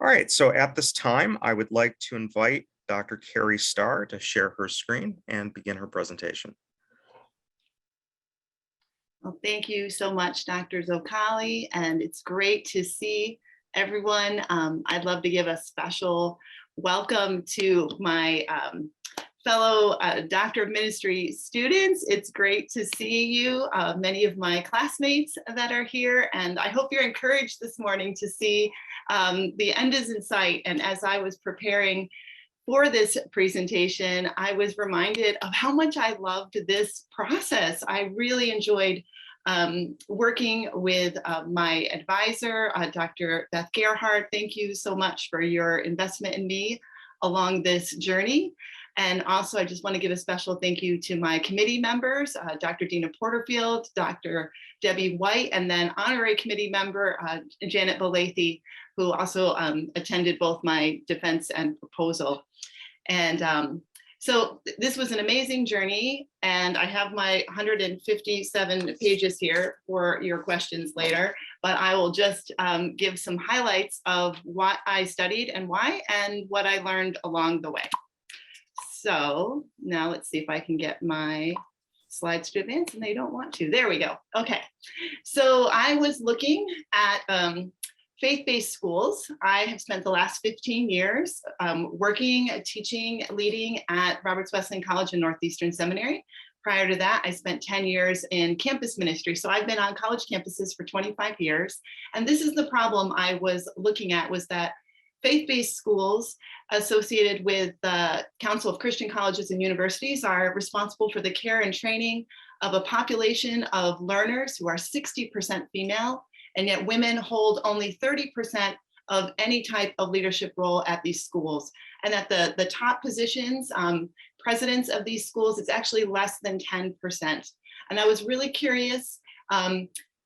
All right, so at this time, I would like to invite Dr. Carrie Starr to share her screen and begin her presentation. Well, thank you so much, Dr. Zoccali, and it's great to see everyone. I'd love to give a special welcome to my fellow Doctor of Ministry students. It's great to see you, many of my classmates that are here, and I hope you're encouraged this morning to see the end is in sight. And as I was preparing for this presentation, I was reminded of how much I loved this process. I really enjoyed working with my advisor, Dr. Beth Gerhardt. Thank you so much for your investment in me along this journey. And also, I just want to give a special thank you to my committee members, Dr. Dina Porterfield, Dr. Debbie White, and then honorary committee member, Janet Bolathy, who also attended both my defense and proposal. And so this was an amazing journey, and I have my 157 pages here for your questions later, but I will just give some highlights of what I studied and why, and what I learned along the way. So now let's see if I can get my slides to advance, and they don't want to. There we go. Okay, so I was looking at faith-based schools. I have spent the last 15 years working, teaching, leading at Roberts Wesleyan College and Northeastern Seminary. Prior to that, I spent 10 years in campus ministry. So I've been on college campuses for 25 years. And this is the problem I was looking at, was that faith-based schools associated with the Council of Christian Colleges and Universities are responsible for the care and training of a population of learners who are 60% female, and yet women hold only 30% of any type of leadership role at these schools. And at the top positions, presidents of these schools, it's actually less than 10%. And I was really curious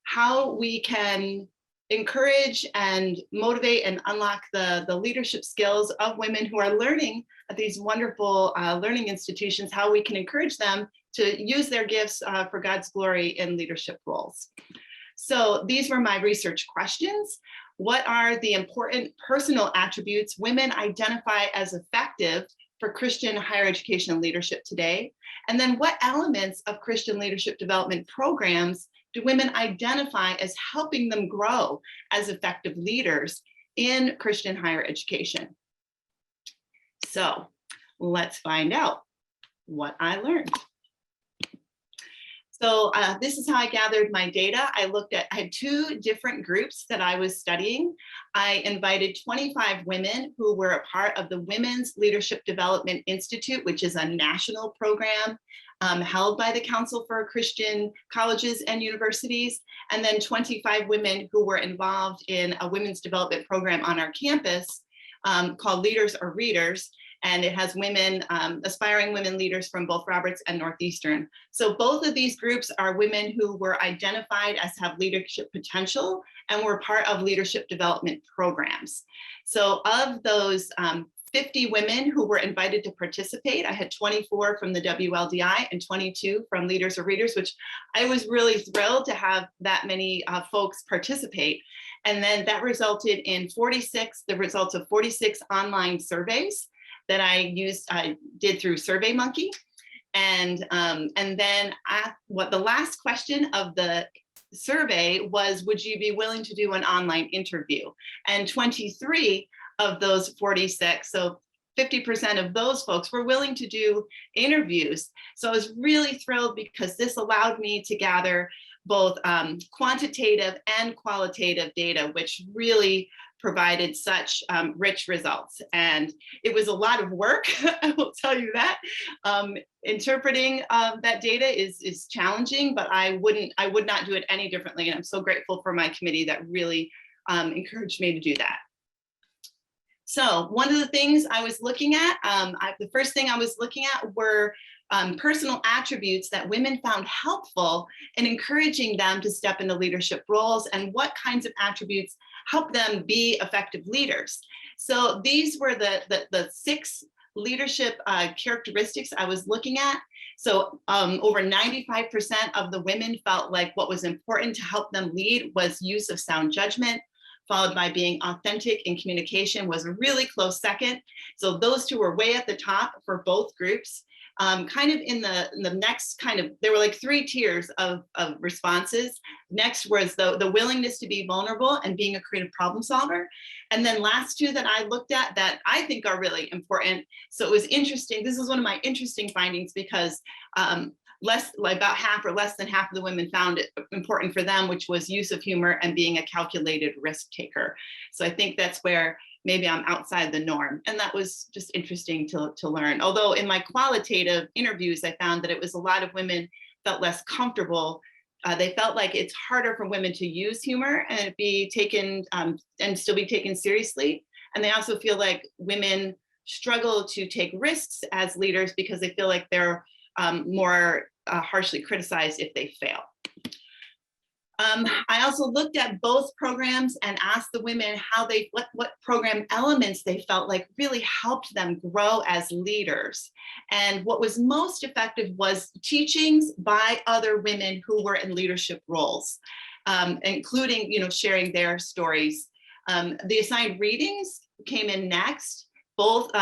how we can encourage and motivate and unlock the leadership skills of women who are learning at these wonderful learning institutions, how we can encourage them to use their gifts for God's glory in leadership roles. So these were my research questions. What are the important personal attributes women identify as effective for Christian higher education and leadership today? And then what elements of Christian leadership development programs do women identify as helping them grow as effective leaders in Christian higher education? So let's find out what I learned. So this is how I gathered my data. I had two different groups that I was studying. I invited 25 women who were a part of the Women's Leadership Development Institute, which is a national program held by the Council for Christian Colleges and Universities, and then 25 women who were involved in a women's development program on our campus called Leaders or Readers. And it has women, aspiring women leaders from both Roberts and Northeastern. So both of these groups are women who were identified as have leadership potential and were part of leadership development programs. So of those 50 women who were invited to participate, I had 24 from the WLDI and 22 from Leaders or Readers, which I was really thrilled to have that many folks participate. And then that resulted in the results of 46 online surveys that I did through SurveyMonkey. And then the last question of the survey was, would you be willing to do an online interview? And 23 of those 46, so 50% of those folks were willing to do interviews. So I was really thrilled because this allowed me to gather both quantitative and qualitative data, which really provided such rich results. And it was a lot of work, I will tell you that. Interpreting that data is challenging, but I would not do it any differently. And I'm so grateful for my committee that really encouraged me to do that. So one of the things I was looking at, the first thing I was looking at were personal attributes that women found helpful in encouraging them to step into leadership roles, and what kinds of attributes help them be effective leaders. So these were the 6 leadership characteristics I was looking at. So over 95% of the women felt like what was important to help them lead was use of sound judgment. followed by being authentic in communication was a really close second. So those two were way at the top for both groups. Kind of in the next kind of, there were like 3 tiers of responses. Next was the willingness to be vulnerable and being a creative problem solver. And then last 2 that I looked at that I think are really important. So it was interesting. This is one of my interesting findings because about half or less than half of the women found it important for them, which was use of humor and being a calculated risk taker. So I think that's where maybe I'm outside the norm. And that was just interesting to learn. Although in my qualitative interviews, I found that it was a lot of women felt less comfortable. They felt like it's harder for women to use humor and be taken and still be taken seriously. And they also feel like women struggle to take risks as leaders because they feel like they're more harshly criticized if they fail. I also looked at both programs and asked the women how what program elements they felt like really helped them grow as leaders. And what was most effective was teachings by other women who were in leadership roles, including, sharing their stories. The assigned readings came in next. Both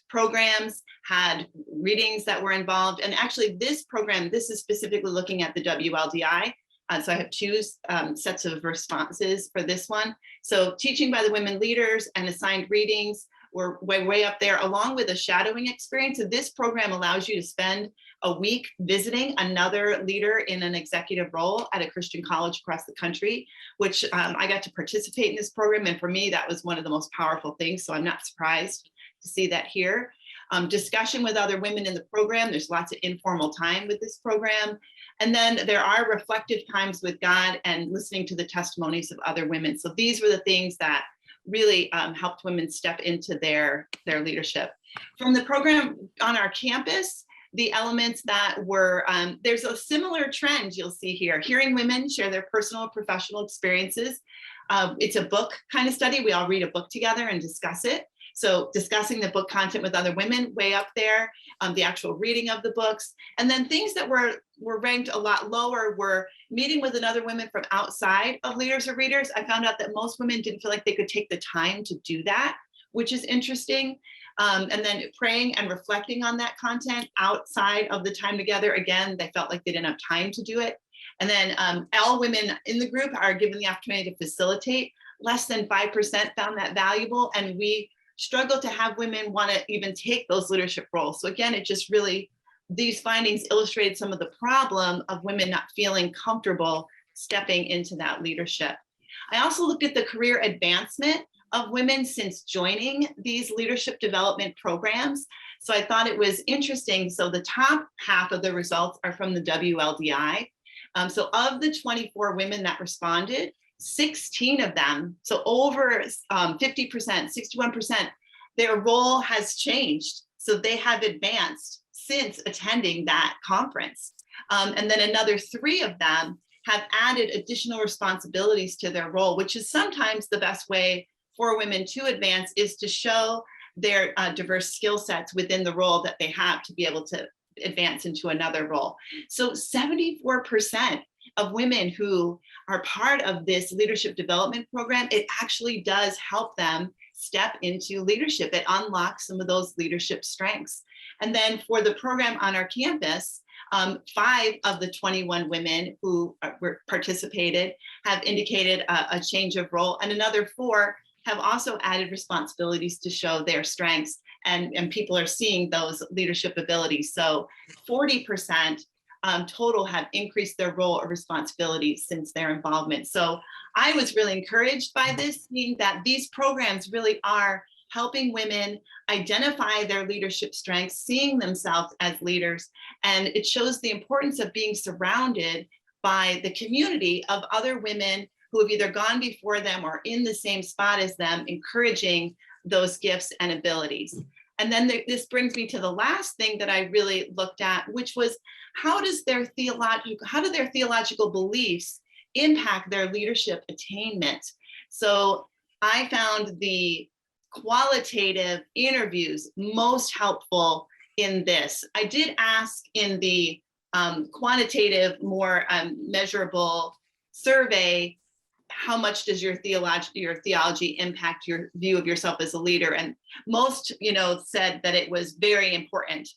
programs had readings that were involved. And actually this program, this is specifically looking at the WLDI. So I have 2 sets of responses for this one. So teaching by the women leaders and assigned readings were way up there, along with a shadowing experience. So this program allows you to spend a week visiting another leader in an executive role at a Christian college across the country, which I got to participate in this program. And for me, that was one of the most powerful things. So I'm not surprised to see that here. Discussion with other women in the program. There's lots of informal time with this program. And then there are reflective times with God and listening to the testimonies of other women. So these were the things that really helped women step into their leadership. From the program on our campus, the elements that were, there's a similar trend you'll see here. Hearing women share their personal and professional experiences. It's a book kind of study. We all read a book together and discuss it. So discussing the book content with other women, way up there, the actual reading of the books. And then things that were ranked a lot lower were meeting with another women from outside of leaders or readers. I found out that most women didn't feel like they could take the time to do that, which is interesting. And then praying and reflecting on that content outside of the time together. Again, they felt like they didn't have time to do it. And then all women in the group are given the opportunity to facilitate. Less than 5% found that valuable. And we struggle to have women want to even take those leadership roles. So again, it just really, these findings illustrated some of the problem of women not feeling comfortable stepping into that leadership. I also looked at the career advancement of women since joining these leadership development programs. So I thought it was interesting. So the top half of the results are from the WLDI. So of the 24 women that responded, 16 of them, so over 50%, 61%, their role has changed. So they have advanced since attending that conference. And then another 3 of them have added additional responsibilities to their role, which is sometimes the best way for women to advance, is to show their diverse skill sets within the role that they have to be able to advance into another role. So 74% of women who are part of this leadership development program, it actually does help them step into leadership. It unlocks some of those leadership strengths. And then for the program on our campus, 5 of the 21 women who participated have indicated a change of role, and another 4 have also added responsibilities to show their strengths, and people are seeing those leadership abilities. So 40% total have increased their role or responsibility since their involvement. So I was really encouraged by this, seeing that these programs really are helping women identify their leadership strengths, seeing themselves as leaders. And it shows the importance of being surrounded by the community of other women who have either gone before them or in the same spot as them, encouraging those gifts and abilities. And then this brings me to the last thing that I really looked at, which was how do their theological beliefs impact their leadership attainment? So I found the qualitative interviews most helpful in this. I did ask in the quantitative, more measurable survey, how much does your theology impact your view of yourself as a leader? And most, said that it was very important.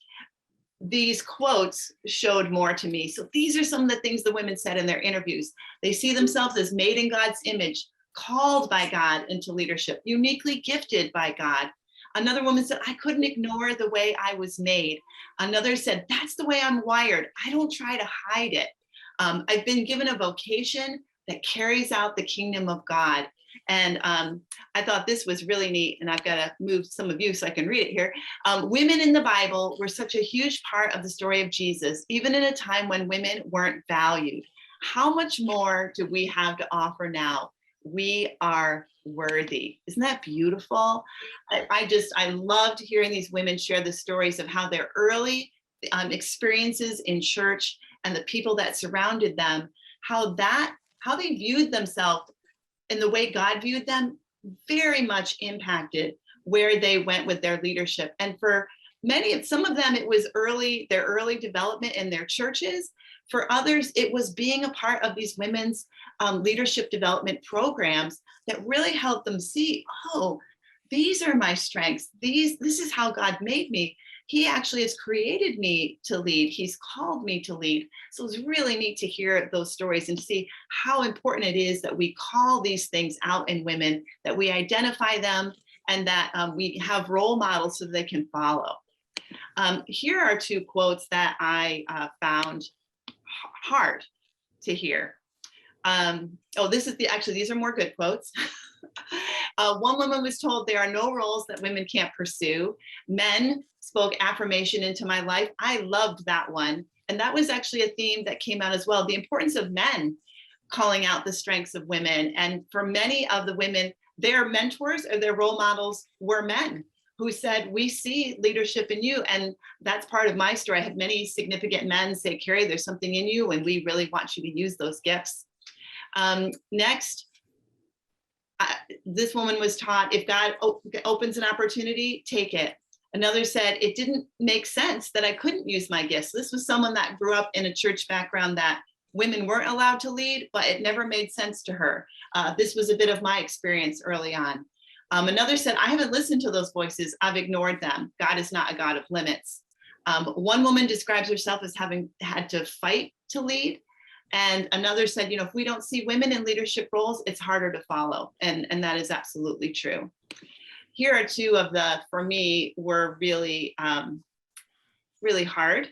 These quotes showed more to me. So these are some of the things the women said in their interviews. They see themselves as made in God's image, called by God into leadership, uniquely gifted by God. Another woman said, I couldn't ignore the way I was made. Another said, that's the way I'm wired. I don't try to hide it. I've been given a vocation that carries out the kingdom of God. And I thought this was really neat, and I've got to move some of you so I can read it here. Women in the Bible were such a huge part of the story of Jesus, even in a time when women weren't valued. How much more do we have to offer now? We are worthy. Isn't that beautiful? I loved hearing these women share the stories of how their early experiences in church and the people that surrounded them, how they viewed themselves and the way God viewed them very much impacted where they went with their leadership. And for some of them, it was their early development in their churches. For others, it was being a part of these women's leadership development programs that really helped them see, oh, these are my strengths. This is how God made me. He actually has created me to lead. He's called me to lead. So it's really neat to hear those stories and see how important it is that we call these things out in women, that we identify them, and that we have role models so they can follow. Here are two quotes that I found hard to hear. These are more good quotes. One woman was told, there are no roles that women can't pursue. Men spoke affirmation into my life. I loved that one. And that was actually a theme that came out as well. The importance of men calling out the strengths of women. And for many of the women, their mentors or their role models were men who said, we see leadership in you. And that's part of my story. I had many significant men say, Carrie, there's something in you, and we really want you to use those gifts. Next, this woman was taught, if God opens an opportunity, take it. Another said, it didn't make sense that I couldn't use my gifts. This was someone that grew up in a church background that women weren't allowed to lead, but it never made sense to her. This was a bit of my experience early on. Another said, I haven't listened to those voices. I've ignored them. God is not a God of limits. One woman describes herself as having had to fight to lead. And another said, if we don't see women in leadership roles, it's harder to follow. And that is absolutely true. Here are two of for me, were really, really hard.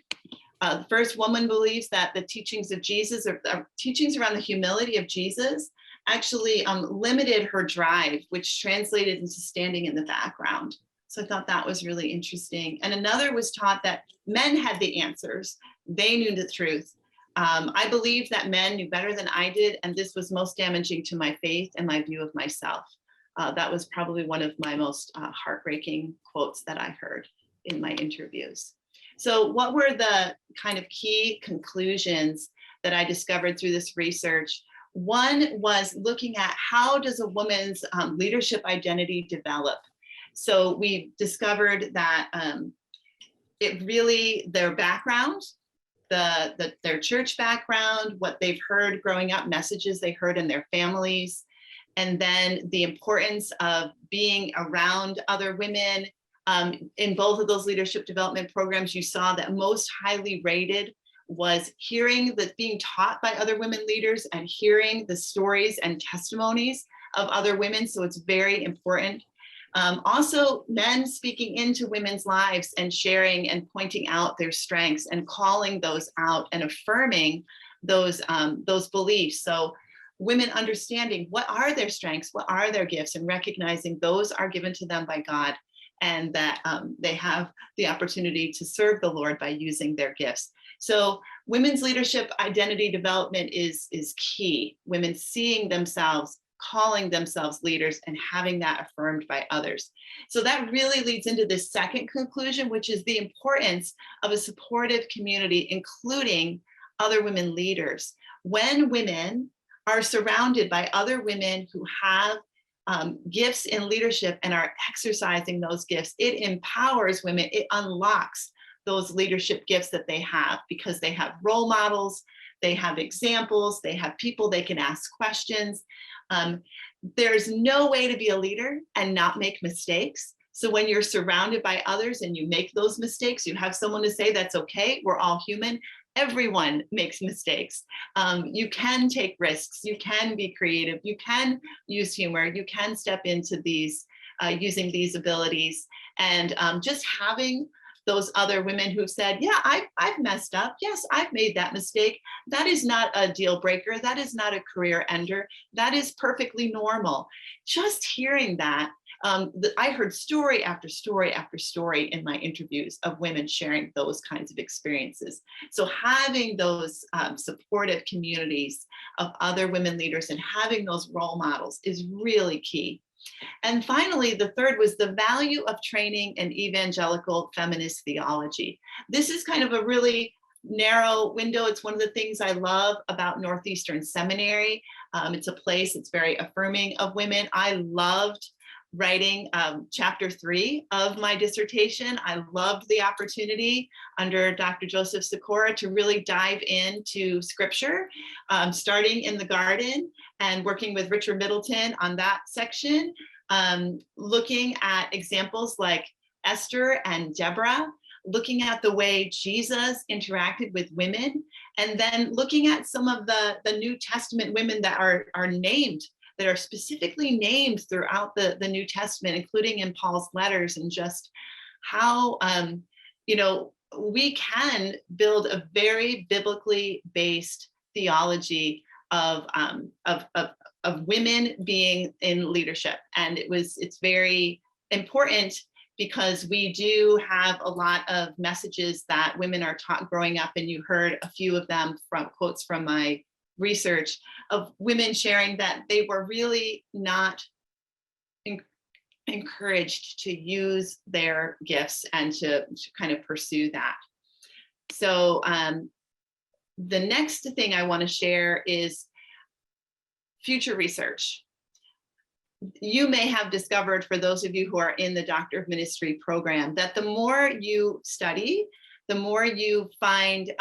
The first, woman believes that the teachings of Jesus, or teachings around the humility of Jesus, actually limited her drive, which translated into standing in the background. So I thought that was really interesting. And another was taught that men had the answers. They knew the truth. I believe that men knew better than I did, and this was most damaging to my faith and my view of myself. That was probably one of my most heartbreaking quotes that I heard in my interviews. So what were the kind of key conclusions that I discovered through this research? One was looking at, how does a woman's leadership identity develop? So we discovered that their background, their church background, what they've heard growing up, messages they heard in their families, and then the importance of being around other women. In both of those leadership development programs, you saw that most highly rated was being taught by other women leaders and hearing the stories and testimonies of other women. So it's very important. Also, men speaking into women's lives and sharing and pointing out their strengths and calling those out and affirming those beliefs. So women understanding what are their strengths, what are their gifts, and recognizing those are given to them by God, and that they have the opportunity to serve the Lord by using their gifts. So women's leadership identity development is key. Women seeing themselves, calling themselves leaders, and having that affirmed by others. So that really leads into this second conclusion, which is the importance of a supportive community, including other women leaders. When women are surrounded by other women who have gifts in leadership and are exercising those gifts, it empowers women, it unlocks those leadership gifts that they have, because they have role models, they have examples, they have people they can ask questions. There's no way to be a leader and not make mistakes. So when you're surrounded by others and you make those mistakes, you have someone to say that's okay, we're all human. Everyone makes mistakes. You can take risks, you can be creative, you can use humor, you can step into these, using these abilities. And just having those other women who've said, yeah, I've messed up. Yes, I've made that mistake. That is not a deal breaker. That is not a career ender. That is perfectly normal. Just hearing that, I heard story after story after story in my interviews of women sharing those kinds of experiences. So having those supportive communities of other women leaders and having those role models is really key. And finally, the third was the value of training in evangelical feminist theology. This is kind of a really narrow window. It's one of the things I love about Northeastern Seminary. It's a place that's very affirming of women. I loved writing chapter 3 of my dissertation. I loved the opportunity under Dr. Joseph Sikora to really dive into scripture, starting in the garden and working with Richard Middleton on that section, looking at examples like Esther and Deborah, looking at the way Jesus interacted with women, and then looking at some of the New Testament women that are named, that are specifically named throughout the New Testament, including in Paul's letters, and just how, we can build a very biblically based theology of women being in leadership. And it's very important because we do have a lot of messages that women are taught growing up, and you heard a few of them from quotes from my research of women sharing that they were really not encouraged to use their gifts and to kind of pursue that. So the next thing I want to share is future research. You may have discovered, for those of you who are in the Doctor of Ministry program, that the more you study, the more you find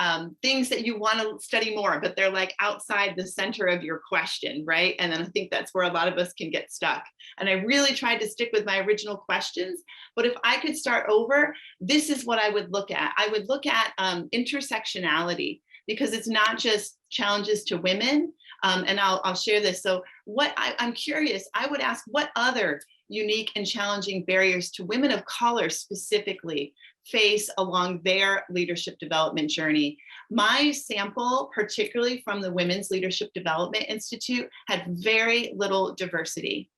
things that you want to study more, but they're like outside the center of your question, right? And then I think that's where a lot of us can get stuck. And I really tried to stick with my original questions, but if I could start over, this is what I would look at. I would look at intersectionality, because it's not just challenges to women, and I'll share this. So I'm curious, I would ask, what other unique and challenging barriers to women of color specifically face along their leadership development journey? My sample, particularly from the Women's Leadership Development Institute, had very little diversity.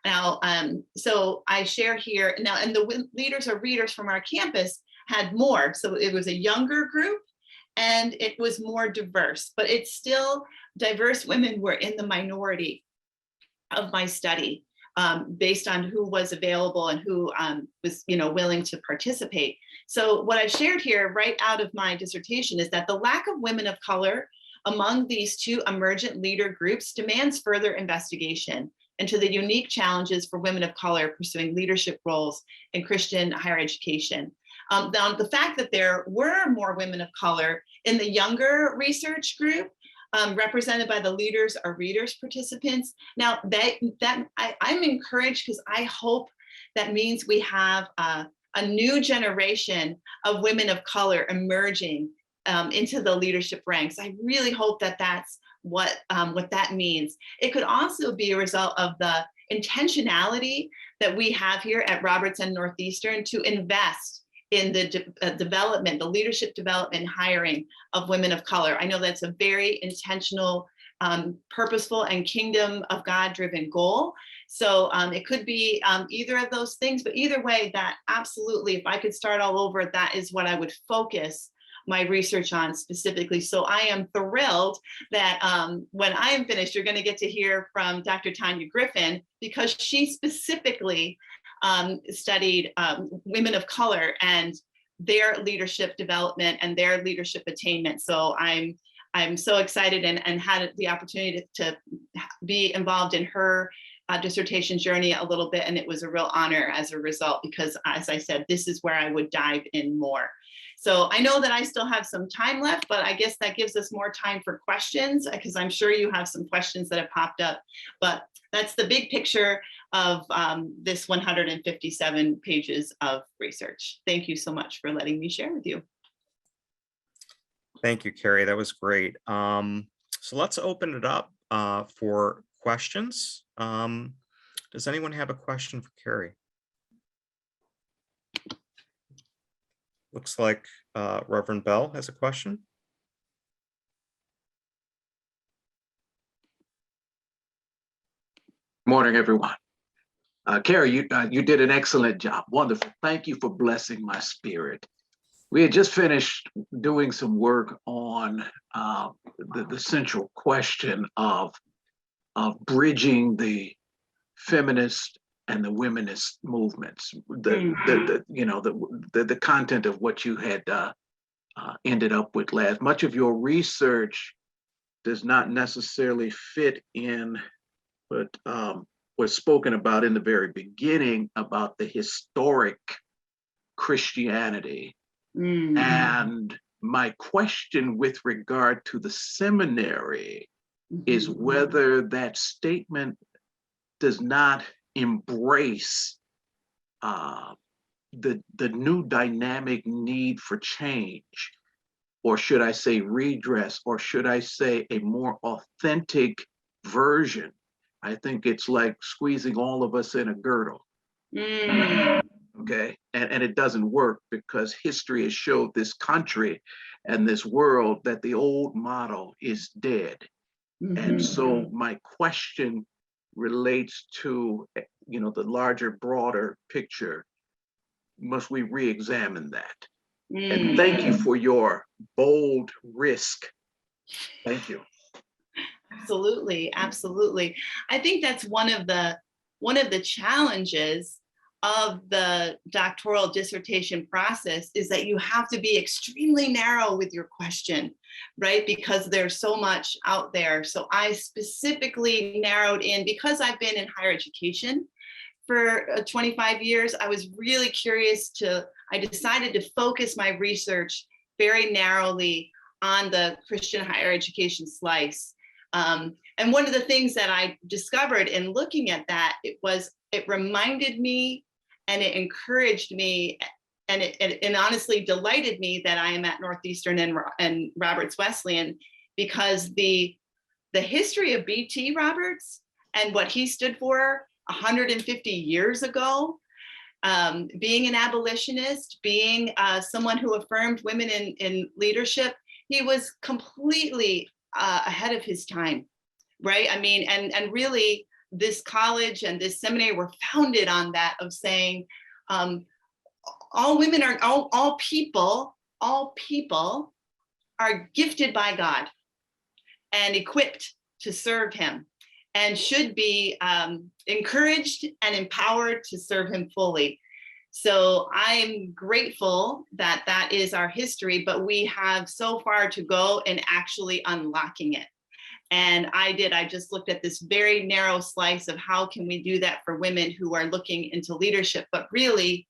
Now, so I share here now, and the leaders or readers from our campus had more. So it was a younger group and it was more diverse, but it's still diverse women were in the minority of my study, based on who was available and who was willing to participate. So what I've shared here right out of my dissertation is that the lack of women of color among these two emergent leader groups demands further investigation into the unique challenges for women of color pursuing leadership roles in Christian higher education. Now, the fact that there were more women of color in the younger research group, represented by the leaders or readers participants. Now I'm encouraged, because I hope that means we have a new generation of women of color emerging into the leadership ranks. I really hope that that's what that means. It could also be a result of the intentionality that we have here at Roberts and Northeastern to invest in the development, the leadership development, hiring of women of color. I know that's a very intentional, purposeful, and kingdom of God driven goal. So it could be either of those things, but either way, that absolutely, if I could start all over, that is what I would focus my research on specifically. So I am thrilled that when I am finished, you're going to get to hear from Dr. Tanya Griffin, because she specifically studied women of color and their leadership development and their leadership attainment. So I'm so excited and had the opportunity to be involved in her dissertation journey a little bit, and it was a real honor as a result, because as I said, this is where I would dive in more. So I know that I still have some time left, but I guess that gives us more time for questions, because I'm sure you have some questions that have popped up. But that's the big picture of this 157 pages of research. Thank you so much for letting me share with you. Thank you, Carrie. That was great. So let's open it up for questions. Does anyone have a question for Carrie? Looks like Reverend Bell has a question. Morning, everyone. Carrie, you did an excellent job. Wonderful. Thank you for blessing my spirit. We had just finished doing some work on the central question of bridging the feminist and the womanist movements. The content of what you had ended up with last. Much of your research does not necessarily fit in, but was spoken about in the very beginning about the historic Christianity. And my question with regard to the seminary is whether that statement does not embrace the new dynamic need for change, or should I say redress, or should I say a more authentic version. I think it's like squeezing all of us in a girdle. Okay, and it doesn't work, because history has showed this country and this world that the old model is dead. And so my question relates to, the larger, broader picture. Must we re-examine that? And thank you for your bold risk. Thank you. Absolutely, absolutely. I think that's one of the challenges of the doctoral dissertation process, is that you have to be extremely narrow with your question, right? Because there's so much out there. So I specifically narrowed in, because I've been in higher education for 25 years. I was really curious I decided to focus my research very narrowly on the Christian higher education slice. And one of the things that I discovered in looking at that, it reminded me and it encouraged me, and it honestly delighted me that I am at Northeastern and Roberts Wesleyan, because the history of B.T. Roberts and what he stood for 150 years ago, being an abolitionist, being someone who affirmed women in leadership, he was completely ahead of his time, right? I mean, and really, this college and this seminary were founded on that, of saying all women are, all people are gifted by God and equipped to serve him, and should be encouraged and empowered to serve him fully. So I'm grateful that that is our history, but we have so far to go in actually unlocking it. And I just looked at this very narrow slice of how can we do that for women who are looking into leadership. But really,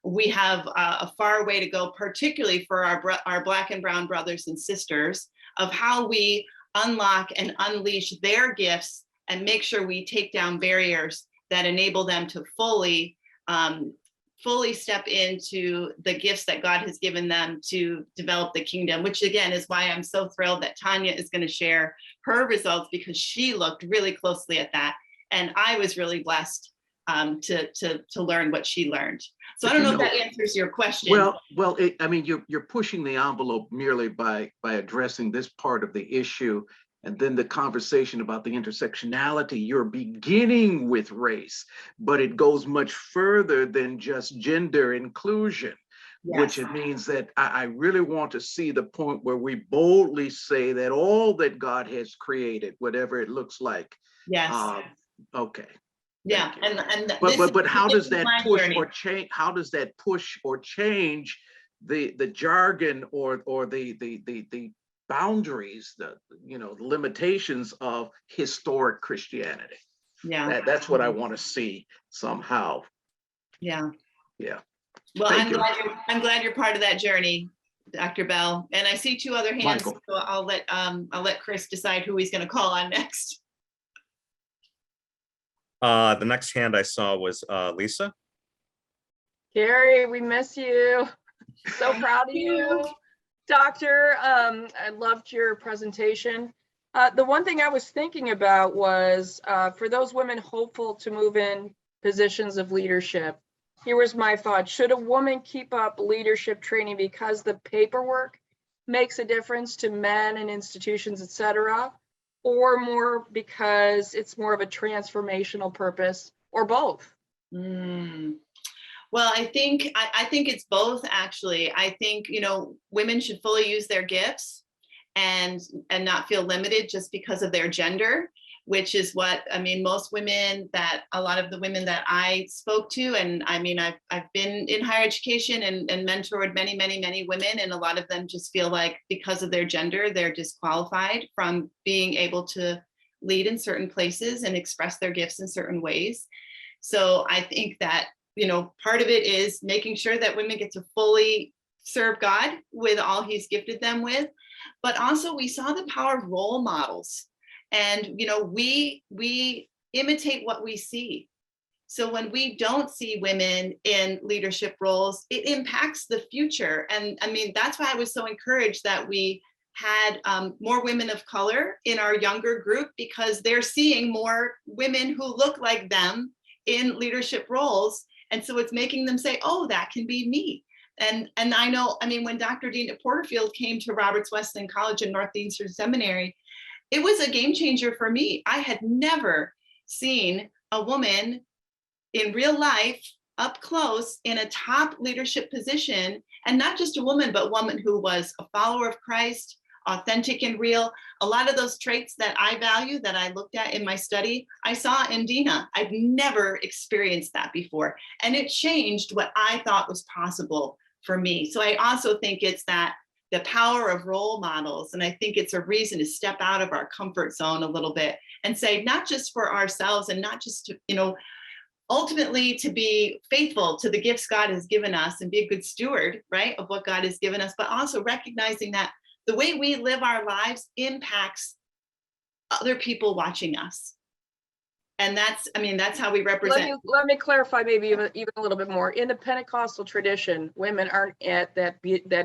we have a far way to go, particularly for our Black and Brown brothers and sisters, of how we unlock and unleash their gifts and make sure we take down barriers that enable them to fully step into the gifts that God has given them to develop the kingdom, which again is why I'm so thrilled that Tanya is going to share her results, because she looked really closely at that. And I was really blessed to learn what she learned. So I don't know if that answers your question. Well, I mean, you're pushing the envelope merely by addressing this part of the issue. And then the conversation about the intersectionality, you're beginning with race, but it goes much further than just gender inclusion, yes. Which it means that I really want to see the point where we boldly say that all that God has created, whatever it looks like. Yes. Okay. Yeah. But how does that push or change? How does that push or change the jargon or the boundaries, the limitations of historic Christianity? Yeah. That's what I want to see somehow. Yeah. Yeah. Well, Thank you. I'm glad you're part of that journey, Dr. Bell. And I see two other hands, Michael. so I'll let Chris decide who he's going to call on next. The next hand I saw was Lisa. Carrie, we miss you. So proud of you. Doctor, I loved your presentation. The one thing I was thinking about was for those women hopeful to move in positions of leadership, here was my thought. Should a woman keep up leadership training because the paperwork makes a difference to men and institutions, et cetera, or more because it's more of a transformational purpose, or both? Well, I think it's both, actually. I think, women should fully use their gifts and not feel limited just because of their gender, which is what, most women a lot of the women that I spoke to, and I've been in higher education and mentored many, many, many women, and a lot of them just feel like because of their gender, they're disqualified from being able to lead in certain places and express their gifts in certain ways. So I think that, part of it is making sure that women get to fully serve God with all he's gifted them with. But also we saw the power of role models. And, we imitate what we see. So when we don't see women in leadership roles, it impacts the future. And that's why I was so encouraged that we had more women of color in our younger group, because they're seeing more women who look like them in leadership roles. And so it's making them say, oh, that can be me. And I know, when Dr. Dean Porterfield came to Roberts Wesleyan College and Northeastern Seminary, it was a game changer for me. I had never seen a woman in real life up close in a top leadership position, and not just a woman, but a woman who was a follower of Christ, authentic and real. A lot of those traits that I value, that I looked at in my study, I saw in Dina. I've never experienced that before. And it changed what I thought was possible for me. So I also think it's that the power of role models. And I think it's a reason to step out of our comfort zone a little bit and say, not just for ourselves and not just to, ultimately to be faithful to the gifts God has given us and be a good steward, right, of what God has given us, but also recognizing that the way we live our lives impacts other people watching us. And that's how we represent. Let me clarify maybe even a little bit more. In the Pentecostal tradition, women aren't at that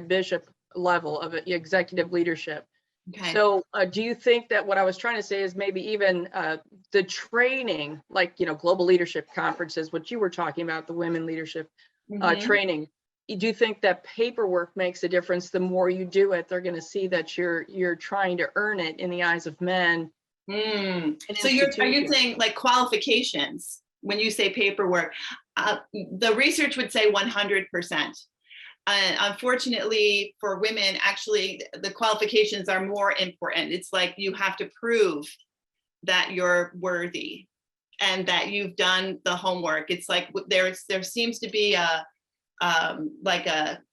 bishop level of executive leadership. Okay. So do you think that what I was trying to say is maybe even the training, like, global leadership conferences, what you were talking about, the women leadership training, do you think that paperwork makes a difference? The more you do it, they're going to see that you're trying to earn it in the eyes of men. So are you saying like qualifications when you say paperwork? The research would say 100%. Unfortunately for women, actually, the qualifications are more important. It's like you have to prove that you're worthy and that you've done the homework. It's like there seems to be a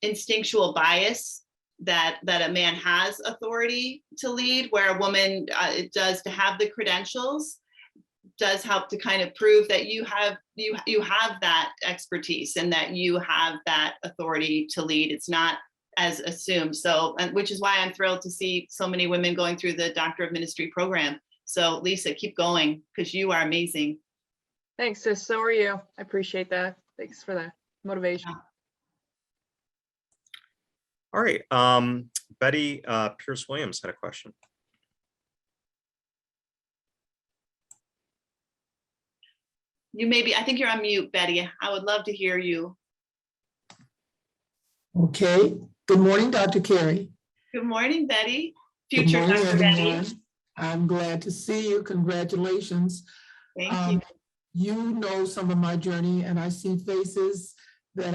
instinctual bias that a man has authority to lead, where a woman it does to have the credentials, does help to kind of prove that you have that expertise and that you have that authority to lead. It's not as assumed. So, which is why I'm thrilled to see so many women going through the Doctor of Ministry program. So Lisa, keep going, because you are amazing. Thanks, sis. So are you. I appreciate that. Thanks for the motivation. Yeah. All right. Betty Pierce Williams had a question. I think you're on mute, Betty. I would love to hear you. Okay. Good morning, Dr. Carrie. Good morning, Betty. Good Future morning, Dr. everyone. Betty. I'm glad to see you. Congratulations. Thank you. You know some of my journey, and I see faces that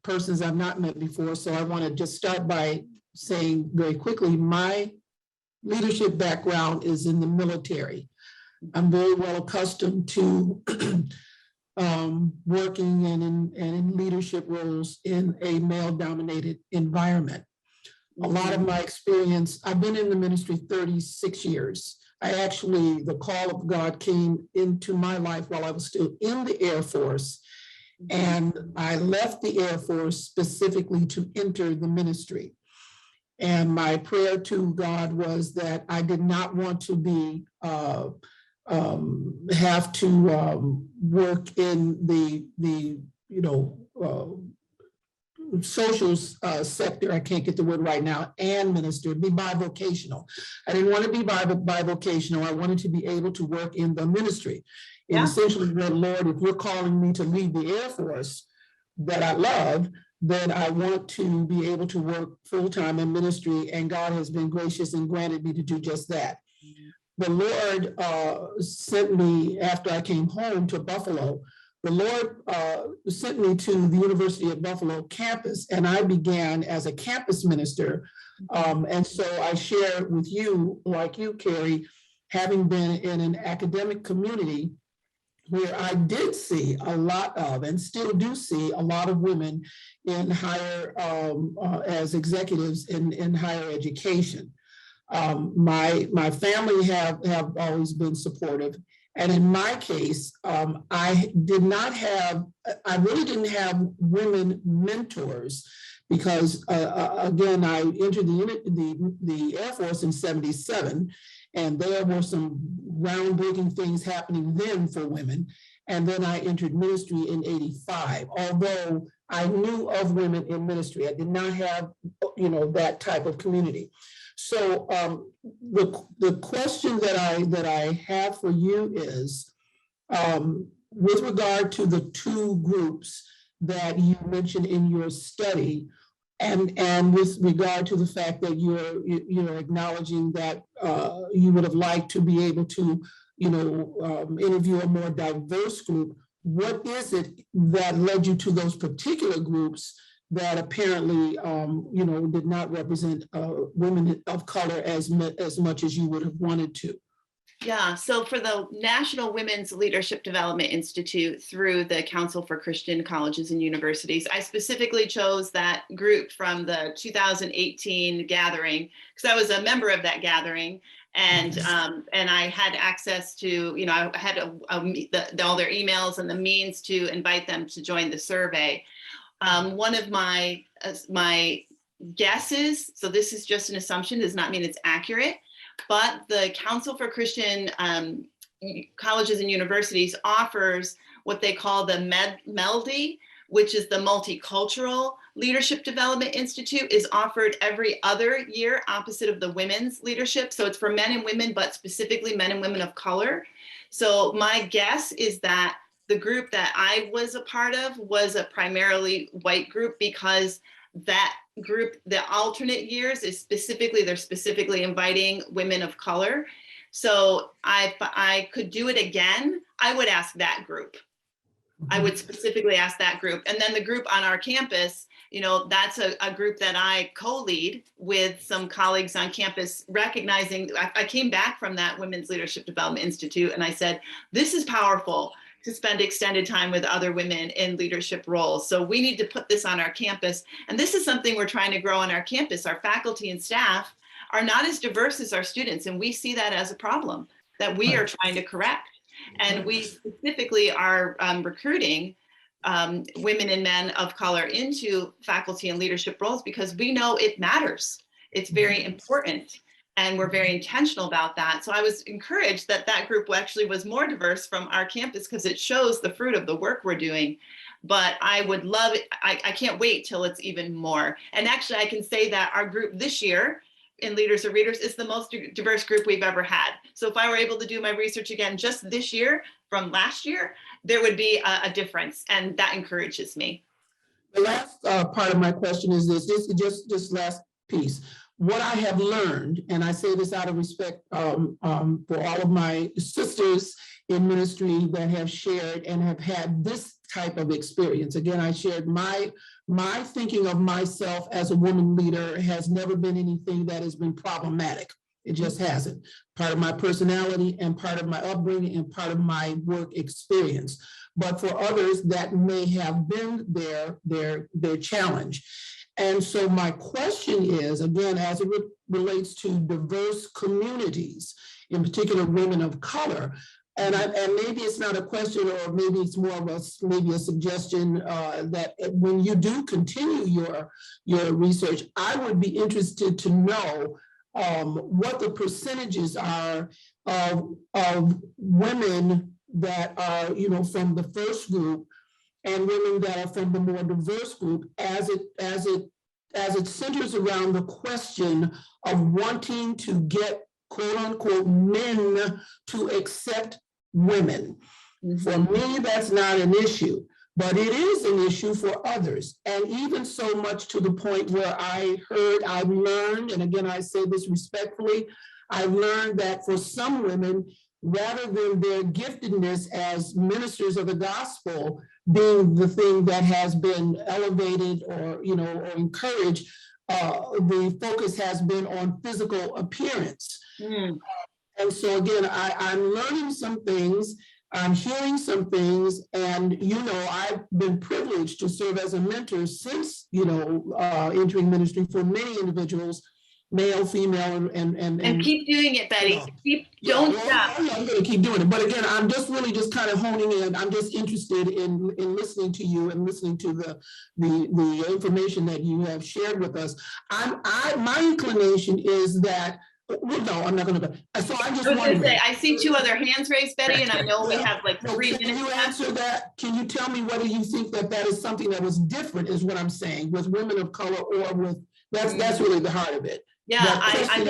persons I've not met before. So I want to just start by saying very quickly, my leadership background is in the military. I'm very well accustomed to working and in leadership roles in a male-dominated environment. A lot of my experience, I've been in the ministry 36 years. actually, the call of God came into my life while I was still in the Air Force. And I left the Air Force specifically to enter the ministry. And my prayer to God was that I did not want to be have to work in the social sector. I can't get the word right now, and minister, be bivocational. I didn't want to be bivocational. I wanted to be able to work in the ministry. And Yeah. essentially, Lord, if you're calling me to leave the Air Force that I love, then I want to be able to work full-time in ministry, and God has been gracious and granted me to do just that. The Lord sent me, after I came home to Buffalo, the Lord sent me to the University of Buffalo campus, and I began as a campus minister. And so I share with you, like you, Carrie, having been in an academic community where I did see a lot of, and still do see a lot of women in higher, as executives in higher education. My family have always been supportive. And in my case, I really didn't have women mentors because, again, I entered the Air Force in '77, and there were some groundbreaking things happening then for women. And then I entered ministry in '85. Although I knew of women in ministry, I did not have, that type of community. So the question that I have for you is, with regard to the two groups that you mentioned in your study, and with regard to the fact that you're acknowledging that you would have liked to be able to, interview a more diverse group, what is it that led you to those particular groups that apparently, did not represent women of color as much as you would have wanted to? Yeah, so for the National Women's Leadership Development Institute through the Council for Christian Colleges and Universities, I specifically chose that group from the 2018 gathering because I was a member of that gathering, and I had access to, I had all their emails and the means to invite them to join the survey. One of my guesses, so this is just an assumption, does not mean it's accurate, but the Council for Christian Colleges and Universities offers what they call the MELD, which is the Multicultural Leadership Development Institute, is offered every other year opposite of the Women's Leadership. So it's for men and women, but specifically men and women of color. So my guess is that the group that I was a part of was a primarily white group, because that group, the alternate years, they're specifically inviting women of color. So if I could do it again, I would ask that group. I would specifically ask that group. And then the group on our campus, that's a group that I co-lead with some colleagues on campus, recognizing I came back from that Women's Leadership Development Institute, and I said, this is powerful to spend extended time with other women in leadership roles. So we need to put this on our campus. And this is something we're trying to grow on our campus. Our faculty and staff are not as diverse as our students. And we see that as a problem that we are trying to correct. And we specifically are recruiting women and men of color into faculty and leadership roles because we know it matters. It's very important. And we're very intentional about that. So I was encouraged that that group actually was more diverse from our campus because it shows the fruit of the work we're doing. But I would love it. I can't wait till it's even more. And actually, I can say that our group this year in Leaders of Readers is the most diverse group we've ever had. So if I were able to do my research again just this year from last year, there would be a difference. And that encourages me. The last part of my question is this last piece. What I have learned, and I say this out of respect for all of my sisters in ministry that have shared and have had this type of experience. Again, I shared my thinking of myself as a woman leader has never been anything that has been problematic. It just hasn't. Part of my personality and part of my upbringing and part of my work experience. But for others, that may have been their challenge. And so my question is, again, as it relates to diverse communities, in particular women of color. And maybe it's not a question, or maybe it's more of maybe a suggestion that when you do continue your research, I would be interested to know what the percentages are of women that are, from the first group and women that are from the more diverse group, as it centers around the question of wanting to get quote unquote men to accept women. For me, that's not an issue, but it is an issue for others. And even so much to the point where I've learned, and again, I say this respectfully, I've learned that for some women, rather than their giftedness as ministers of the gospel being the thing that has been elevated or encouraged, the focus has been on physical appearance. And so again, I'm learning some things, I'm hearing some things, and I've been privileged to serve as a mentor since entering ministry for many individuals, male, female, and keep doing it, Betty. Don't stop. I'm going to keep doing it. But again, I'm really just kind of honing in. I'm just interested in listening to you and listening to the information that you have shared with us. My inclination is that. Well, no, I'm not going to. So I just want to say, I see two other hands raised, Betty, and I know we have like 3 minutes. Can you answer that? Can you tell me whether you think that is something that was different, is what I'm saying, with women of color, or with that's really the heart of it. Yeah, I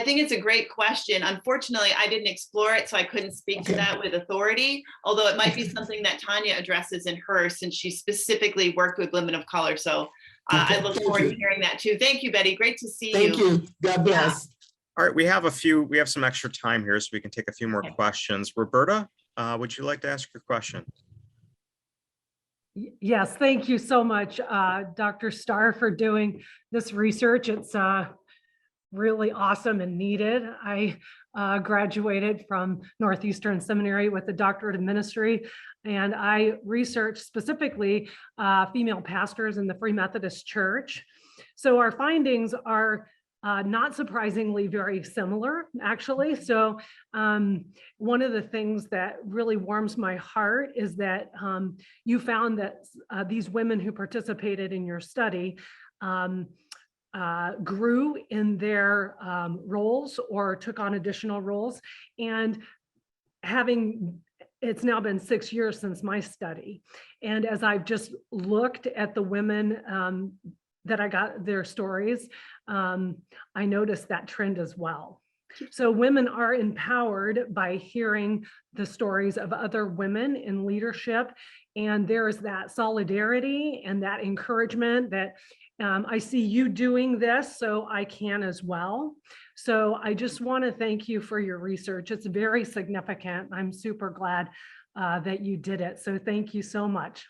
think it's a great question. Unfortunately, I didn't explore it, so I couldn't speak to that with authority, although it might be something that Tanya addresses in hers, since she specifically worked with women of color. So I look forward to hearing that too. Thank you, Betty. Great to see you. Thank you. God bless. All right, we have some extra time here, so we can take a few more questions. Roberta, would you like to ask your question? Yes, thank you so much, Dr. Starr, for doing this research. It's really awesome and needed. I graduated from Northeastern Seminary with a doctorate in ministry, and I researched specifically female pastors in the Free Methodist Church. So our findings are not surprisingly very similar, actually. So one of the things that really warms my heart is that you found that these women who participated in your study grew in their roles or took on additional roles. And it's now been 6 years since my study. And as I've just looked at the women that I got their stories, I noticed that trend as well. So women are empowered by hearing the stories of other women in leadership. And there's that solidarity and that encouragement that I see you doing this, so I can as well. So I just want to thank you for your research. It's very significant. I'm super glad that you did it. So thank you so much.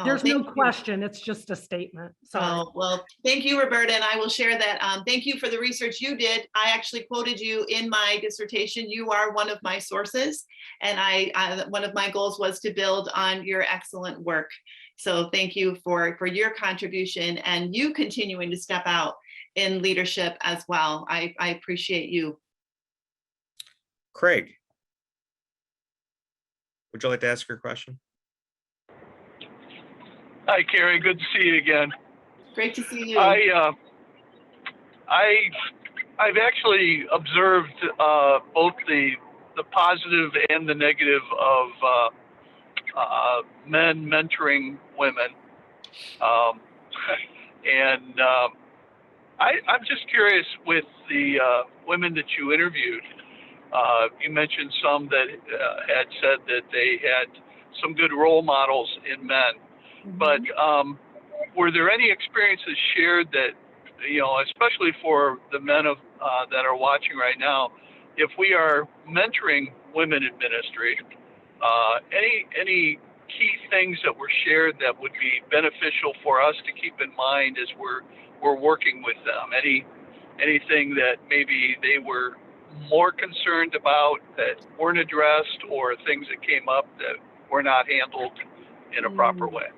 There's no question, it's just a statement. Sorry. Well, thank you, Roberta, and I will share that. Thank you for the research you did. I actually quoted you in my dissertation. You are one of my sources, and one of my goals was to build on your excellent work. So thank you for your contribution and you continuing to step out in leadership as well. I appreciate you. Craig, would you like to ask your question? Hi, Carrie. Good to see you again. Great to see you. I've actually observed both the positive and the negative of men mentoring women, and I'm just curious with the women that you interviewed. You mentioned some that had said that they had some good role models in men. But were there any experiences shared that, especially for the men that are watching right now, if we are mentoring women in ministry, any key things that were shared that would be beneficial for us to keep in mind as we're working with them? Anything that maybe they were more concerned about that weren't addressed, or things that came up that were not handled in a proper way?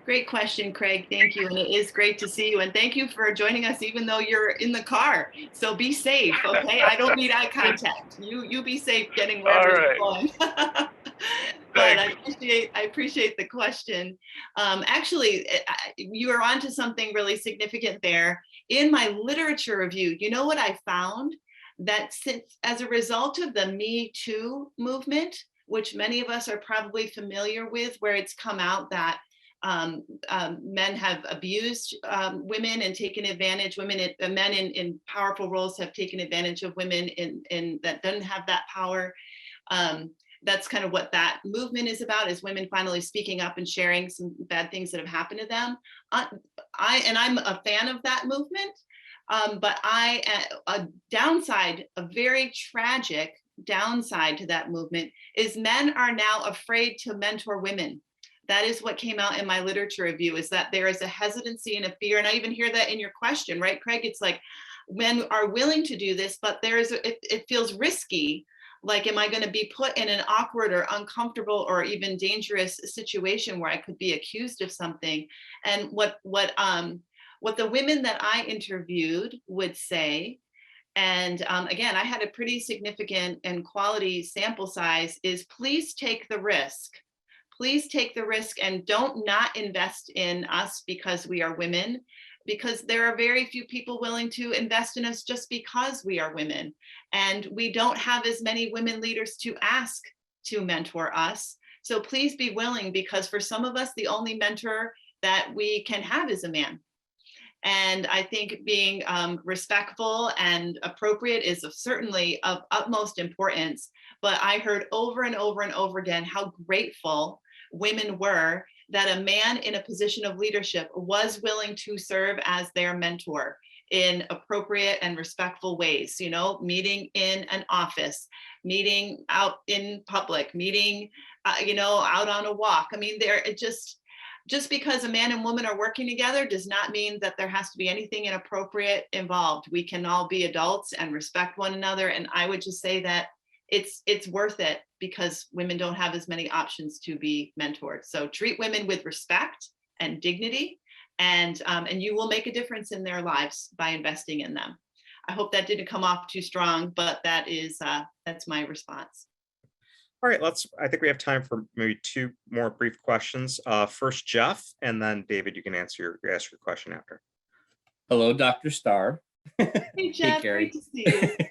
Great question, Craig. Thank you. And it is great to see you. And thank you for joining us, even though you're in the car. So be safe, okay? I don't need eye contact. You be safe getting wherever you're going. But I appreciate the question. Actually, you are onto something really significant there. In my literature review, you know what I found? That since, as a result of the Me Too movement, which many of us are probably familiar with, where it's come out that men have abused women and taken advantage, men in powerful roles have taken advantage of women in that doesn't have that power. That's kind of what that movement is about, is women finally speaking up and sharing some bad things that have happened to them. I'm a fan of that movement, but a very tragic downside to that movement is men are now afraid to mentor women. That is what came out in my literature review, is that there is a hesitancy and a fear. And I even hear that in your question, right, Craig? It's like men are willing to do this, but it feels risky. Like, am I going to be put in an awkward or uncomfortable or even dangerous situation where I could be accused of something? And what the women that I interviewed would say, and again, I had a pretty significant and quality sample size, is please take the risk. Please take the risk and don't not invest in us because we are women, because there are very few people willing to invest in us just because we are women. And we don't have as many women leaders to ask to mentor us. So please be willing, because for some of us, the only mentor that we can have is a man. And I think being respectful and appropriate is certainly of utmost importance. But I heard over and over and over again how grateful women were that a man in a position of leadership was willing to serve as their mentor in appropriate and respectful ways, meeting in an office, meeting out in public, meeting, out on a walk. I mean, just because a man and woman are working together does not mean that there has to be anything inappropriate involved. We can all be adults and respect one another. And I would just say that it's worth it, because women don't have as many options to be mentored. So treat women with respect and dignity, and you will make a difference in their lives by investing in them. I hope that didn't come off too strong, but that's my response. All right, I think we have time for maybe two more brief questions. First, Jeff, and then David, you can ask your question after. Hello, Dr. Starr. Hey, Jeff, Carrie. great to see you.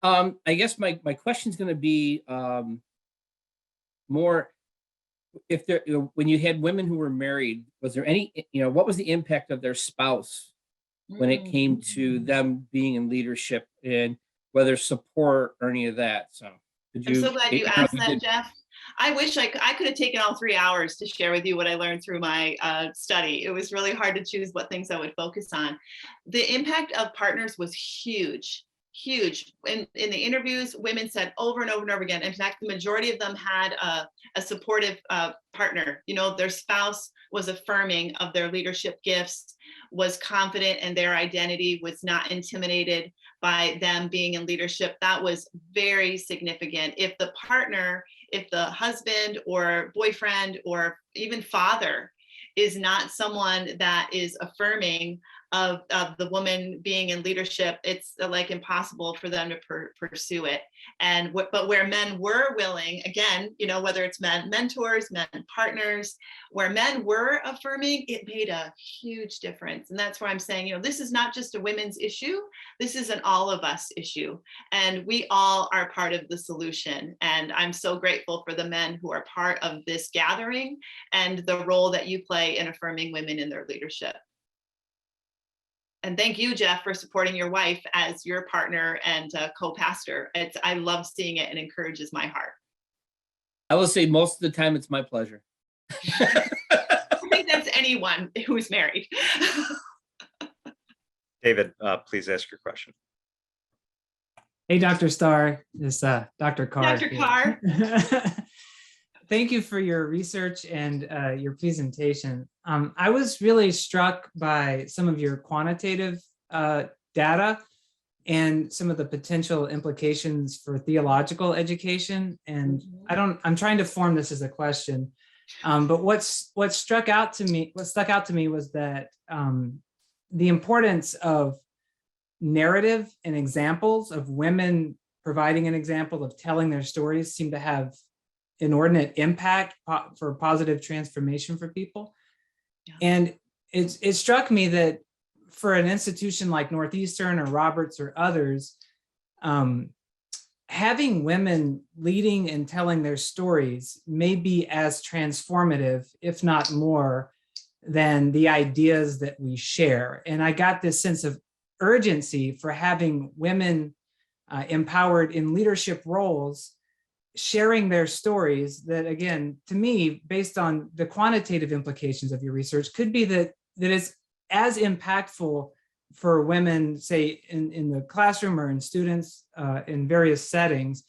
I guess my question is going to be more, if there, when you had women who were married, was there any, what was the impact of their spouse when it came to them being in leadership, and whether support or any of that? So I'm so glad you asked that, Jeff. I wish I could have taken all 3 hours to share with you what I learned through my study. It was really hard to choose what things I would focus on. The impact of partners was huge. In the interviews, women said over and over and over again. In fact, the majority of them had a supportive partner. Their spouse was affirming of their leadership gifts, was confident in their identity, was not intimidated by them being in leadership. That was very significant. If the husband or boyfriend or even father is not someone that is affirming of the woman being in leadership, it's like impossible for them to pursue it. But where men were willing, again, whether it's men mentors, men partners, where men were affirming, it made a huge difference. And that's why I'm saying, this is not just a women's issue, this is an all of us issue. And we all are part of the solution. And I'm so grateful for the men who are part of this gathering and the role that you play in affirming women in their leadership. And thank you, Jeff, for supporting your wife as your partner and co-pastor. I love seeing it and encourages my heart. I will say most of the time it's my pleasure. I think that's anyone who's married. David, please ask your question. Hey, Dr. Starr, this Dr. Carr. Dr. Carr. Thank you for your research and your presentation. I was really struck by some of your quantitative data and some of the potential implications for theological education. And I'm trying to form this as a question. But what stuck out to me was that the importance of narrative and examples of women providing an example of telling their stories seem to have inordinate impact for positive transformation for people. Yeah. And it struck me that for an institution like Northeastern or Roberts or others, having women leading and telling their stories may be as transformative, if not more, than the ideas that we share. And I got this sense of urgency for having women empowered in leadership roles, sharing their stories that, again, to me, based on the quantitative implications of your research, could be that it's as impactful for women, say, in the classroom or in students in various settings,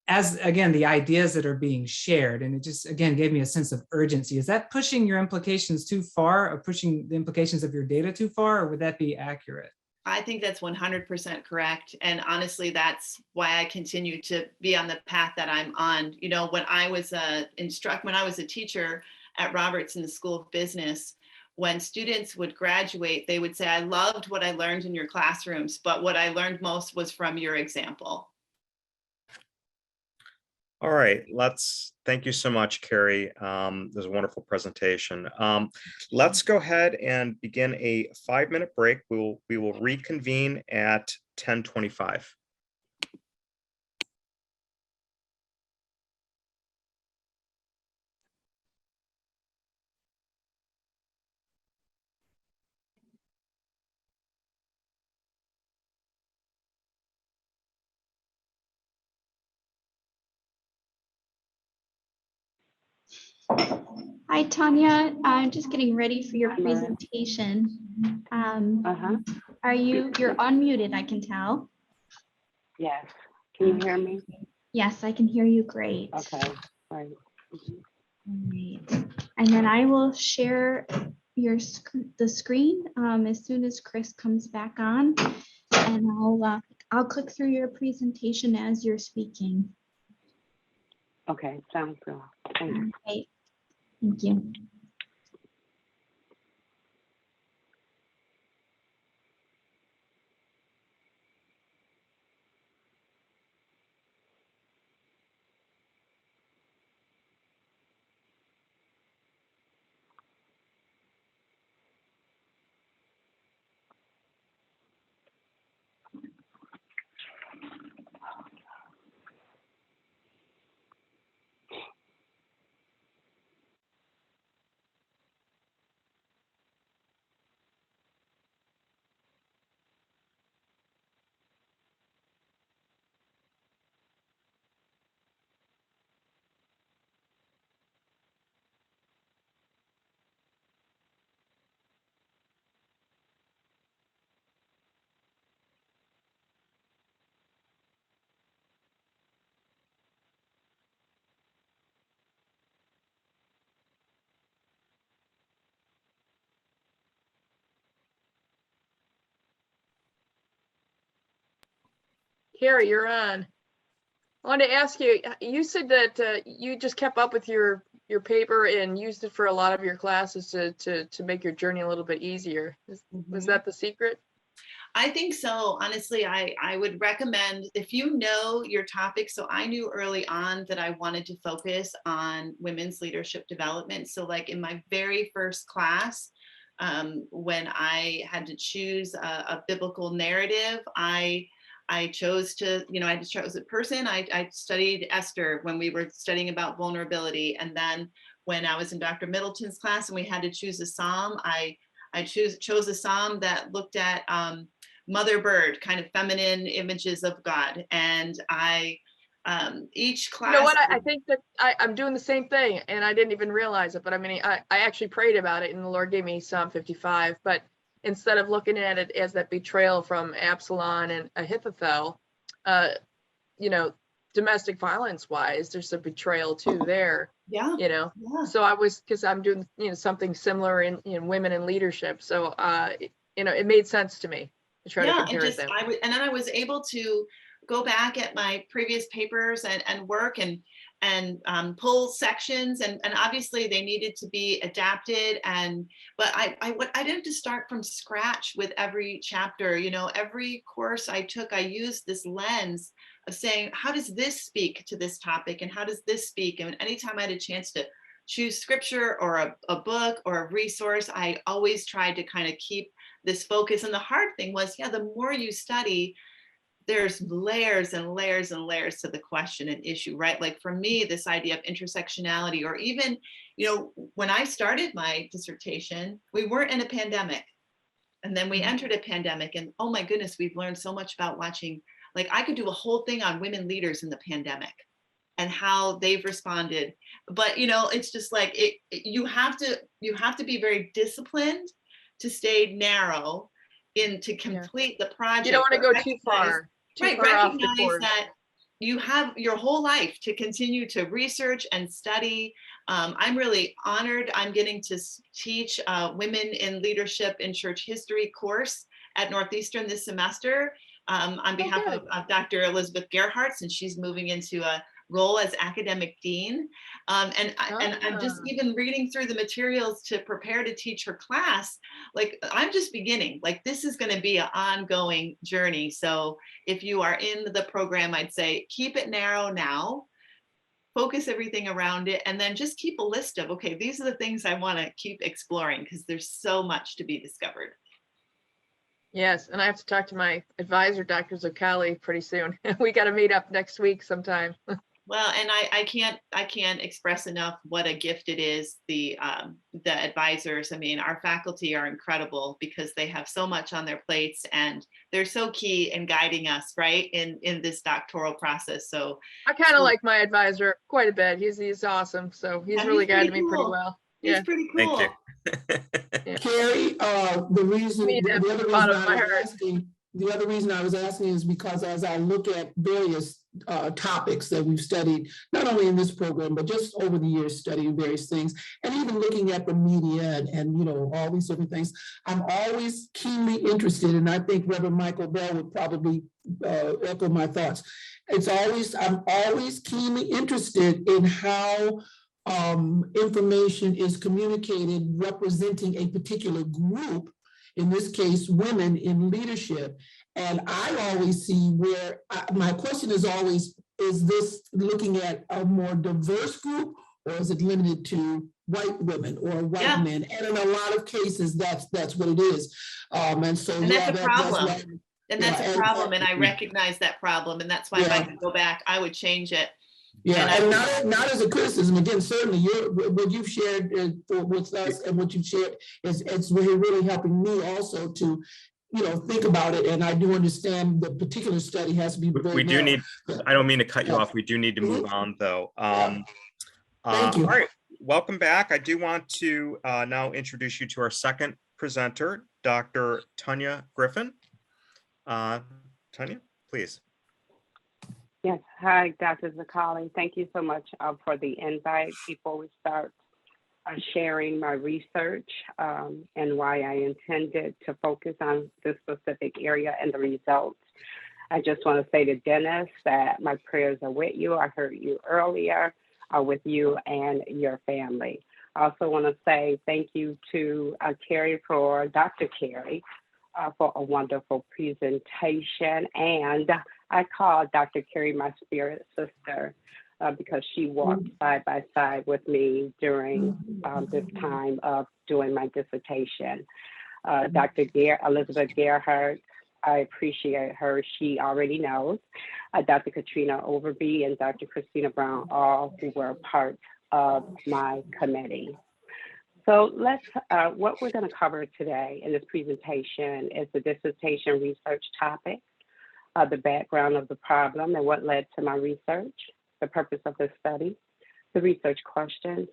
as, again, the ideas that are being shared. And it just, again, gave me a sense of urgency. Is that pushing your implications too far, or pushing the implications of your data too far, or would that be accurate? I think that's 100% correct. And honestly, that's why I continue to be on the path that I'm on. You know, when I was a teacher at Roberts in the School of Business, when students would graduate, they would say, I loved what I learned in your classrooms, but what I learned most was from your example. All right, thank you so much, Carrie. This was a wonderful presentation. Let's go ahead and begin a 5-minute break. We will reconvene at 10:25. Hi, Tanya. I'm just getting ready for your presentation. You're unmuted, I can tell. Yes. Can you hear me? Yes, I can hear you great. Okay, right. All right. And then I will share the screen as soon as Chris comes back on, and I'll click through your presentation as you're speaking. Okay, sounds good. Thank you. All right. Thank you. Carrie, you're on. I wanted to ask you, you said that you just kept up with your paper and used it for a lot of your classes to make your journey a little bit easier. Was that the secret? I think so. Honestly, I would recommend, if you know your topic. So I knew early on that I wanted to focus on women's leadership development. So like in my very first class, when I had to choose a biblical narrative, I chose to, I just chose a person. I studied Esther when we were studying about vulnerability. And then when I was in Dr. Middleton's class and we had to choose a psalm, I chose a psalm that looked at mother bird, kind of feminine images of God. And each class. You know what? I think that I'm doing the same thing, and I didn't even realize it. But I mean, I actually prayed about it, and the Lord gave me Psalm 55. But instead of looking at it as that betrayal from Absalom and Ahithophel, domestic violence wise, there's a betrayal too there. Yeah. Yeah. So because I'm doing something similar in women in leadership. So it made sense to me to try to compare them. And then I was able to go back at my previous papers and work and pull sections, and obviously they needed to be adapted, but I didn't have to start from scratch with every chapter. You know, every course I took, I used this lens of saying, how does this speak to this topic, and how does this speak? And anytime I had a chance to choose scripture or a book or a resource, I always tried to kind of keep this focus. And the hard thing was, yeah, the more you study, there's layers and layers and layers to the question and issue, right? Like for me, this idea of intersectionality, or even, you know, when I started my dissertation, we weren't in a pandemic. And then we entered a pandemic, and oh my goodness, we've learned so much about watching. Like I could do a whole thing on women leaders in the pandemic and how they've responded. But, you know, it's just like, you have to be very disciplined to stay narrow to complete the project. You don't want to go too far. Right, recognize that you have your whole life to continue to research and study. I'm really honored. I'm getting to teach Women in Leadership in Church History course at Northeastern this semester on behalf of Dr. Elizabeth Gerhardt, since she's moving into a role as academic dean. And I'm just even reading through the materials to prepare to teach her class. Like I'm just beginning, like this is going to be an ongoing journey. So if you are in the program, I'd say keep it narrow now, focus everything around it, and then just keep a list of, okay, these are the things I want to keep exploring, because there's so much to be discovered. Yes, and I have to talk to my advisor, Dr. Zoccali, pretty soon. We got to meet up next week sometime. Well, and I can't express enough what a gift it is, the advisors. I mean, our faculty are incredible because they have so much on their plates, and they're so key in guiding us, right, in this doctoral process. So I kind of like my advisor quite a bit. He's awesome. So he's really guided me pretty well. He's pretty cool. Thank you. Carrie, the other reason I was asking is because as I look at various topics that we've studied, not only in this program, but just over the years studying various things, and even looking at the media and you know, all these different things, I'm always keenly interested, and I think Reverend Michael Bell would probably echo my thoughts. I'm always keenly interested in how information is communicated representing a particular group, in this case, women in leadership. And I always see where my question is always, is this looking at a more diverse group, or is it limited to white women or white men? And in a lot of cases, that's what it is. And that's a problem. That's a problem. And I recognize that problem. And that's why if I could go back, I would change it. Yeah, and not as a criticism. Again, certainly what you've shared with us and what you've shared it's really helping me also to, you know, think about it. And I do understand the particular study has to be very we do need, I don't mean to cut you off. We do need to move on though. Thank you. All right, welcome back. I do want to now introduce you to our second presenter, Dr. Tanya Griffin. Tanya, please. Yes. Hi, Dr. Zoccali. Thank you so much for the invite. Before we start sharing my research and why I intended to focus on this specific area and the results, I just want to say to Dennis that my prayers are with you. I heard you earlier, with you and your family. I also want to say thank you to Dr. Carrie, for a wonderful presentation. And I call Dr. Carrie my spirit sister because she walked side by side with me during this time of doing my dissertation. Dr. Elizabeth Gerhardt, I appreciate her. She already knows. Dr. Katrina Overby and Dr. Christina Brown, all who were part of my committee. So what we're going to cover today in this presentation is the dissertation research topic, the background of the problem and what led to my research, the purpose of the study, the research questions,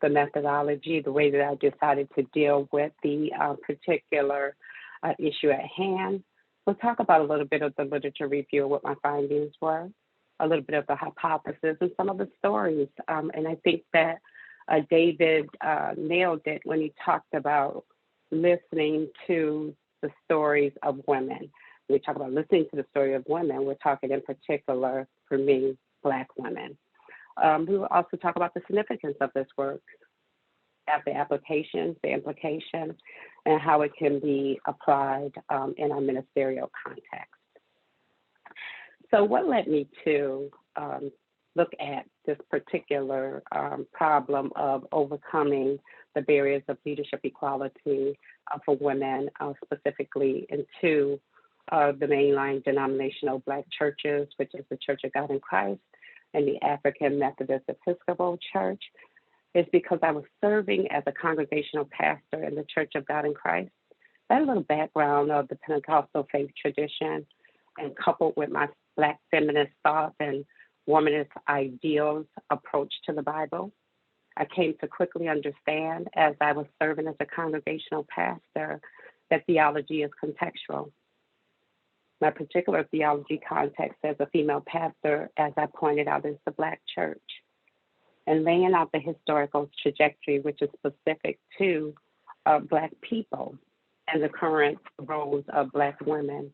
the methodology, the way that I decided to deal with the particular issue at hand. We'll talk about a little bit of the literature review, what my findings were, a little bit of the hypothesis and some of the stories. And I think that David nailed it when he talked about listening to the stories of women. When we talk about listening to the story of women, we're talking in particular, for me, Black women. We will also talk about the significance of this work, at the applications, the implication, and how it can be applied in our ministerial context. So what led me to look at this particular problem of overcoming the barriers of leadership equality for women, specifically in two of the mainline denominational Black churches, which is the Church of God in Christ and the African Methodist Episcopal Church, is because I was serving as a congregational pastor in the Church of God in Christ. I had a little background of the Pentecostal faith tradition, and coupled with my Black feminist thought and womanist ideals approach to the Bible, I came to quickly understand as I was serving as a congregational pastor that theology is contextual. My particular theology context as a female pastor, as I pointed out, is the Black church. And laying out the historical trajectory, which is specific to Black people and the current roles of Black women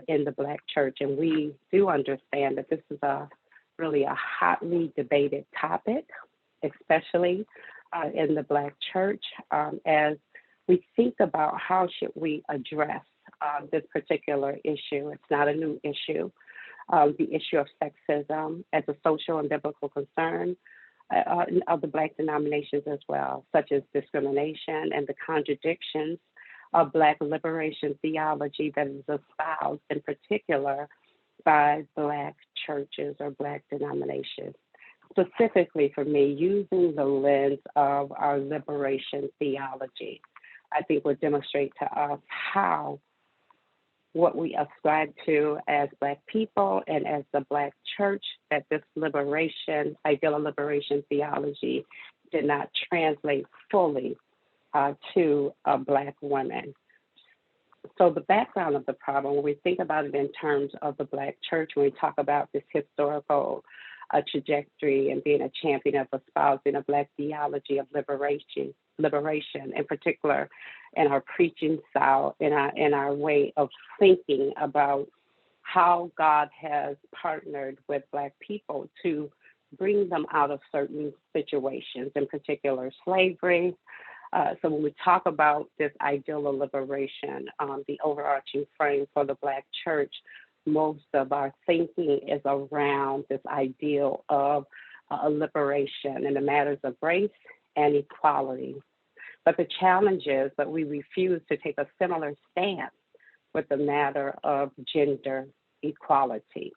in the Black church. And we do understand that this is really a hotly debated topic, especially in the Black church, as we think about how should we address this particular issue. It's not a new issue. The issue of sexism as a social and biblical concern of the Black denominations as well, such as discrimination and the contradictions of Black liberation theology that is espoused in particular by Black churches or Black denominations. Specifically for me, using the lens of our liberation theology, I think will demonstrate to us how what we ascribe to as Black people and as the Black church, that this liberation, ideal of liberation theology did not translate fully to Black women. So the background of the problem, when we think about it in terms of the Black church, when we talk about this historical trajectory and being a champion of espousing a Black theology of liberation, in particular in our preaching style, in our way of thinking about how God has partnered with Black people to bring them out of certain situations, in particular slavery. So when we talk about this ideal of liberation, the overarching frame for the Black church, most of our thinking is around this ideal of a liberation in the matters of race and equality. But the challenge is that we refuse to take a similar stance with the matter of gender equality.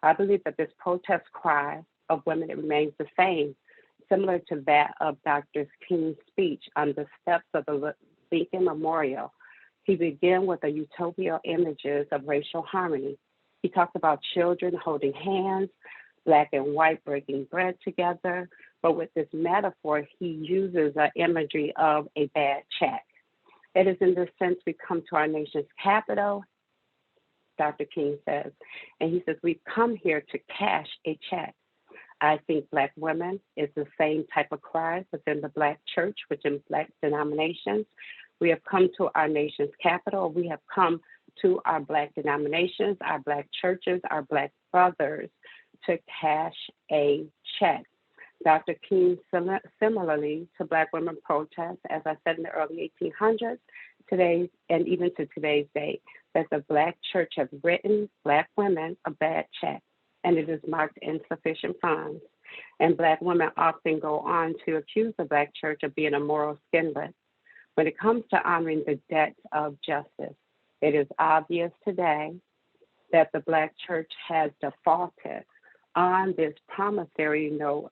I believe that this protest cry of women remains the same, similar to that of Dr. King's speech on the steps of the Lincoln Memorial. He began with the utopian images of racial harmony. He talked about children holding hands, Black and white breaking bread together, but with this metaphor, he uses an imagery of a bad check. It is in this sense we come to our nation's capital, Dr. King says, and he says, we've come here to cash a check. I think Black women is the same type of cry within the Black church, within Black denominations. We have come to our nation's capital. We have come to our Black denominations, our Black churches, our Black brothers to cash a check. Dr. King, similarly to Black women protests, as I said in the early 1800s, today, and even to today's date, that the Black church has written Black women a bad check, and it is marked insufficient funds. And Black women often go on to accuse the Black church of being a moral skinless. When it comes to honoring the debts of justice, it is obvious today that the Black church has defaulted on this promissory note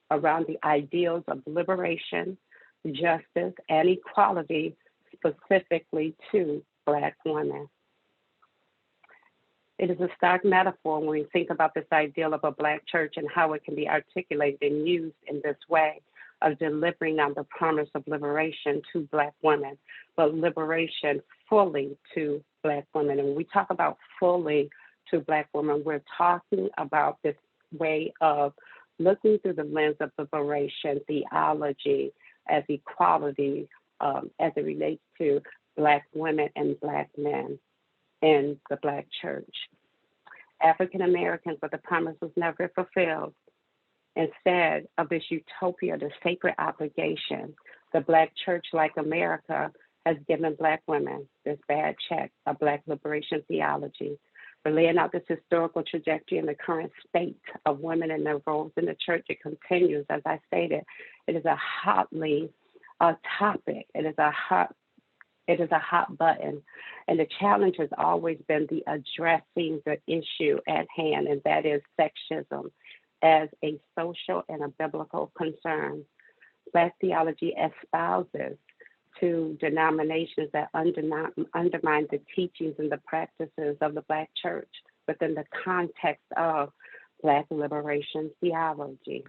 around the ideals of liberation, justice, and equality, specifically to Black women. It is a stark metaphor when we think about this ideal of a Black church and how it can be articulated and used in this way of delivering on the promise of liberation to Black women, but liberation fully to Black women. And when we talk about fully to Black women, we're talking about this way of looking through the lens of liberation theology as equality as it relates to Black women and Black men. in the Black church. African Americans, but the promise was never fulfilled. Instead of this utopia, the sacred obligation, the Black church, like America, has given Black women this bad check of Black liberation theology. For laying out this historical trajectory and the current state of women and their roles in the church, it continues. As I stated, it is a hotly topic. It is a hot button. And the challenge has always been the addressing the issue at hand, and that is sexism as a social and a biblical concern. Black theology espouses to denominations that undermine the teachings and the practices of the Black church within the context of Black liberation theology.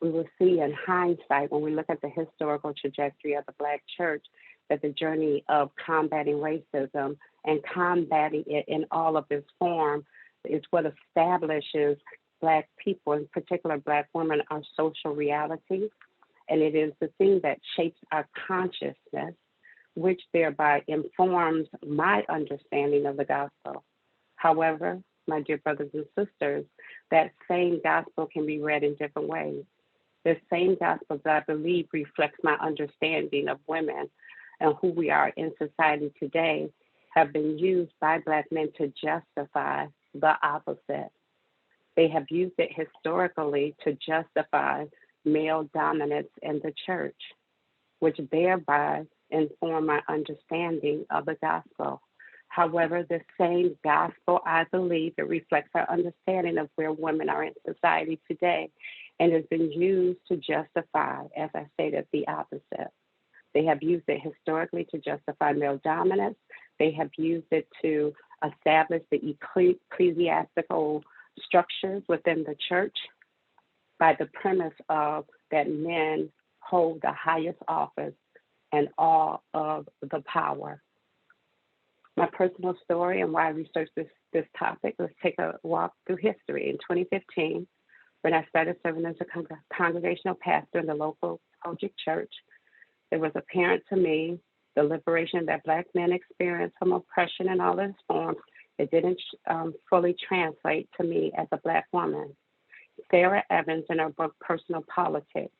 We will see in hindsight, when we look at the historical trajectory of the Black church, that the journey of combating racism and combating it in all of its form is what establishes Black people, in particular Black women, our social reality. And it is the thing that shapes our consciousness, which thereby informs my understanding of the gospel. However, my dear brothers and sisters, that same gospel can be read in different ways. The same gospel that I believe reflects my understanding of women and who we are in society today have been used by Black men to justify the opposite. They have used it historically to justify male dominance in the church, which thereby inform my understanding of the gospel. However, the same gospel, I believe, it reflects our understanding of where women are in society today, and has been used to justify, as I stated, the opposite. They have used it historically to justify male dominance. They have used it to establish the ecclesiastical structures within the church by the premise of that men hold the highest office and all of the power. My personal story and why I researched this topic, let's take a walk through history. In 2015, when I started serving as a congregational pastor in the local Kojic church, it was apparent to me the liberation that Black men experienced from oppression in all its forms. It didn't fully translate to me as a Black woman. Sarah Evans, in her book, Personal Politics,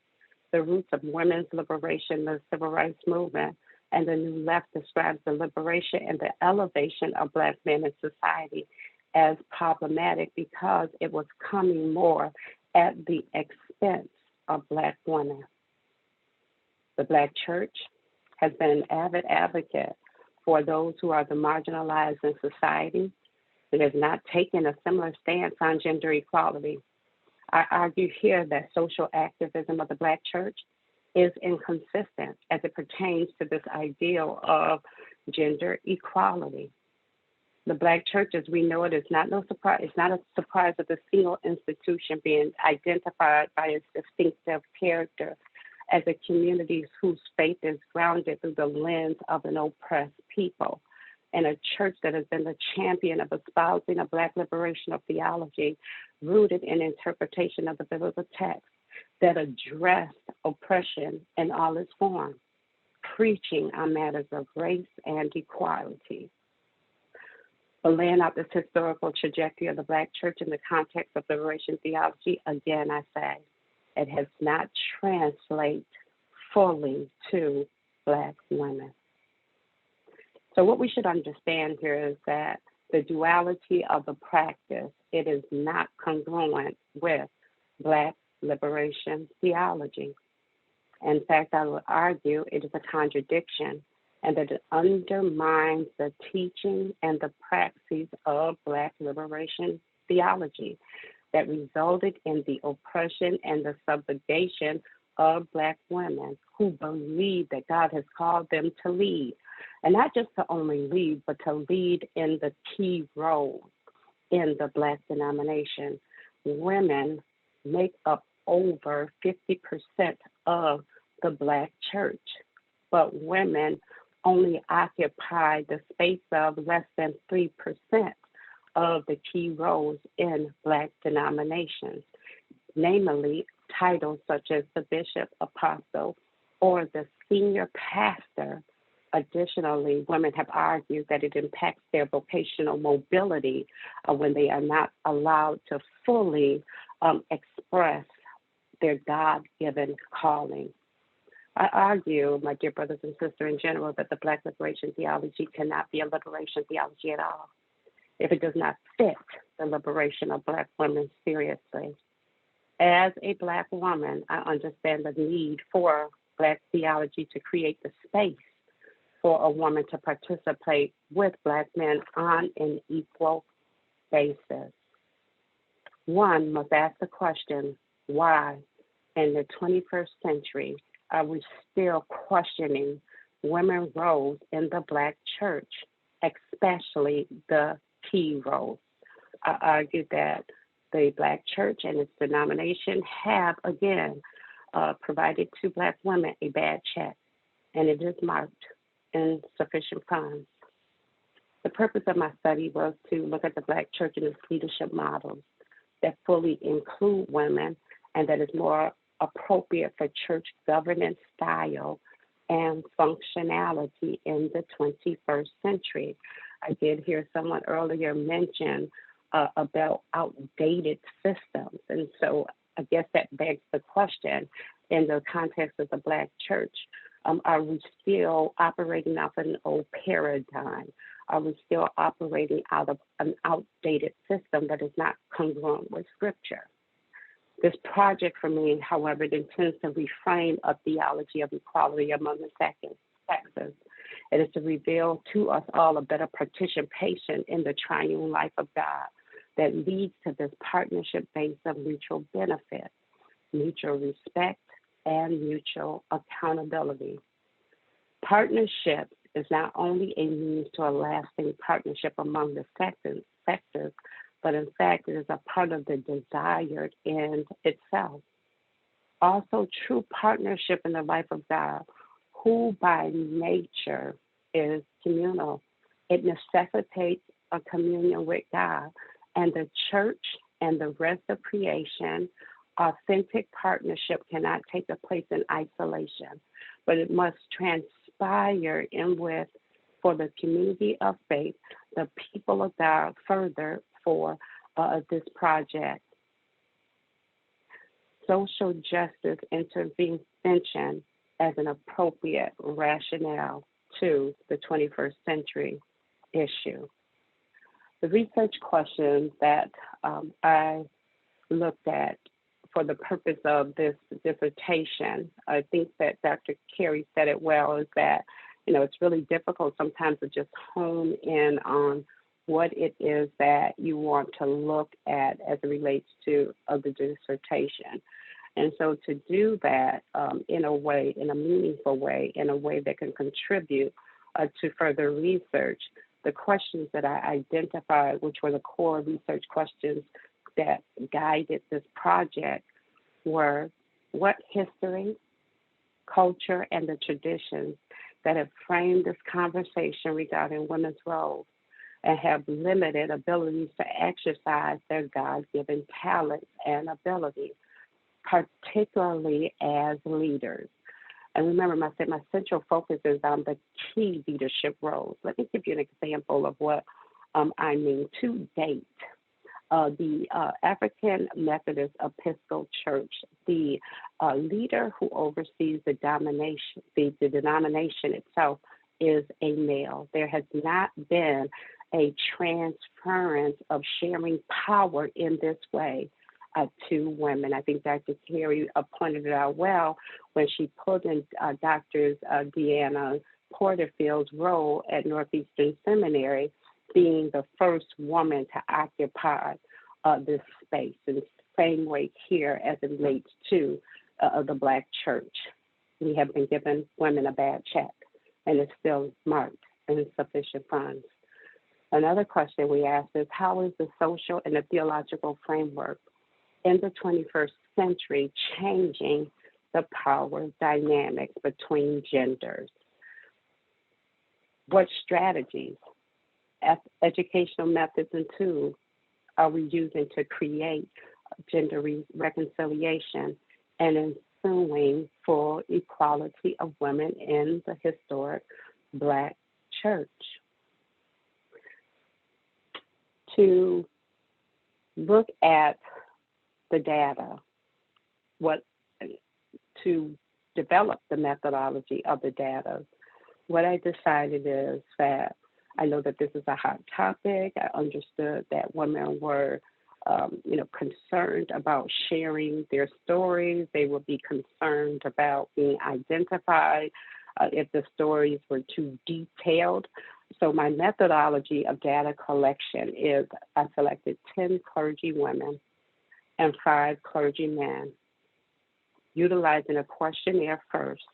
The Roots of Women's Liberation, the Civil Rights Movement, and the New Left, describes the liberation and the elevation of Black men in society as problematic because it was coming more at the expense of Black women. The Black church has been an avid advocate for those who are the marginalized in society. It has not taken a similar stance on gender equality. I argue here that social activism of the Black church is inconsistent as it pertains to this ideal of gender equality. The Black church, as we know it, is not a surprise of the single institution being identified by its distinctive character as a community whose faith is grounded through the lens of an oppressed people, and a church that has been the champion of espousing a Black liberation of theology rooted in interpretation of the biblical text that addressed oppression in all its forms, preaching on matters of race and equality. But laying out this historical trajectory of the Black church in the context of liberation theology, again, I say, it has not translated fully to Black women. So what we should understand here is that the duality of the practice, it is not congruent with Black liberation theology. In fact, I would argue it is a contradiction and that it undermines the teaching and the praxis of Black liberation theology that resulted in the oppression and the subjugation of Black women who believe that God has called them to lead. And not just to only lead, but to lead in the key roles in the Black denomination. Women make up over 50% of the Black church, but women only occupy the space of less than 3% of the key roles in Black denominations, namely titles such as the bishop, apostle, or the senior pastor Additionally, women have argued that it impacts their vocational mobility when they are not allowed to fully express their God-given calling. I argue, my dear brothers and sisters in general, that the Black liberation theology cannot be a liberation theology at all if it does not fit the liberation of Black women seriously. As a Black woman, I understand the need for Black theology to create the space for a woman to participate with Black men on an equal basis. One must ask the question, why in the 21st century are we still questioning women's roles in the Black church, especially the key roles? I argue that the Black church and its denomination have, again, provided to Black women a bad check, and it is marked insufficient funds. The purpose of my study was to look at the Black church and its leadership models that fully include women and that is more appropriate for church governance style and functionality in the 21st century. I did hear someone earlier mention about outdated systems. And so I guess that begs the question in the context of the Black church, are we still operating off an old paradigm? Are we still operating out of an outdated system that is not congruent with Scripture? This project for me, however, intends to reframe a theology of equality among the sexes. It is to reveal to us all a better participation in the triune life of God that leads to this partnership based on mutual benefit, mutual respect, and mutual accountability. Partnership is not only a means to a lasting partnership among the sexes, but in fact, it is a part of the desired end itself. Also, true partnership in the life of God, who by nature is communal. It necessitates a communion with God, and the church and the rest of creation. Authentic partnership cannot take place in isolation, but it must transpire in with, for the community of faith, the people of God, further for this project. Social justice intervention as an appropriate rationale to the 21st century issue. The research questions that I looked at for the purpose of this dissertation, I think that Dr. Carrie said it well, is that, it's really difficult sometimes to just hone in on what it is that you want to look at as it relates to the dissertation. And so to do that in a way, in a meaningful way, in a way that can contribute to further research, the questions that I identified, which were the core research questions that guided this project, were what history, culture, and the traditions that have framed this conversation regarding women's roles and have limited abilities to exercise their God-given talents and abilities, particularly as leaders. And remember, my central focus is on the key leadership roles. Let me give you an example of what I mean. To date, the African Methodist Episcopal Church, the leader who oversees the denomination itself is a male. There has not been a transference of sharing power in this way to women. I think Dr. Carrie pointed it out well when she put in Dr. Deanna Porterfield's role at Northeastern Seminary, being the first woman to occupy this space. In the same way here as it relates to the Black church. We have been giving women a bad check, and it's still marked insufficient funds. Another question we asked is, how is the social and the theological framework in the 21st century changing the power dynamics between genders? What strategies, educational methods, and tools are we using to create gender reconciliation and ensuing full equality of women in the historic Black church. To look at the data, to develop the methodology of the data, what I decided is that I know that this is a hot topic. I understood that women were, concerned about sharing their stories. They would be concerned about being identified if the stories were too detailed. So my methodology of data collection is I selected 10 clergy women and 5 clergy men, utilizing a questionnaire first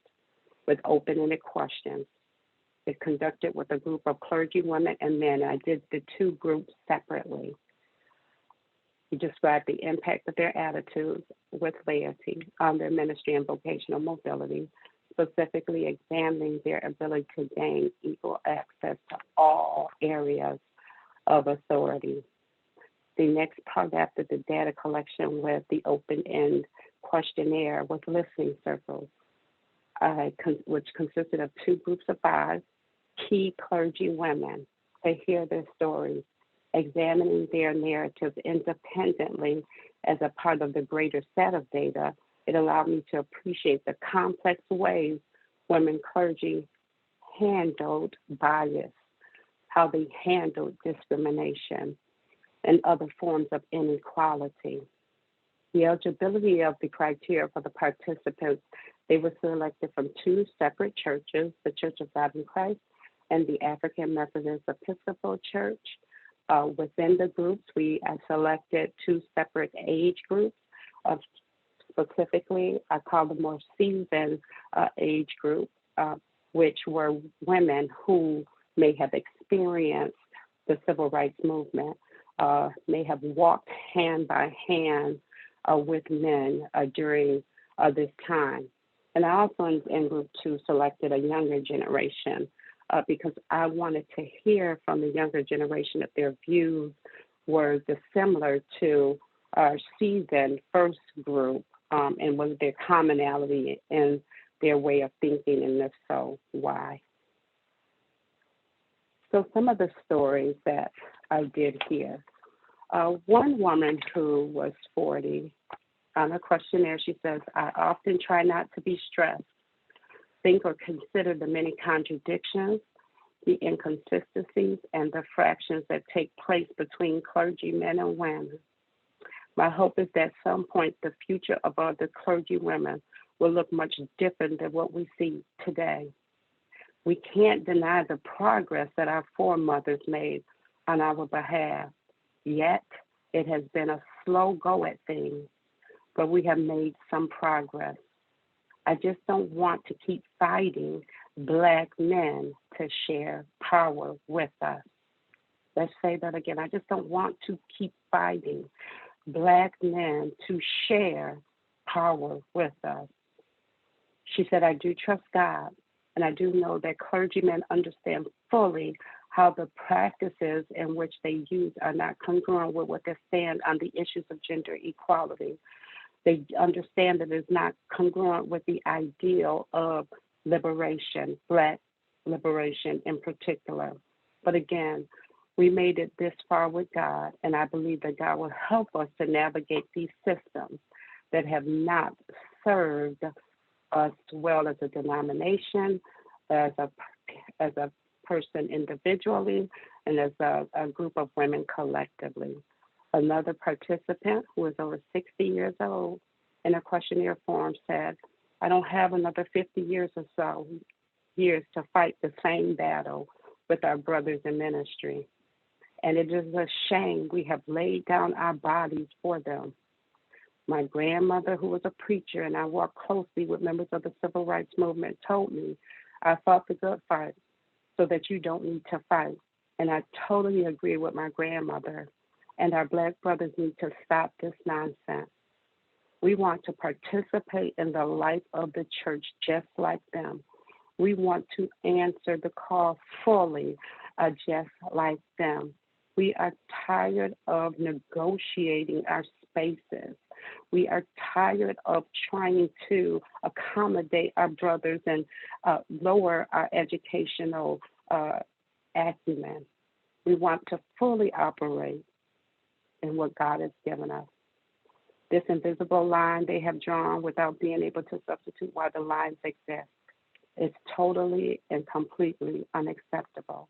with open-ended questions. It conducted with a group of clergy women and men. I did the 2 groups separately. We described the impact of their attitudes with laity on their ministry and vocational mobility, specifically examining their ability to gain equal access to all areas of authority. The next part after the data collection with the open-end questionnaire was listening circles, which consisted of 2 groups of 5 key clergy women to hear their stories, examining their narratives independently as a part of the greater set of data. It allowed me to appreciate the complex ways women clergy handled bias, how they handled discrimination, and other forms of inequality. The eligibility of the criteria for the participants, they were selected from 2 separate churches, the Church of God in Christ and the African Methodist Episcopal Church. Within the groups, I selected 2 separate age groups. Specifically, I call the more seasoned age group, which were women who may have experienced the civil rights movement, may have walked hand by hand with men during this time. And I also, in group 2, selected a younger generation because I wanted to hear from the younger generation if their views were dissimilar to our seasoned first group, and was there commonality in their way of thinking, and if so, why? So some of the stories that I did hear. One woman who was 40, on a questionnaire, she says, I often try not to be stressed, think or consider the many contradictions, the inconsistencies, and the fractions that take place between clergy men and women. My hope is that at some point the future of other clergy women will look much different than what we see today. We can't deny the progress that our foremothers made on our behalf, yet it has been a slow go at things, but we have made some progress. I just don't want to keep fighting Black men to share power with us. Let's say that again. I just don't want to keep fighting Black men to share power with us. She said, I do trust God, and I do know that clergymen understand fully how the practices in which they use are not congruent with what they stand on the issues of gender equality. They understand that it's not congruent with the ideal of liberation, Black liberation in particular. But again, we made it this far with God, and I believe that God will help us to navigate these systems that have not served us well as a denomination, as a person individually, and as a group of women collectively. Another participant who is over 60 years old in a questionnaire form said, I don't have another 50 years or so years to fight the same battle with our brothers in ministry. And it is a shame we have laid down our bodies for them. My grandmother, who was a preacher, and I worked closely with members of the civil rights movement, told me, I fought the good fight so that you don't need to fight. And I totally agree with my grandmother. And our Black brothers need to stop this nonsense. We want to participate in the life of the church just like them. We want to answer the call fully, just like them. We are tired of negotiating our spaces We are tired of trying to accommodate our brothers and lower our educational acumen. We want to fully operate in what God has given us. This invisible line they have drawn without being able to substitute why the lines exist is totally and completely unacceptable.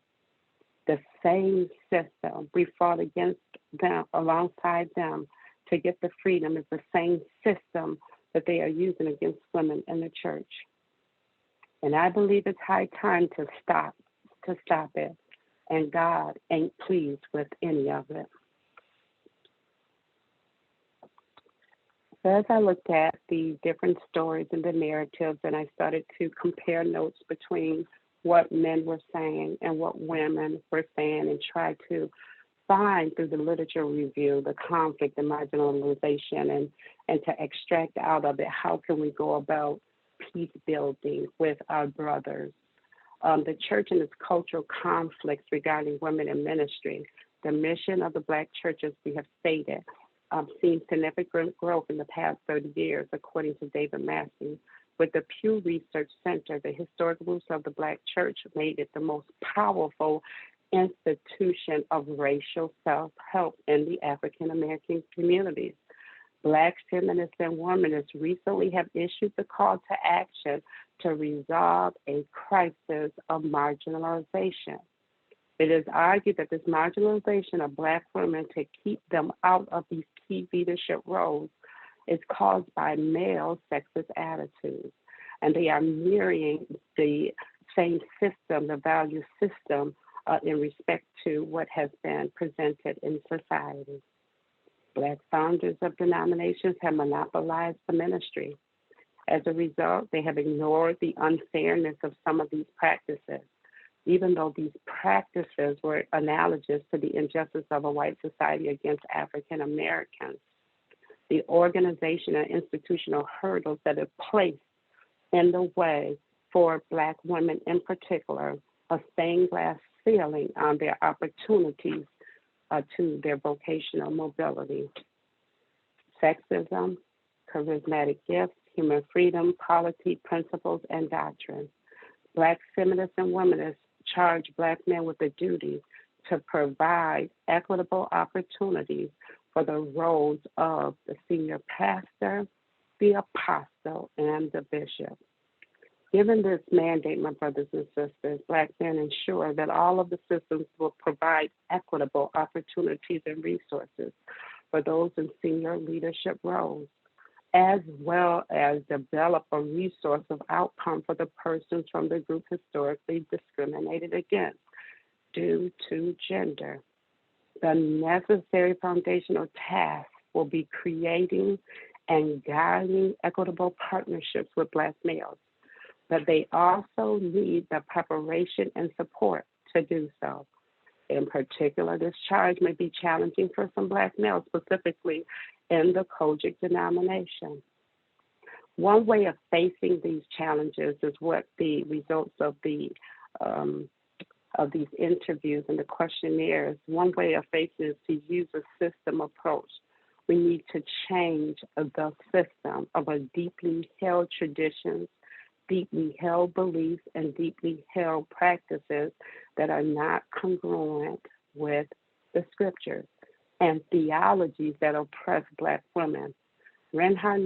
The same system we fought against them, alongside them, to get the freedom is the same system that they are using against women in the church. And I believe it's high time to stop it. And God ain't pleased with any of it. So as I looked at the different stories and the narratives, and I started to compare notes between what men were saying and what women were saying, and try to find through the literature review the conflict, the marginalization, and to extract out of it how can we go about peace building with our brothers. The church and its cultural conflicts regarding women in ministry. The mission of the Black churches, we have stated, seen significant growth in the past 30 years, according to David Massey. With the Pew Research Center, the historic roots of the Black church made it the most powerful institution of racial self-help in the African American communities. Black feminists and womanists recently have issued the call to action to resolve a crisis of marginalization. It is argued that this marginalization of Black women to keep them out of these key leadership roles is caused by male sexist attitudes, and they are mirroring the same system, the value system, in respect to what has been presented in society. Black founders of denominations have monopolized the ministry. As a result, they have ignored the unfairness of some of these practices, even though these practices were analogous to the injustice of a white society against African Americans. The organization and institutional hurdles that are placed in the way for Black women in particular, a stained glass ceiling on their opportunities to their vocational mobility. Sexism, charismatic gifts, human freedom, polity, principles, and doctrines. Black feminists and womanists charge Black men with the duty to provide equitable opportunities for the roles of the senior pastor, the apostle, and the bishop. Given this mandate, my brothers and sisters, Black men ensure that all of the systems will provide equitable opportunities and resources for those in senior leadership roles, as well as develop a resource of outcome for the persons from the group historically discriminated against due to gender. The necessary foundational task will be creating and guiding equitable partnerships with Black males, but they also need the preparation and support to do so. In particular, this charge may be challenging for some Black males, specifically in the Kojic denomination. One way of facing these challenges is what the results of these interviews and the questionnaires, one way of facing is to use a system approach. We need to change the system of a deeply held traditions, deeply held beliefs, and deeply held practices that are not congruent with the scriptures and theologies that oppress Black women. Reinhard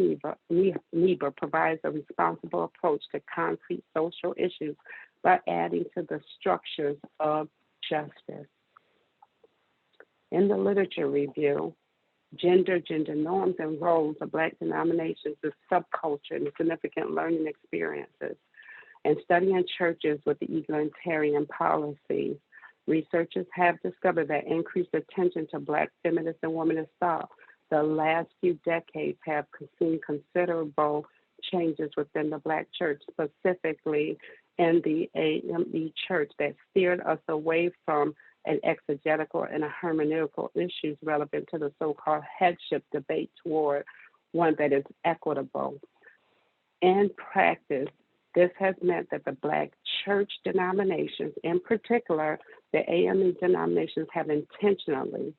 Niebuhr provides a responsible approach to concrete social issues by adding to the structures of justice. In the literature review, gender norms and roles of Black denominations is subculture and significant learning experiences. And studying churches with the egalitarian policies, researchers have discovered that increased attention to Black feminist and womanist thought the last few decades have seen considerable changes within the Black church, specifically in the AME church, that steered us away from an exegetical and a hermeneutical issues relevant to the so-called headship debate toward one that is equitable. In practice, this has meant that the Black church denominations, in particular, the AME denominations, have intentionally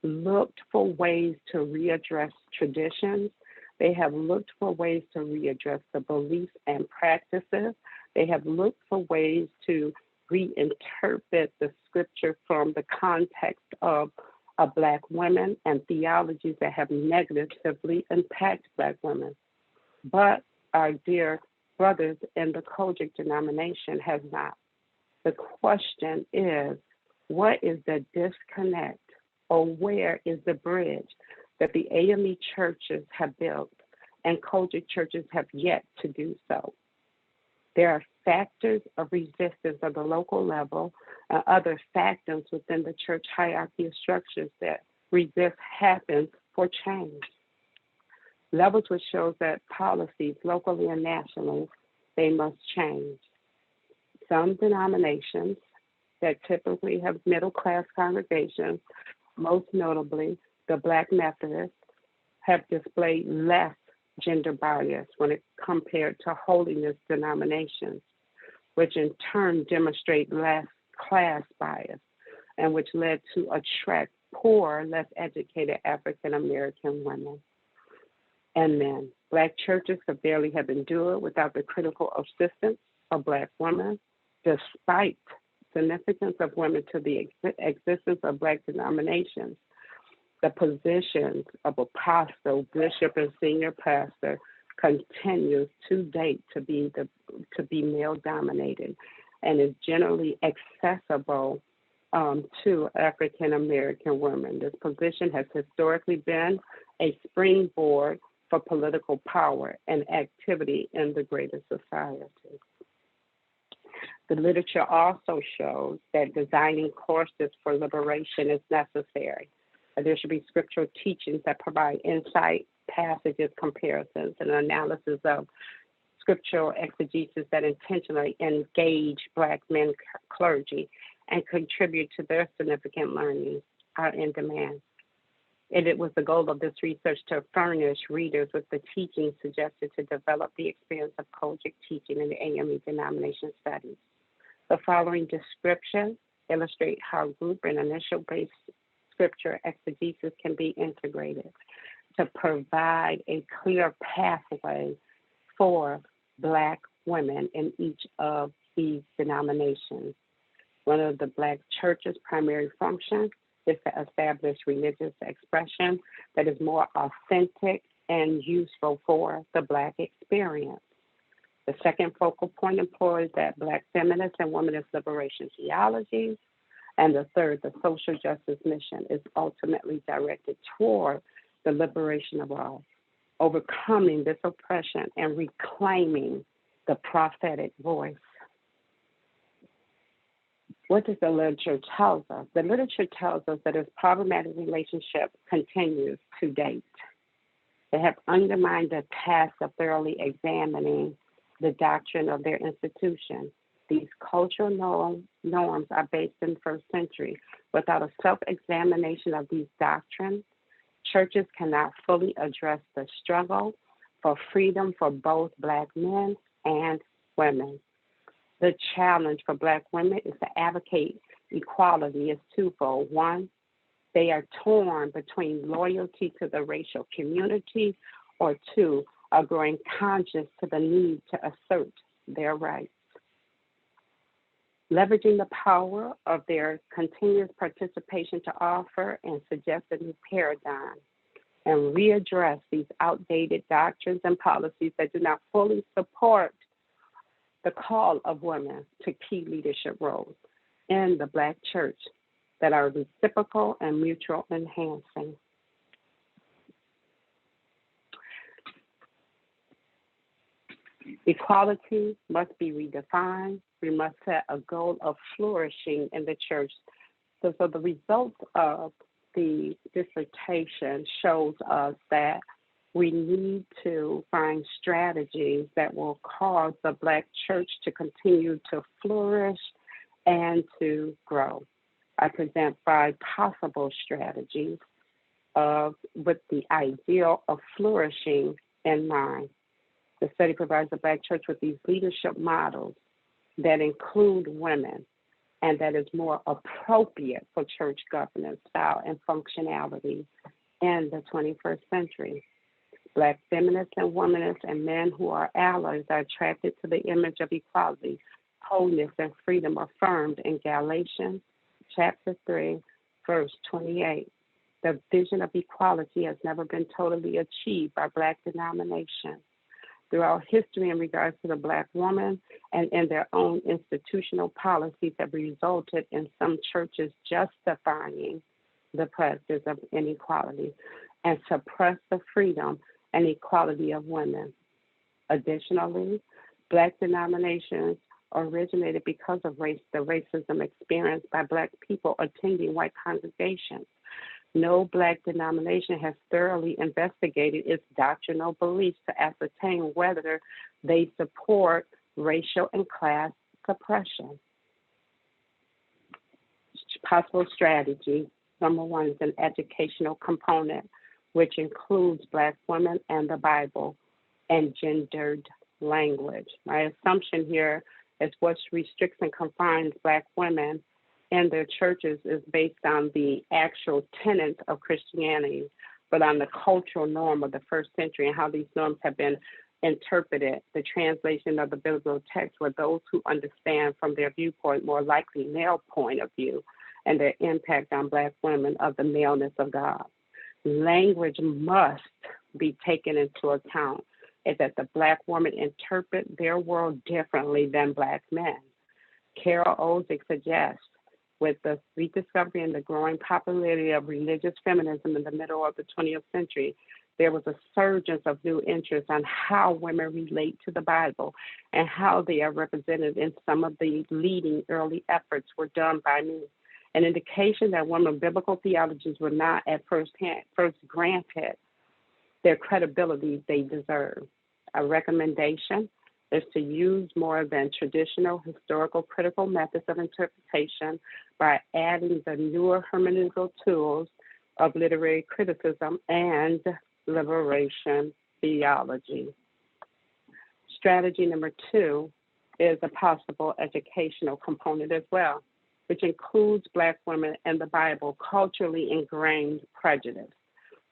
looked for ways to readdress traditions. They have looked for ways to readdress the beliefs and practices. They have looked for ways to reinterpret the scripture from the context of Black women and theologies that have negatively impacted Black women. But our dear brothers in the Kojic denomination has not. The question is, what is the disconnect, or where is the bridge that the AME churches have built and Kojic churches have yet to do so? There are factors of resistance at the local level and other factors within the church hierarchy of structures that resist happens for change. Levels which shows that policies locally and nationally, they must change. Some denominations that typically have middle-class congregations, most notably the Black Methodists, have displayed less gender bias when it compared to holiness denominations, which in turn demonstrate less class bias and which led to attract poor, less educated African American women and men. Black churches could barely have endured without the critical assistance of Black women, despite significance of women to the existence of Black denominations. The positions of apostle, bishop, and senior pastor continues to date to be male dominated and is generally accessible to African American women. This position has historically been a springboard for political power and activity in the greater society. The literature also shows that designing courses for liberation is necessary. There should be scriptural teachings that provide insight, passages, comparisons, and analysis of scriptural exegesis that intentionally engage Black men clergy and contribute to their significant learning are in demand. And it was the goal of this research to furnish readers with the teachings suggested to develop the experience of Kojic teaching in the AME denomination studies. The following description illustrates how group and initial-based scripture exegesis can be integrated to provide a clear pathway for Black women in each of these denominations. One of the Black church's primary functions is to establish religious expression that is more authentic and useful for the Black experience. The second focal point employs that Black feminist and womanist liberation theology. And the third, the social justice mission, is ultimately directed toward the liberation of all, overcoming this oppression and reclaiming the prophetic voice. What does the literature tell us? The literature tells us that this problematic relationship continues to date. They have undermined the task of thoroughly examining the doctrine of their institution. These cultural norms are based in the first century. Without a self-examination of these doctrines, churches cannot fully address the struggle for freedom for both Black men and women. The challenge for Black women is to advocate equality is twofold. One, they are torn between loyalty to the racial community, or two, are growing conscious to the need to assert their rights. Leveraging the power of their continuous participation to offer and suggest a new paradigm and readdress these outdated doctrines and policies that do not fully support the call of women to key leadership roles in the Black church that are reciprocal and mutual enhancing. Equality must be redefined. We must set a goal of flourishing in the church. So the result of the dissertation shows us that we need to find strategies that will cause the Black church to continue to flourish and to grow. I present 5 possible strategies with the ideal of flourishing in mind. The study provides the Black church with these leadership models that include women and that is more appropriate for church governance, style, and functionality in the 21st century. Black feminists and womanists and men who are allies are attracted to the image of equality, wholeness, and freedom affirmed in Galatians chapter 3, verse 28. The vision of equality has never been totally achieved by Black denominations. Throughout history in regards to the Black woman and in their own institutional policies have resulted in some churches justifying the practice of inequality and suppress the freedom and equality of women. Additionally, Black denominations originated because of the racism experienced by Black people attending white congregations. No Black denomination has thoroughly investigated its doctrinal beliefs to ascertain whether they support racial and class suppression. Possible strategy. Number one is an educational component, which includes Black women and the Bible and gendered language. My assumption here is what restricts and confines Black women in their churches is based on the actual tenets of Christianity, but on the cultural norm of the first century and how these norms have been interpreted. The translation of the biblical text were those who understand from their viewpoint, more likely male point of view, and their impact on Black women of the maleness of God. Language must be taken into account, is that the Black woman interpret their world differently than Black men. Carol Ozick suggests, with the rediscovery and the growing popularity of religious feminism in the middle of the 20th century, there was a surge of new interest on how women relate to the Bible and how they are represented in some of the leading early efforts were done by me. An indication that women biblical theologians were not at first granted their credibility they deserve. A recommendation is to use more than traditional historical critical methods of interpretation by adding the newer hermeneutical tools of literary criticism and liberation theology. Strategy number two is a possible educational component as well, which includes Black women and the Bible culturally ingrained prejudice.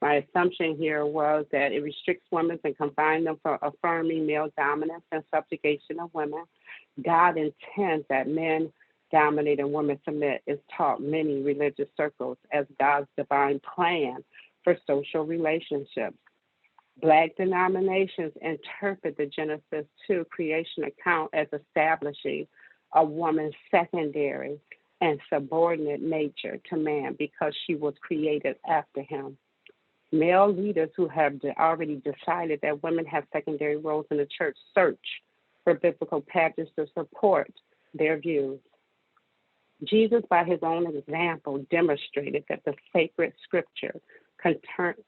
My assumption here was that it restricts women and confines them from affirming male dominance and subjugation of women. God intends that men dominate and women submit is taught many religious circles as God's divine plan for social relationships. Black denominations interpret the Genesis 2 creation account as establishing a woman's secondary and subordinate nature to man because she was created after him. Male leaders who have already decided that women have secondary roles in the church search for biblical passages to support their views. Jesus, by his own example, demonstrated that the sacred scripture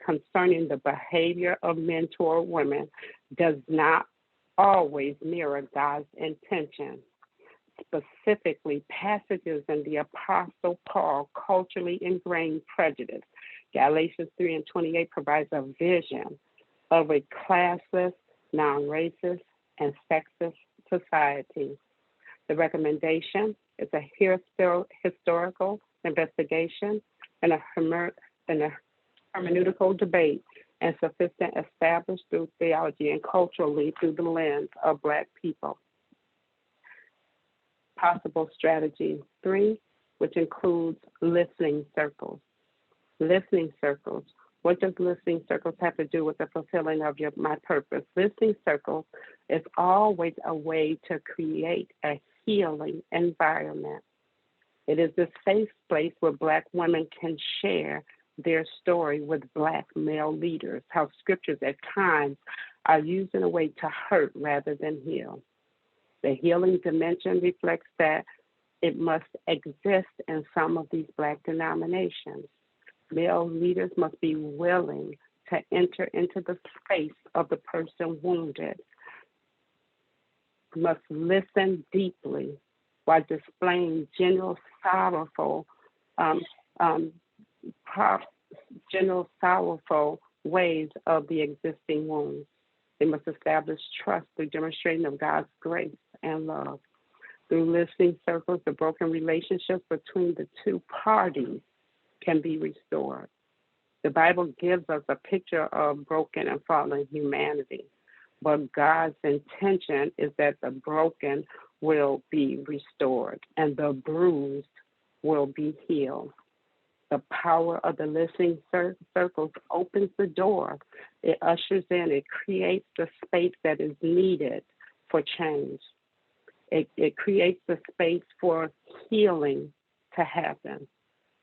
concerning the behavior of men toward women does not always mirror God's intention. Specifically, passages in the Apostle Paul culturally ingrained prejudice. Galatians 3:28 provides a vision of a classless, non-racist, and sexist society. The recommendation is a historical investigation and a hermeneutical debate and sufficient established through theology and culturally through the lens of Black people. Possible strategy 3, which includes listening circles. Listening circles. What does listening circles have to do with the fulfilling of my purpose? Listening circles is always a way to create a healing environment. It is a safe place where Black women can share their story with Black male leaders, how scriptures at times are used in a way to hurt rather than heal. The healing dimension reflects that it must exist in some of these Black denominations. Male leaders must be willing to enter into the space of the person wounded, must listen deeply while displaying general sorrowful ways of the existing wounds. They must establish trust through demonstration of God's grace and love. Through listening circles, the broken relationships between the two parties can be restored. The Bible gives us a picture of broken and fallen humanity, but God's intention is that the broken will be restored and the bruised will be healed. The power of the listening circles opens the door. It ushers in, it creates the space that is needed for change. It creates the space for healing to happen.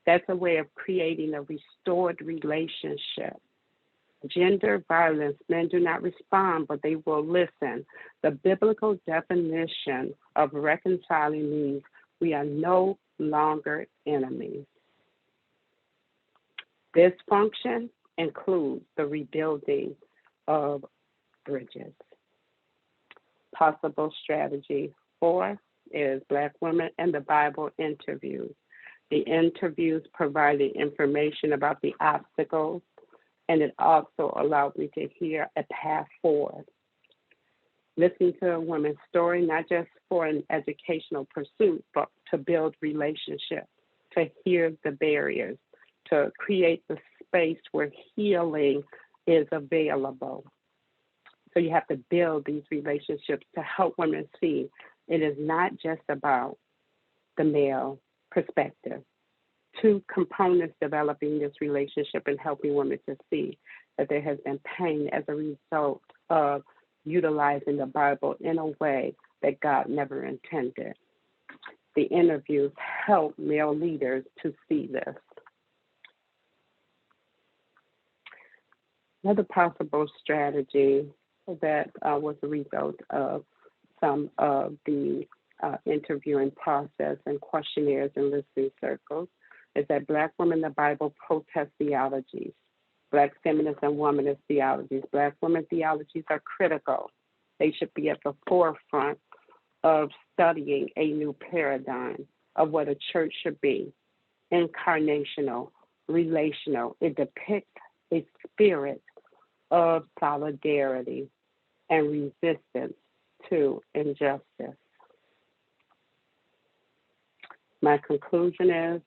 That's a way of creating a restored relationship. Gender violence, men do not respond, but they will listen. The biblical definition of reconciling means we are no longer enemies. This function includes the rebuilding of bridges. Possible strategy 4 is Black women and the Bible interviews. The interviews provided information about the obstacles, and it also allowed me to hear a path forward. Listening to a woman's story, not just for an educational pursuit, but to build relationships, to hear the barriers, to create the space where healing is available. So you have to build these relationships to help women see it is not just about the male perspective. 2 components developing this relationship and helping women to see that there has been pain as a result of utilizing the Bible in a way that God never intended. The interviews help male leaders to see this. Another possible strategy that was a result of some of the interviewing process and questionnaires and listening circles is that Black women in the Bible protest theologies. Black feminist and womanist theologies. Black women theologies are critical. They should be at the forefront of studying a new paradigm of what a church should be. Incarnational, relational. It depicts a spirit of solidarity and resistance to injustice. My conclusion is,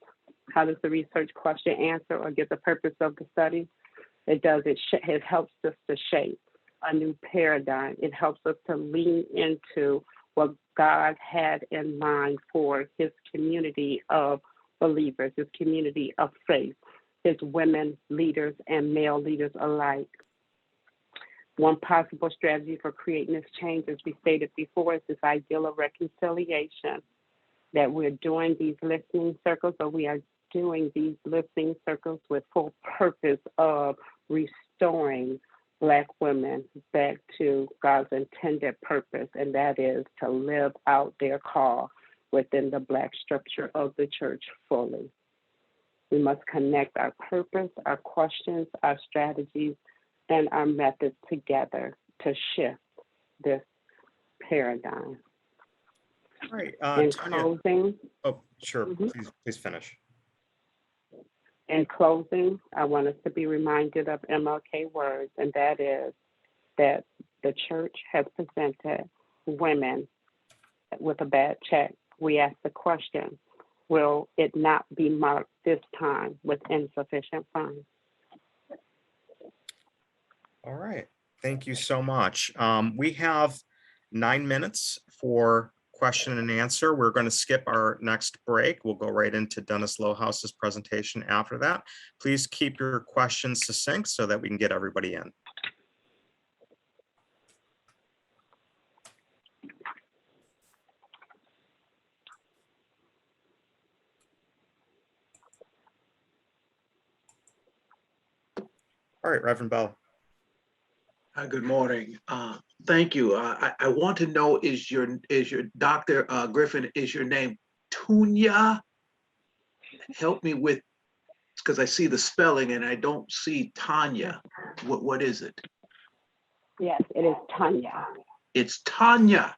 how does the research question answer or get the purpose of the study? It does. It helps us to shape a new paradigm. It helps us to lean into what God had in mind for his community of believers, his community of faith, his women leaders and male leaders alike. One possible strategy for creating this change, as we stated before, is this ideal of reconciliation, that we're doing these listening circles, or we are doing these listening circles with full purpose of restoring Black women back to God's intended purpose, and that is to live out their call within the Black structure of the church fully. We must connect our purpose, our questions, our strategies, and our methods together to shift this paradigm. All right, In Tanya. closing, Oh, sure. Please finish. In closing, I want us to be reminded of MLK words, and that is that the church has presented women with a bad check. We ask the question, will it not be marked this time with insufficient funds? All right. Thank you so much. We have 9 minutes for question and answer. We're going to skip our next break. We'll go right into Dennis Slowhouse's presentation after that. Please keep your questions succinct so that we can get everybody in. All right, Reverend Bell. Good morning. Thank you. I want to know, is your Dr. Griffin, is your name Tanya? Help me with, because I see the spelling and I don't see Tanya. What is it? Yes, it is Tanya. It's Tanya.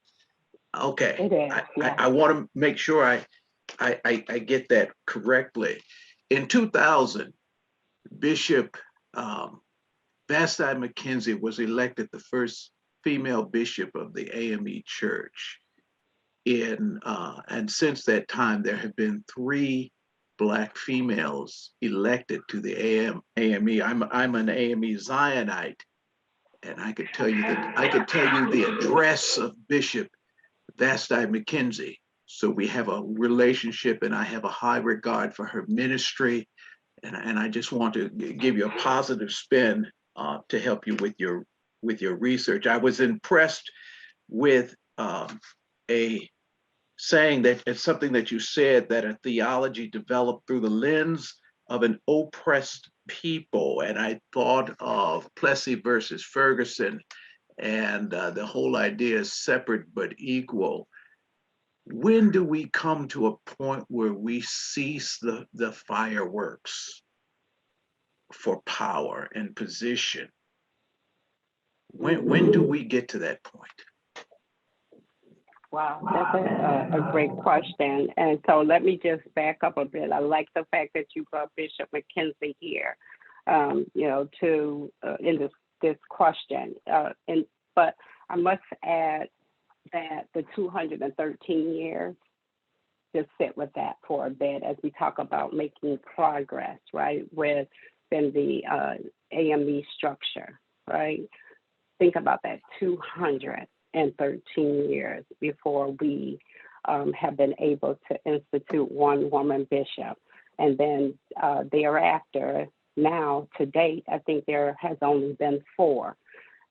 Okay. It is. Yes. I want to make sure I get that correctly. In 2000, Bishop Vasti McKenzie was elected the first female bishop of the AME Church. and since that time, there have been 3 Black females elected to the AME. I'm an AME Zionite, and I could tell you the address of Bishop Vasti McKenzie. So we have a relationship, and I have a high regard for her ministry, and I just want to give you a positive spin to help you with your research. I was impressed with a saying that it's something that you said, that a theology developed through the lens of an oppressed people. And I thought of Plessy versus Ferguson, and the whole idea is separate but equal. When do we come to a point where we cease the fireworks for power and position? When do we get to that point? Wow, that's a great question. And so let me just back up a bit. I like the fact that you brought Bishop McKenzie here, in this question. But I must add that the 213 years, just sit with that for a bit as we talk about making progress, right, within the AME structure, right? Think about that, 213 years before we have been able to institute one woman bishop. And then thereafter, now to date, I think there has only been 4.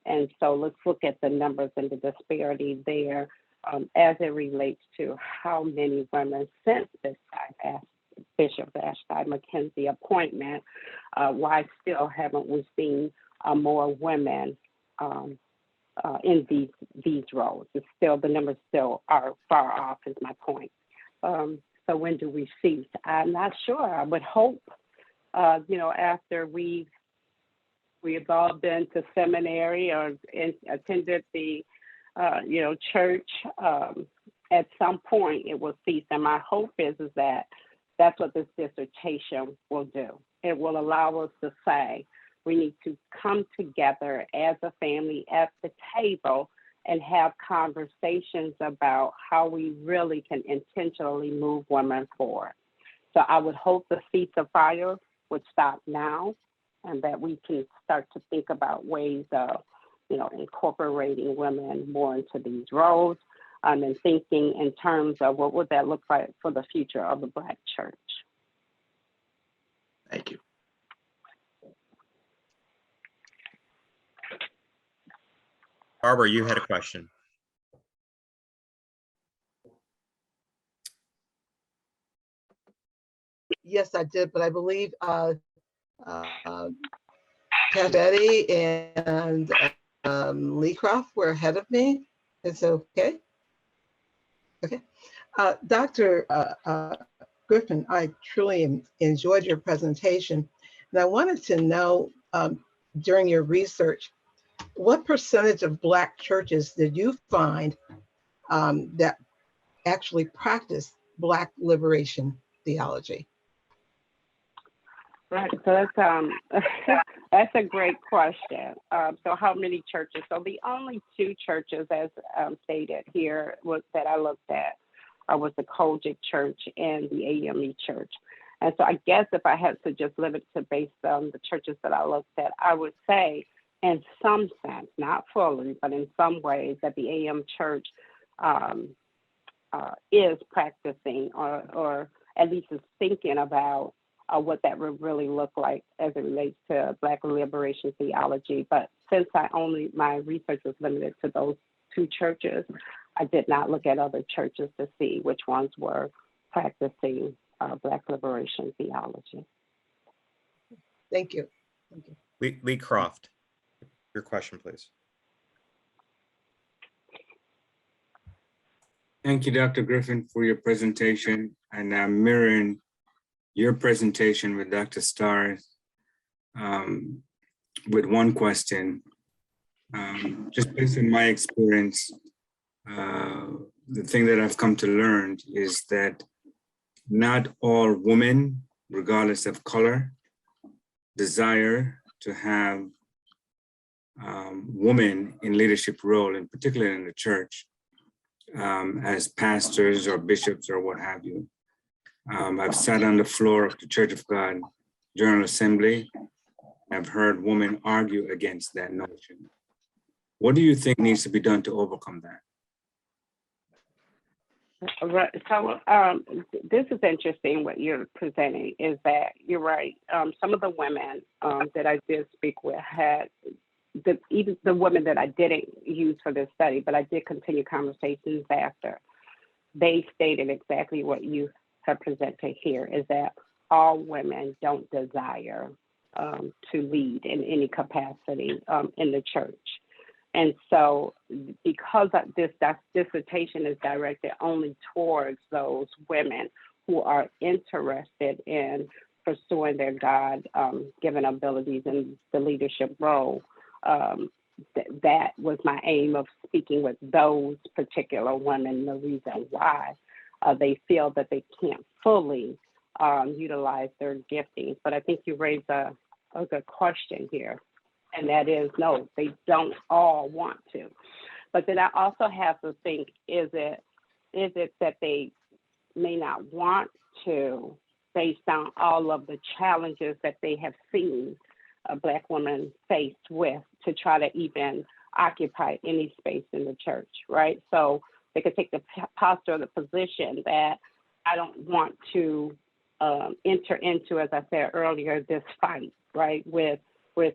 And so let's look at the numbers and the disparity there as it relates to how many women since this Bishop Vasti McKenzie appointment, why still haven't we seen more women in these roles? It's still, the numbers still are far off, is my point. So when do we cease? I'm not sure. I would hope, after we've all been to seminary or attended the, church, at some point it will cease. And my hope is that that's what this dissertation will do. It will allow us to say, we need to come together as a family at the table and have conversations about how we really can intentionally move women forward. So I would hope the cease of fire would stop now, and that we can start to think about ways of, incorporating women more into these roles, and thinking in terms of what would that look like for the future of the Black church. Thank you. Barbara, you had a question. Yes, I did, but I believe Betty and Leecroft were ahead of me. It's okay. Okay. Dr. Griffin, I truly enjoyed your presentation. And I wanted to know, during your research, what percentage of Black churches did you find that actually practice Black liberation theology? Right, so that's a great question. So how many churches? So the only 2 churches, as stated here, that I looked at was the Kojic Church and the AME Church. And so I guess if I had to just limit it to based on the churches that I looked at, I would say in some sense, not fully, but in some ways, that the AM Church is practicing or at least is thinking about what that would really look like as it relates to Black liberation theology. But since my research was limited to those 2 churches, I did not look at other churches to see which ones were practicing Black liberation theology. Thank you. Thank you. Lee Croft, your question, please. Thank you, Dr. Griffin, for your presentation. And I'm mirroring your presentation with Dr. Starr with one question. Just based on my experience, the thing that I've come to learn is that not all women, regardless of color, desire to have women in leadership role, in particular in the church. as pastors or bishops or what have you. I've sat on the floor of the Church of God General Assembly. I've heard women argue against that notion. What do you think needs to be done to overcome that? Right. So this is interesting. What you're presenting is that you're right. Some of the women that I did speak with had even the women that I didn't use for this study, but I did continue conversations after. They stated exactly what you have presented here: is that all women don't desire to lead in any capacity in the church. And so because this dissertation is directed only towards those women who are interested in pursuing their God-given abilities in the leadership role, that was my aim of speaking with those particular women, the reason why they feel that they can't fully utilize their giftings. But I think you raised a good question here. And that is, no, they don't all want to. But then I also have to think, is it that they may not want to based on all of the challenges that they have seen Black women faced with to try to even occupy any space in the church, right? So they could take the posture of the position that I don't want to enter into, as I said earlier, this fight, right, with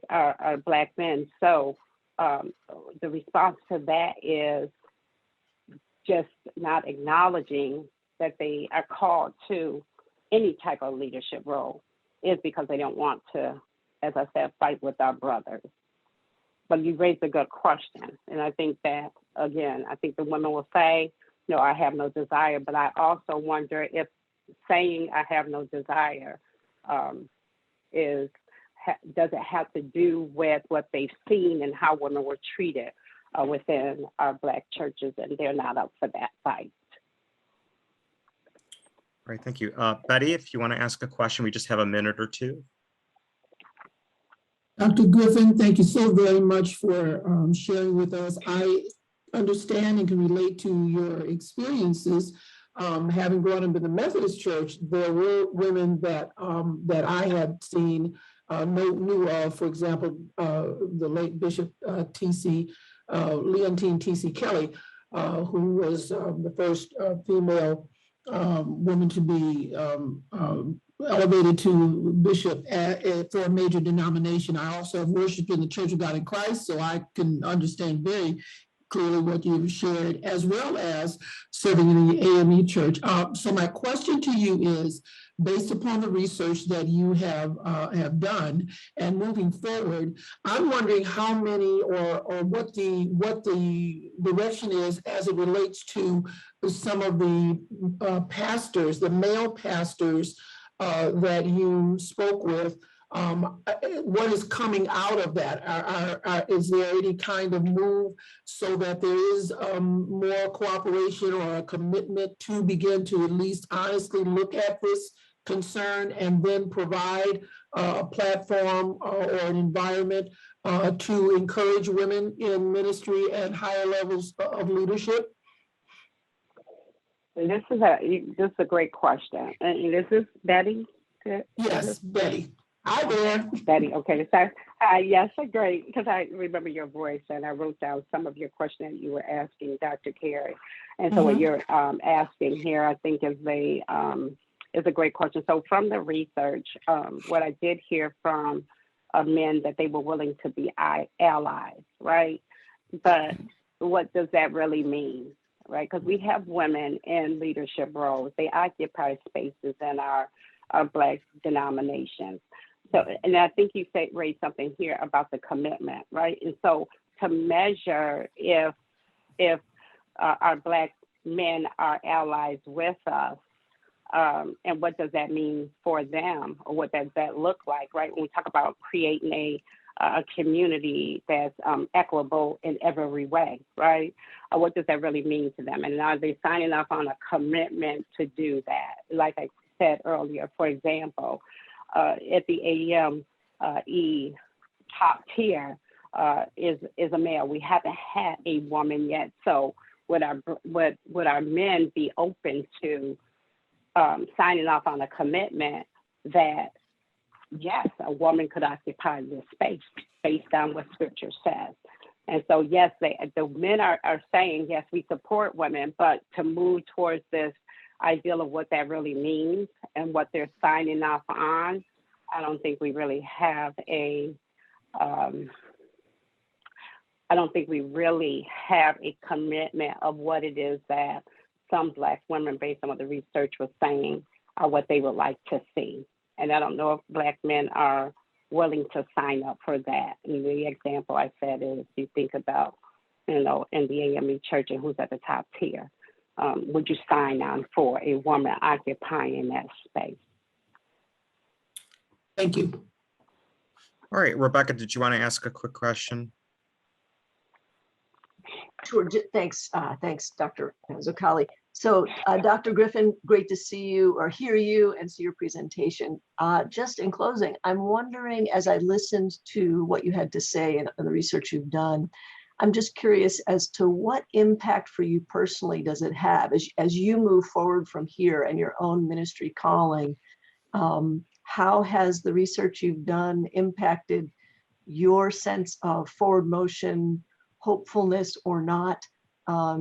our Black men. So the response to that is just not acknowledging that they are called to any type of leadership role is because they don't want to, as I said, fight with our brothers. But you raised a good question. And I think that, again, I think the women will say, no, I have no desire. But I also wonder if saying I have no desire does it have to do with what they've seen and how women were treated within our Black churches, and they're not up for that fight. Great, thank you. Betty, if you want to ask a question, we just have a minute or two. Dr. Griffin, thank you so very much for sharing with us. I understand and can relate to your experiences. Having grown up in the Methodist Church, there were women that I had seen, knew of, for example, the late Bishop Leontine T.C. Kelly, who was the first female woman to be elevated to bishop for a major denomination. I also have worshiped in the Church of God in Christ, so I can understand very clearly what you've shared, as well as serving in the AME Church. So my question to you is, based upon the research that you have done and moving forward, I'm wondering how many or what the direction is as it relates to some of the pastors, the male pastors that you spoke with. What is coming out of that? Is there any kind of move so that there is more cooperation or a commitment to begin to at least honestly look at this concern and then provide a platform or an environment to encourage women in ministry and higher levels of leadership? This is a great question. And this is Betty? Yes, Betty. Hi there. Betty, okay. So, yes, great, because I remember your voice and I wrote down some of your questions that you were asking, Dr. Carrie. And so what you're asking here, I think is a great question. So from the research, what I did hear from men that they were willing to be allies, right? But what does that really mean, right? Because we have women in leadership roles. They occupy spaces in our Black denominations. So, and I think you raised something here about the commitment, right? And so to measure if our Black men are allies with us, and what does that mean for them, or what does that look like, right? When we talk about creating a community that's equitable in every way, right? What does that really mean to them? And are they signing up on a commitment to do that? Like I said earlier, for example, at the AME top tier is a male. We haven't had a woman yet. So would our men be open to signing off on a commitment that, yes, a woman could occupy this space based on what Scripture says? And so, yes, the men are saying, yes, we support women, but to move towards this ideal of what that really means and what they're signing off on, I don't think we really have a commitment of what it is that some Black women, based on what the research was saying, are what they would like to see. And I don't know if Black men are willing to sign up for that. And the example I said is, you think about, in the AME church and who's at the top tier. Would you sign on for a woman occupying that space? Thank you. All right, Rebecca, did you want to ask a quick question? Sure, thanks, Dr. Zoccali. So Dr. Griffin, great to see you or hear you and see your presentation. Just in closing, I'm wondering, as I listened to what you had to say and the research you've done, I'm just curious as to what impact for you personally does it have as you move forward from here and your own ministry calling? How has the research you've done impacted your sense of forward motion, hopefulness or not,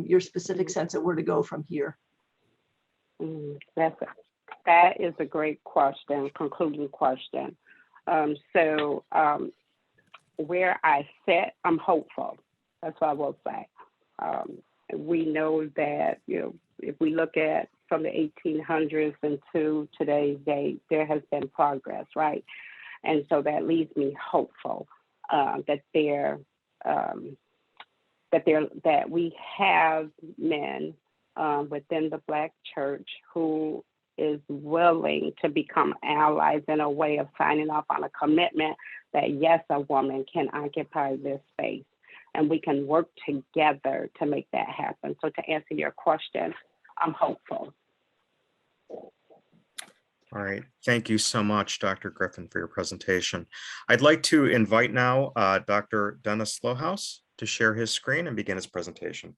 your specific sense of where to go from here? That is a great question, concluding question. Where I sit, I'm hopeful. That's what I will say. We know that, if we look at from the 1800s into today's date, there has been progress, right? And so that leaves me hopeful that we have men within the Black church who is willing to become allies in a way of signing off on a commitment that, yes, a woman can occupy this space, and we can work together to make that happen. So to answer your question, I'm hopeful. All right, thank you so much, Dr. Griffin, for your presentation. I'd like to invite now Dr. Dennis Slohouse to share his screen and begin his presentation.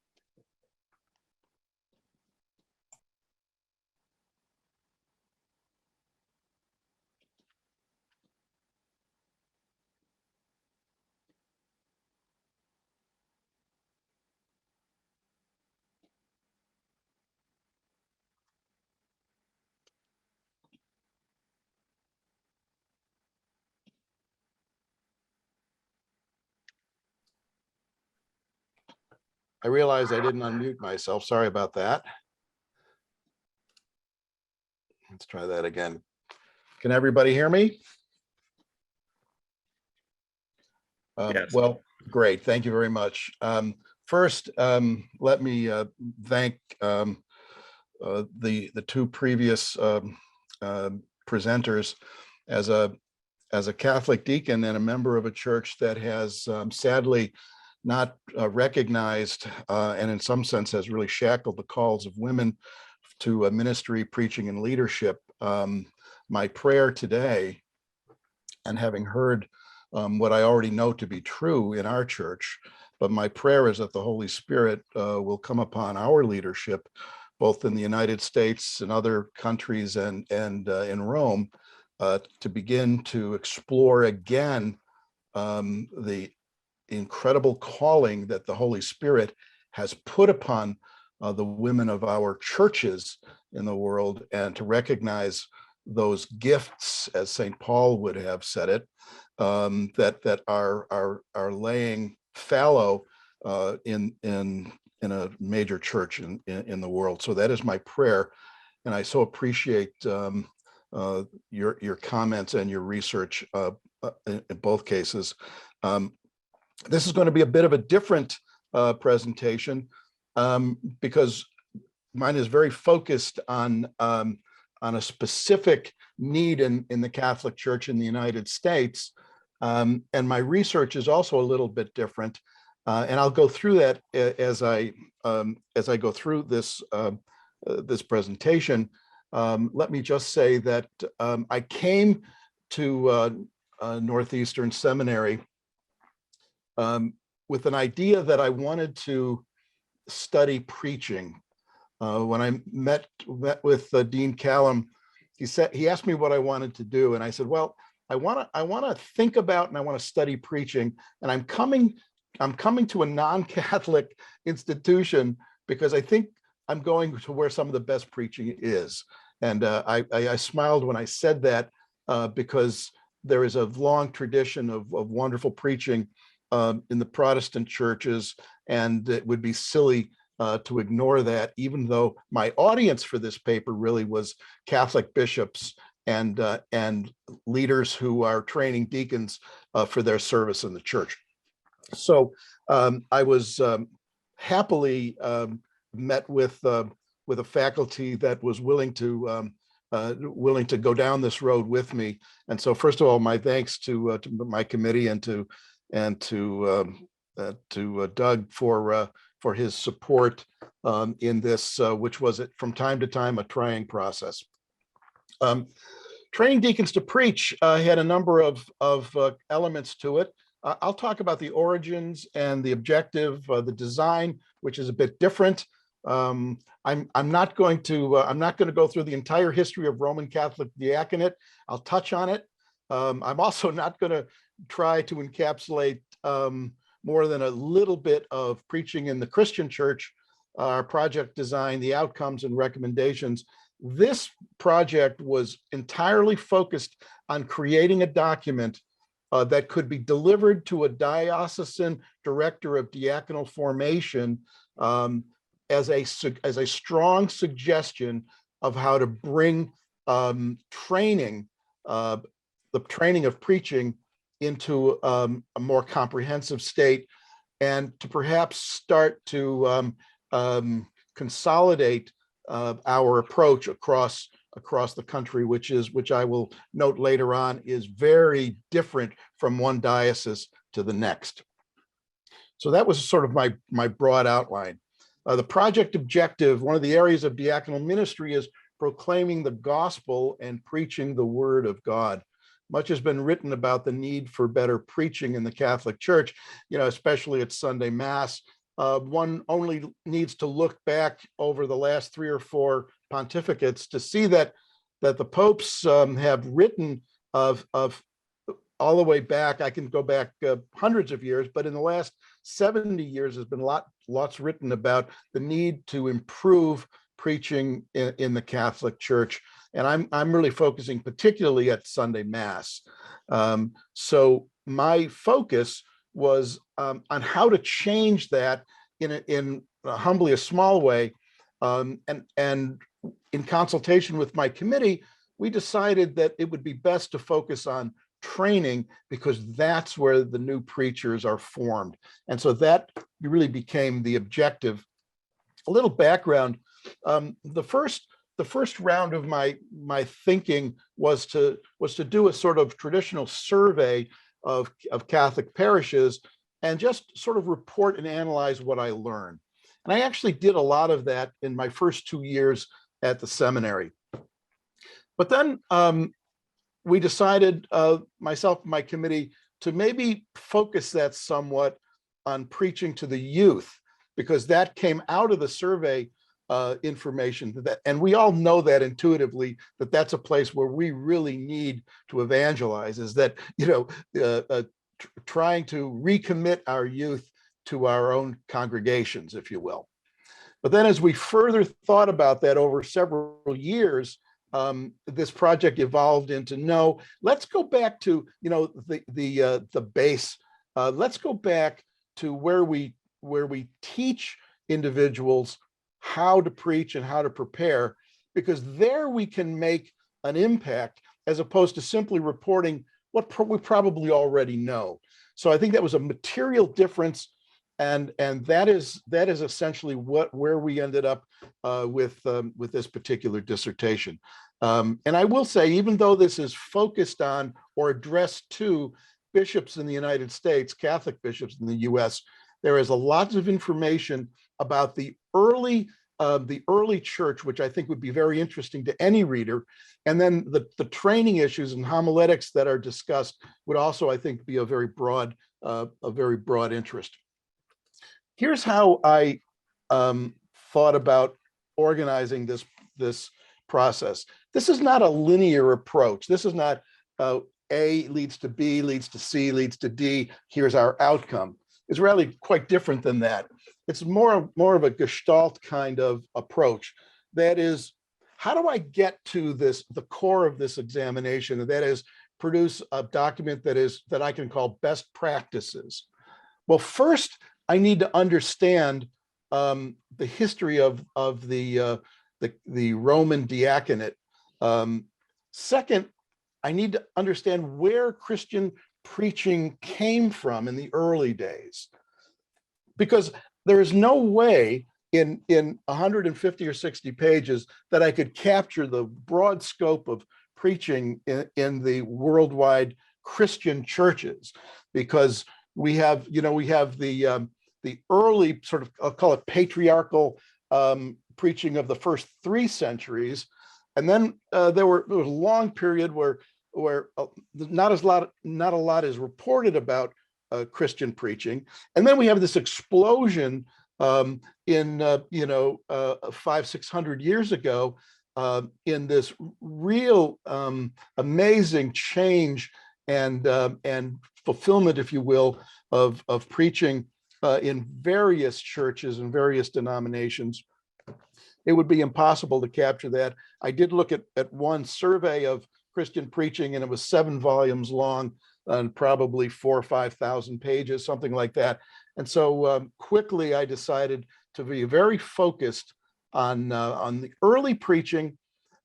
I realized I didn't unmute myself. Sorry about that. Let's try that again. Can everybody hear me? Yes. Well, great. Thank you very much. First, let me thank the two previous presenters. As a Catholic deacon and a member of a church that has sadly not recognized and in some sense has really shackled the calls of women to ministry, preaching, and leadership. My prayer today, and having heard what I already know to be true in our church, but my prayer is that the Holy Spirit will come upon our leadership, both in the United States and other countries and in Rome, to begin to explore again the incredible calling that the Holy Spirit has put upon the women of our churches in the world, and to recognize those gifts, as St. Paul would have said it, that are laying fallow in a major church in the world. So that is my prayer, and I so appreciate your comments and your research in both cases. This is going to be a bit of a different presentation because mine is very focused on a specific need in the Catholic Church in the United States, and my research is also a little bit different. And I'll go through that as I go through this this presentation. Let me just say that I came to Northeastern Seminary with an idea that I wanted to study preaching. When I met with Dean Callum, he asked me what I wanted to do, and I said, well, I want to think about and I want to study preaching, and I'm coming to a non-Catholic institution because I think I'm going to where some of the best preaching is. And I smiled when I said that because there is a long tradition of wonderful preaching in the Protestant churches, and it would be silly to ignore that, even though my audience for this paper really was Catholic bishops and leaders who are training deacons for their service in the church. So I was happily met with a faculty that was willing to go down this road with me. And so, first of all, my thanks to my committee and to Doug for his support in this, which was from time to time a trying process. Training deacons to preach had a number of elements to it. I'll talk about the origins and the objective, the design, which is a bit different. I'm not going to go through the entire history of Roman Catholic diaconate. I'll touch on it. I'm also not going to try to encapsulate more than a little bit of preaching in the Christian church, our project design, the outcomes and recommendations. This project was entirely focused on creating a document that could be delivered to a diocesan director of diaconal formation as a strong suggestion of how to bring training, the training of preaching, into a more comprehensive state, and to perhaps start to consolidate our approach across the country, which I will note later on is very different from one diocese to the next. So that was sort of my broad outline. The project objective, one of the areas of diaconal ministry, is proclaiming the gospel and preaching the word of God. Much has been written about the need for better preaching in the Catholic Church, especially at Sunday Mass. One only needs to look back over the last 3 or 4 pontificates to see that the popes have written of all the way back. I can go back hundreds of years, but in the last 70 years, there's been lots written about the need to improve preaching in the Catholic Church. And I'm really focusing particularly at Sunday Mass. So my focus was on how to change that in humbly a small way. And in consultation with my committee, we decided that it would be best to focus on training because that's where the new preachers are formed. And so that really became the objective. A little background, the first round of my thinking was to do a sort of traditional survey of Catholic parishes and just sort of report and analyze what I learned. And I actually did a lot of that in my first 2 years at the seminary. But then we decided, myself and my committee, to maybe focus that somewhat on preaching to the youth, because that came out of the survey information, and we all know that intuitively, that that's a place where we really need to evangelize, is that, trying to recommit our youth to our own congregations, if you will. But then as we further thought about that over several years, this project evolved into, no, let's go back to, the base. Let's go back to where we teach individuals how to preach and how to prepare, because there we can make an impact as opposed to simply reporting what we probably already know. So I think that was a material difference, and that is essentially where we ended up with this particular dissertation. And I will say, even though this is focused on or addressed to bishops in the United States, Catholic bishops in the US, there is a lot of information about the early church, which I think would be very interesting to any reader. And then the training issues and homiletics that are discussed would also, I think, be a very broad interest. Here's how I thought about organizing this process. This is not a linear approach. This is not A leads to B, leads to C, leads to D. Here's our outcome. It's really quite different than that. It's more of a Gestalt kind of approach. That is, how do I get to the core of this examination? And that is, produce a document that I can call best practices. Well, first, I need to understand the history of the Roman diaconate. Second, I need to understand where Christian preaching came from in the early days, because there is no way in 150 or 60 pages that I could capture the broad scope of preaching in the worldwide Christian churches, because we have the early sort of, I'll call it patriarchal preaching of the first 3 centuries, and then there was a long period where not a lot is reported about Christian preaching, and then we have this explosion in 500-600 years ago in this real amazing change and fulfillment, if you will, of preaching in various churches and various denominations. It would be impossible to capture that. I did look at one survey of Christian preaching, and it was 7 volumes long and probably 4,000 or 5,000 pages, something like that. And so quickly I decided to be very focused on the early preaching,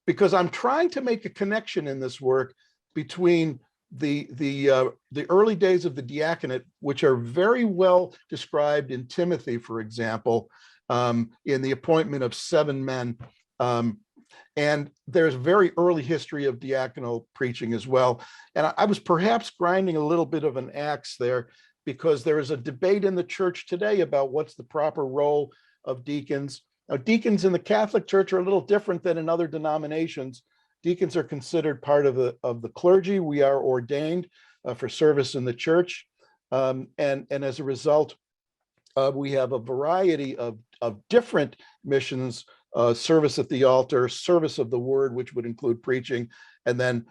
because I'm trying to make a connection in this work between the early days of the diaconate, which are very well described in Timothy, for example, in the appointment of 7 men. And there's very early history of diaconal preaching as well. And I was perhaps grinding a little bit of an axe there, because there is a debate in the church today about what's the proper role of deacons. Now, deacons in the Catholic Church are a little different than in other denominations. Deacons are considered part of the clergy. We are ordained for service in the church. And as a result, we have a variety of different missions: service at the altar, service of the word, which would include preaching, and then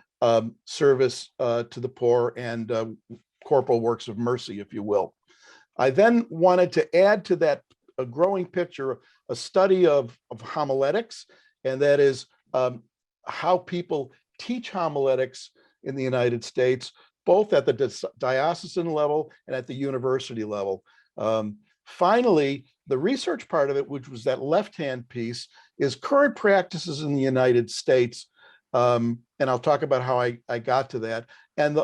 service to the poor and corporal works of mercy, if you will. I then wanted to add to that a growing picture, a study of homiletics, and that is how people teach homiletics in the United States, both at the diocesan level and at the university level. Finally, the research part of it, which was that left-hand piece, is current practices in the United States. And I'll talk about how I got to that. And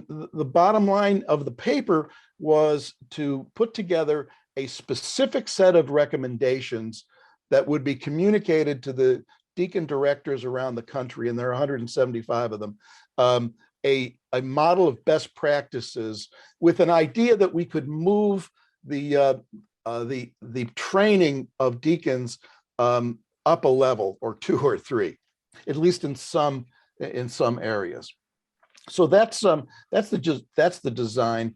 the bottom line of the paper was to put together a specific set of recommendations that would be communicated to the deacon directors around the country, and there are 175 of them, a model of best practices with an idea that we could move the training of deacons up a level or 2 or 3, at least in some areas. So that's the design.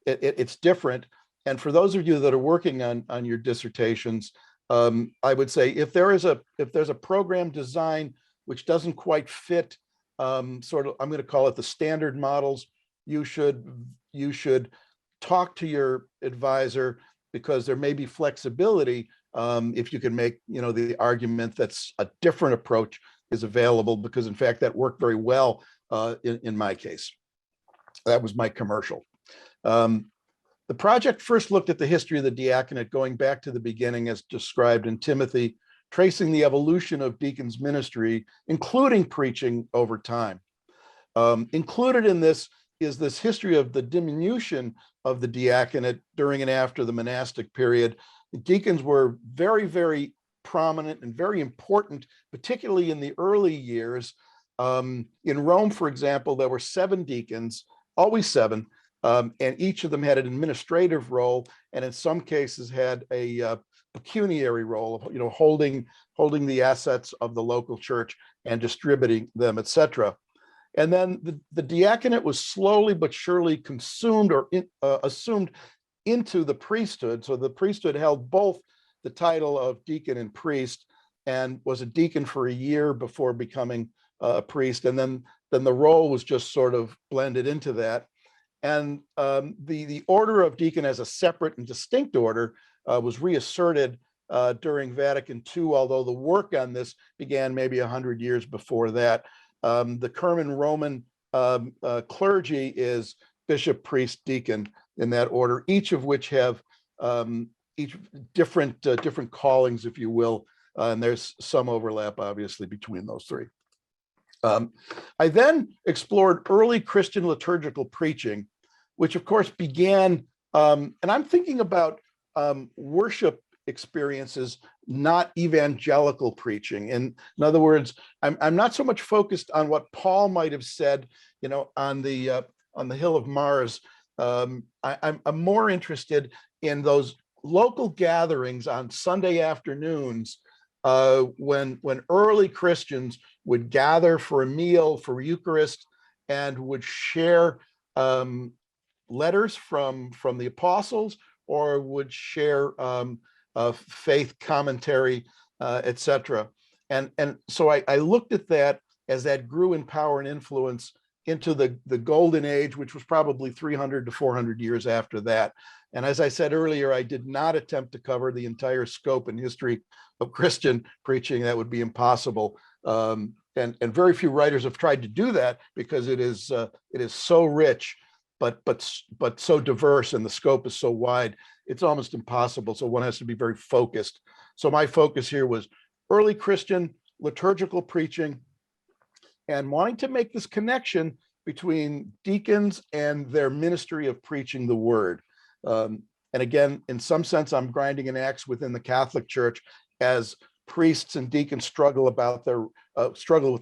It's different. And for those of you that are working on your dissertations, I would say if there's a program design which doesn't quite fit sort of, I'm going to call it the standard models, you should talk to your advisor, because there may be flexibility if you can make the argument that's a different approach is available, because in fact that worked very well in my case. That was my commercial. The project first looked at the history of the diaconate going back to the beginning as described in Timothy, tracing the evolution of deacons' ministry, including preaching over time. Included in this is this history of the diminution of the diaconate during and after the monastic period. The deacons were very, very prominent and very important, particularly in the early years. In Rome, for example, there were 7 deacons, always 7, and each of them had an administrative role, and in some cases had a pecuniary role of holding the assets of the local church and distributing them, etc. And then the diaconate was slowly but surely consumed or assumed into the priesthood. So the priesthood held both the title of deacon and priest, and was a deacon for a year before becoming a priest. And then the role was just sort of blended into that. And the order of deacon as a separate and distinct order was reasserted during Vatican II, although the work on this began maybe 100 years before that. The Kerman Roman clergy is bishop, priest, deacon in that order, each of which have each different callings, if you will, and there's some overlap, obviously, between those three. I then explored early Christian liturgical preaching, which of course began, and I'm thinking about worship experiences, not evangelical preaching. And in other words, I'm not so much focused on what Paul might have said, on the Hill of Mars. I'm more interested in those local gatherings on Sunday afternoons when early Christians would gather for a meal, for Eucharist, and would share letters from the apostles, or would share faith commentary, etc. And so I looked at that as that grew in power and influence into the golden age, which was probably 300 to 400 years after that. And as I said earlier, I did not attempt to cover the entire scope and history of Christian preaching. That would be impossible. And very few writers have tried to do that, because it is so rich, but so diverse, and the scope is so wide, it's almost impossible. So one has to be very focused. So my focus here was early Christian liturgical preaching, and wanting to make this connection between deacons and their ministry of preaching the word. And again, in some sense, I'm grinding an axe within the Catholic Church as priests and deacons struggle with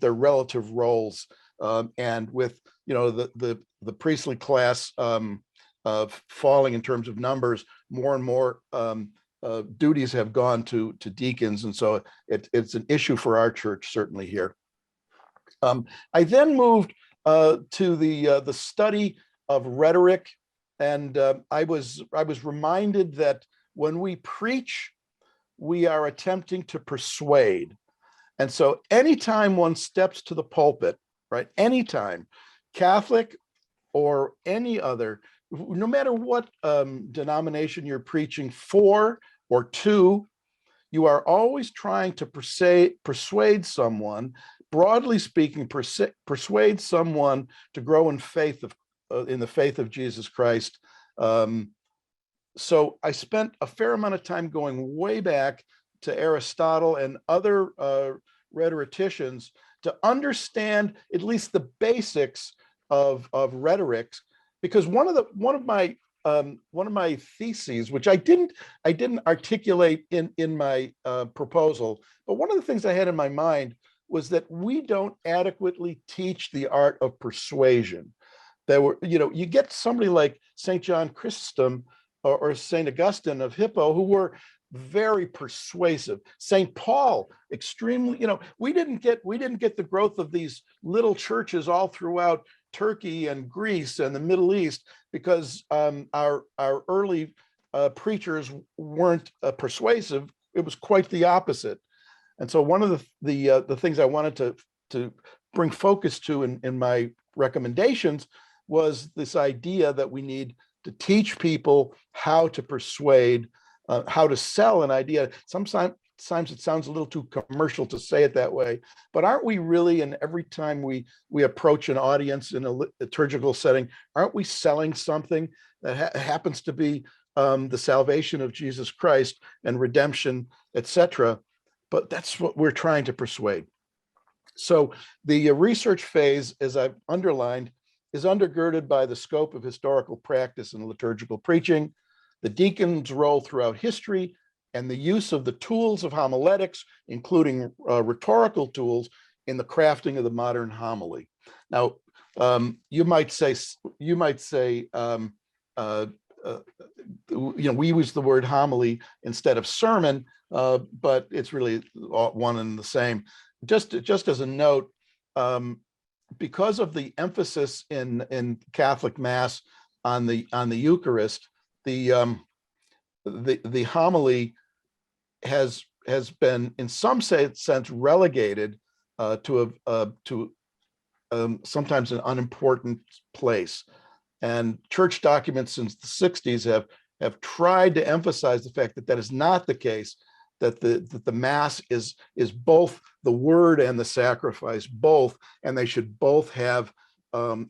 their relative roles, and with the priestly class falling in terms of numbers. More and more duties have gone to deacons, and so it's an issue for our church, certainly here. I then moved to the study of rhetoric, and I was reminded that when we preach, we are attempting to persuade. And so anytime one steps to the pulpit, right, anytime, Catholic or any other, no matter what denomination you're preaching for or to, you are always trying to persuade someone, broadly speaking, persuade someone to grow in the faith of Jesus Christ. So I spent a fair amount of time going way back to Aristotle and other rhetoricians to understand at least the basics of rhetoric, because one of my theses, which I didn't articulate in my proposal, but one of the things I had in my mind was that we don't adequately teach the art of persuasion. You get somebody like St. John Chrysostom or St. Augustine of Hippo, who were very persuasive. St. Paul, extremely, we didn't get the growth of these little churches all throughout Turkey and Greece and the Middle East because our early preachers weren't persuasive. It was quite the opposite. And so one of the things I wanted to bring focus to in my recommendations was this idea that we need to teach people how to persuade, how to sell an idea. Sometimes it sounds a little too commercial to say it that way, but aren't we really, and every time we approach an audience in a liturgical setting, aren't we selling something that happens to be the salvation of Jesus Christ and redemption, etc.? But that's what we're trying to persuade. So the research phase, as I've underlined, is undergirded by the scope of historical practice in liturgical preaching, the deacon's role throughout history, and the use of the tools of homiletics, including rhetorical tools, in the crafting of the modern homily. Now, you might say, we use the word homily instead of sermon, but it's really one and the same. Just as a note, because of the emphasis in Catholic Mass on the Eucharist, the homily has been in some sense relegated to sometimes an unimportant place. And church documents since the 60s have tried to emphasize the fact that that is not the case, that the Mass is both the word and the sacrifice, both, and they should both have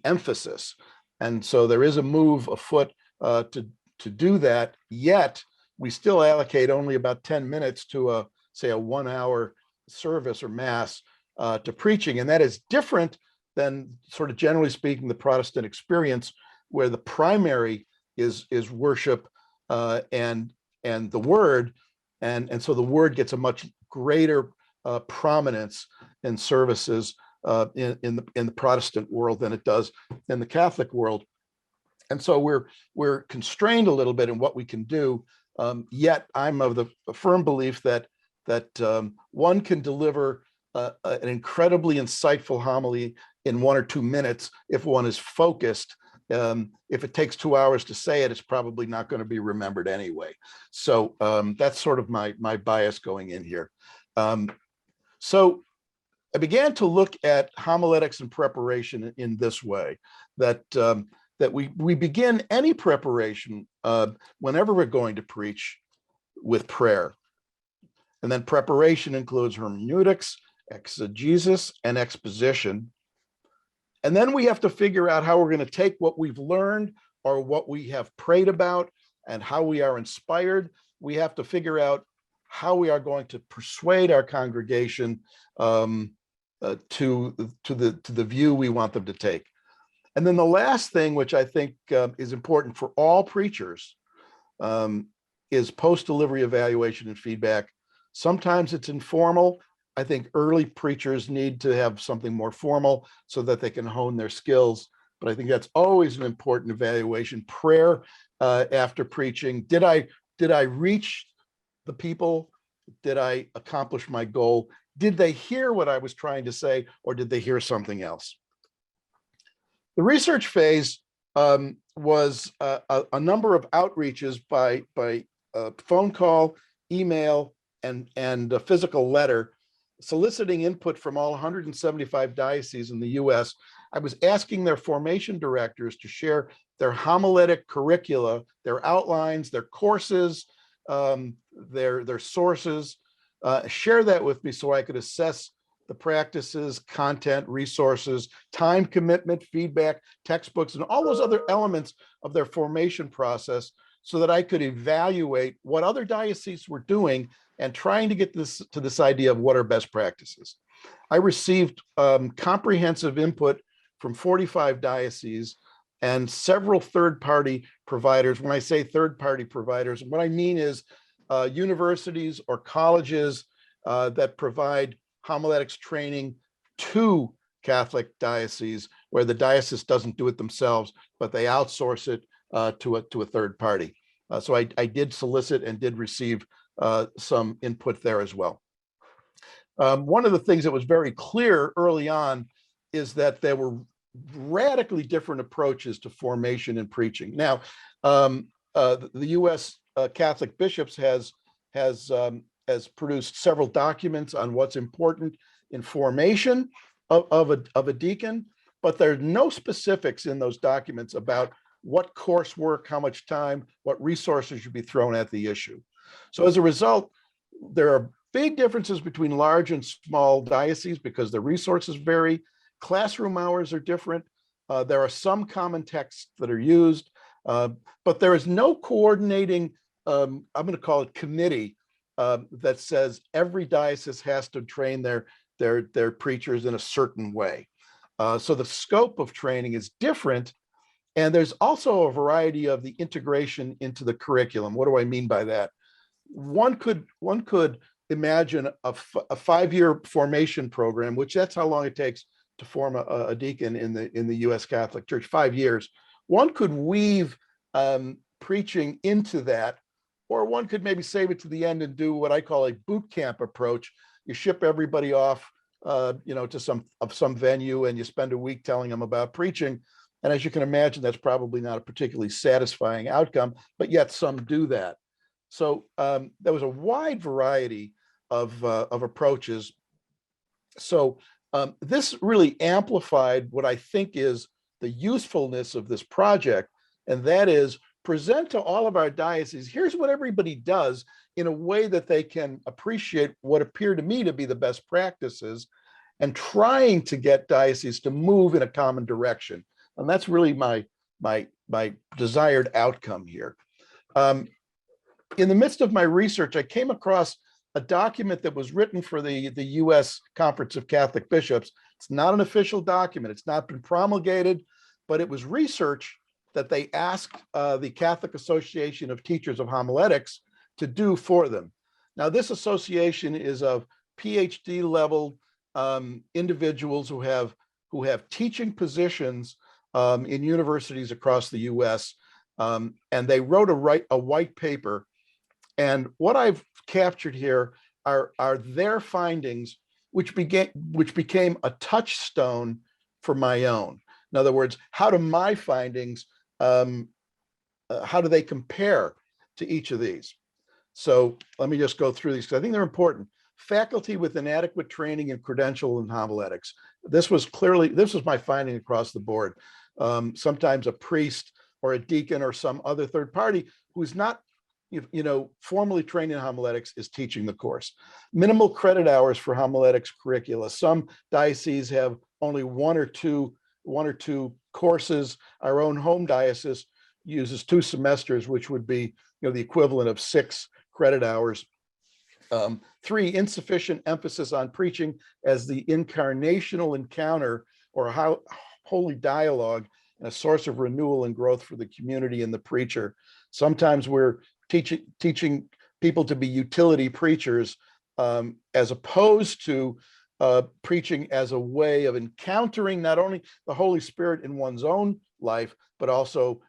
emphasis. And so there is a move afoot to do that, yet we still allocate only about 10 minutes to say a 1 hour service or Mass to preaching. And that is different than, sort of generally speaking, the Protestant experience, where the primary is worship and the word, and so the word gets a much greater prominence in services in the Protestant world than it does in the Catholic world. And so we're constrained a little bit in what we can do. Yet I'm of the firm belief that one can deliver an incredibly insightful homily in 1 or 2 minutes if one is focused. If it takes 2 hours to say it, it's probably not going to be remembered anyway. So that's sort of my bias going in here. So I began to look at homiletics and preparation in this way, that we begin any preparation whenever we're going to preach with prayer. And then preparation includes hermeneutics, exegesis, and exposition. And then we have to figure out how we're going to take what we've learned or what we have prayed about and how we are inspired. We have to figure out how we are going to persuade our congregation to the view we want them to take. And then the last thing, which I think is important for all preachers, is post-delivery evaluation and feedback. Sometimes it's informal. I think early preachers need to have something more formal so that they can hone their skills. But I think that's always an important evaluation. Prayer after preaching. Did I reach the people? Did I accomplish my goal? Did they hear what I was trying to say, or did they hear something else? The research phase was a number of outreaches by phone call, email, and a physical letter, soliciting input from all 175 dioceses in the US. I was asking their formation directors to share their homiletic curricula, their outlines, their courses, their sources, share that with me so I could assess the practices, content, resources, time commitment, feedback, textbooks, and all those other elements of their formation process, so that I could evaluate what other dioceses were doing and trying to get to this idea of what are best practices. I received comprehensive input from 45 dioceses and several third-party providers. When I say third-party providers, what I mean is universities or colleges that provide homiletics training to Catholic dioceses, where the diocese doesn't do it themselves, but they outsource it to a third party. So I did solicit and did receive some input there as well. One of the things that was very clear early on is that there were radically different approaches to formation and preaching. Now, the U.S. Catholic Bishops has produced several documents on what's important in formation of a deacon, but there are no specifics in those documents about what coursework, how much time, what resources should be thrown at the issue. So as a result, there are big differences between large and small dioceses because the resources vary. Classroom hours are different. There are some common texts that are used, but there is no coordinating, I'm going to call it committee, that says every diocese has to train their preachers in a certain way. So the scope of training is different. And there's also a variety of the integration into the curriculum. What do I mean by that? One could imagine a 5-year formation program, which that's how long it takes to form a deacon in the U.S. Catholic Church, 5 years. One could weave preaching into that, or one could maybe save it to the end and do what I call a boot camp approach. You ship everybody off, to some venue, and you spend a week telling them about preaching. And as you can imagine, that's probably not a particularly satisfying outcome, but yet some do that. So there was a wide variety of approaches. So this really amplified what I think is the usefulness of this project, and that is present to all of our dioceses, here's what everybody does in a way that they can appreciate what appear to me to be the best practices, and trying to get dioceses to move in a common direction. And that's really my desired outcome here. In the midst of my research, I came across a document that was written for the US Conference of Catholic Bishops. It's not an official document. It's not been promulgated, but it was research that they asked the Catholic Association of Teachers of Homiletics to do for them. Now, this association is of PhD level individuals who have teaching positions in universities across the US. And they wrote a white paper. And what I've captured here are their findings, which became a touchstone for my own. In other words, how do my findings, how do they compare to each of these? So let me just go through these, because I think they're important. Faculty with inadequate training and credential in homiletics. This was my finding across the board. Sometimes a priest or a deacon or some other third party who's not formally trained in homiletics is teaching the course. Minimal credit hours for homiletics curricula. Some dioceses have only one or two courses. Our own home diocese uses 2 semesters, which would be the equivalent of 6 credit hours. 3, insufficient emphasis on preaching as the incarnational encounter or a holy dialogue and a source of renewal and growth for the community and the preacher. Sometimes we're teaching people to be utility preachers as opposed to preaching as a way of encountering not only the Holy Spirit in one's own life, but also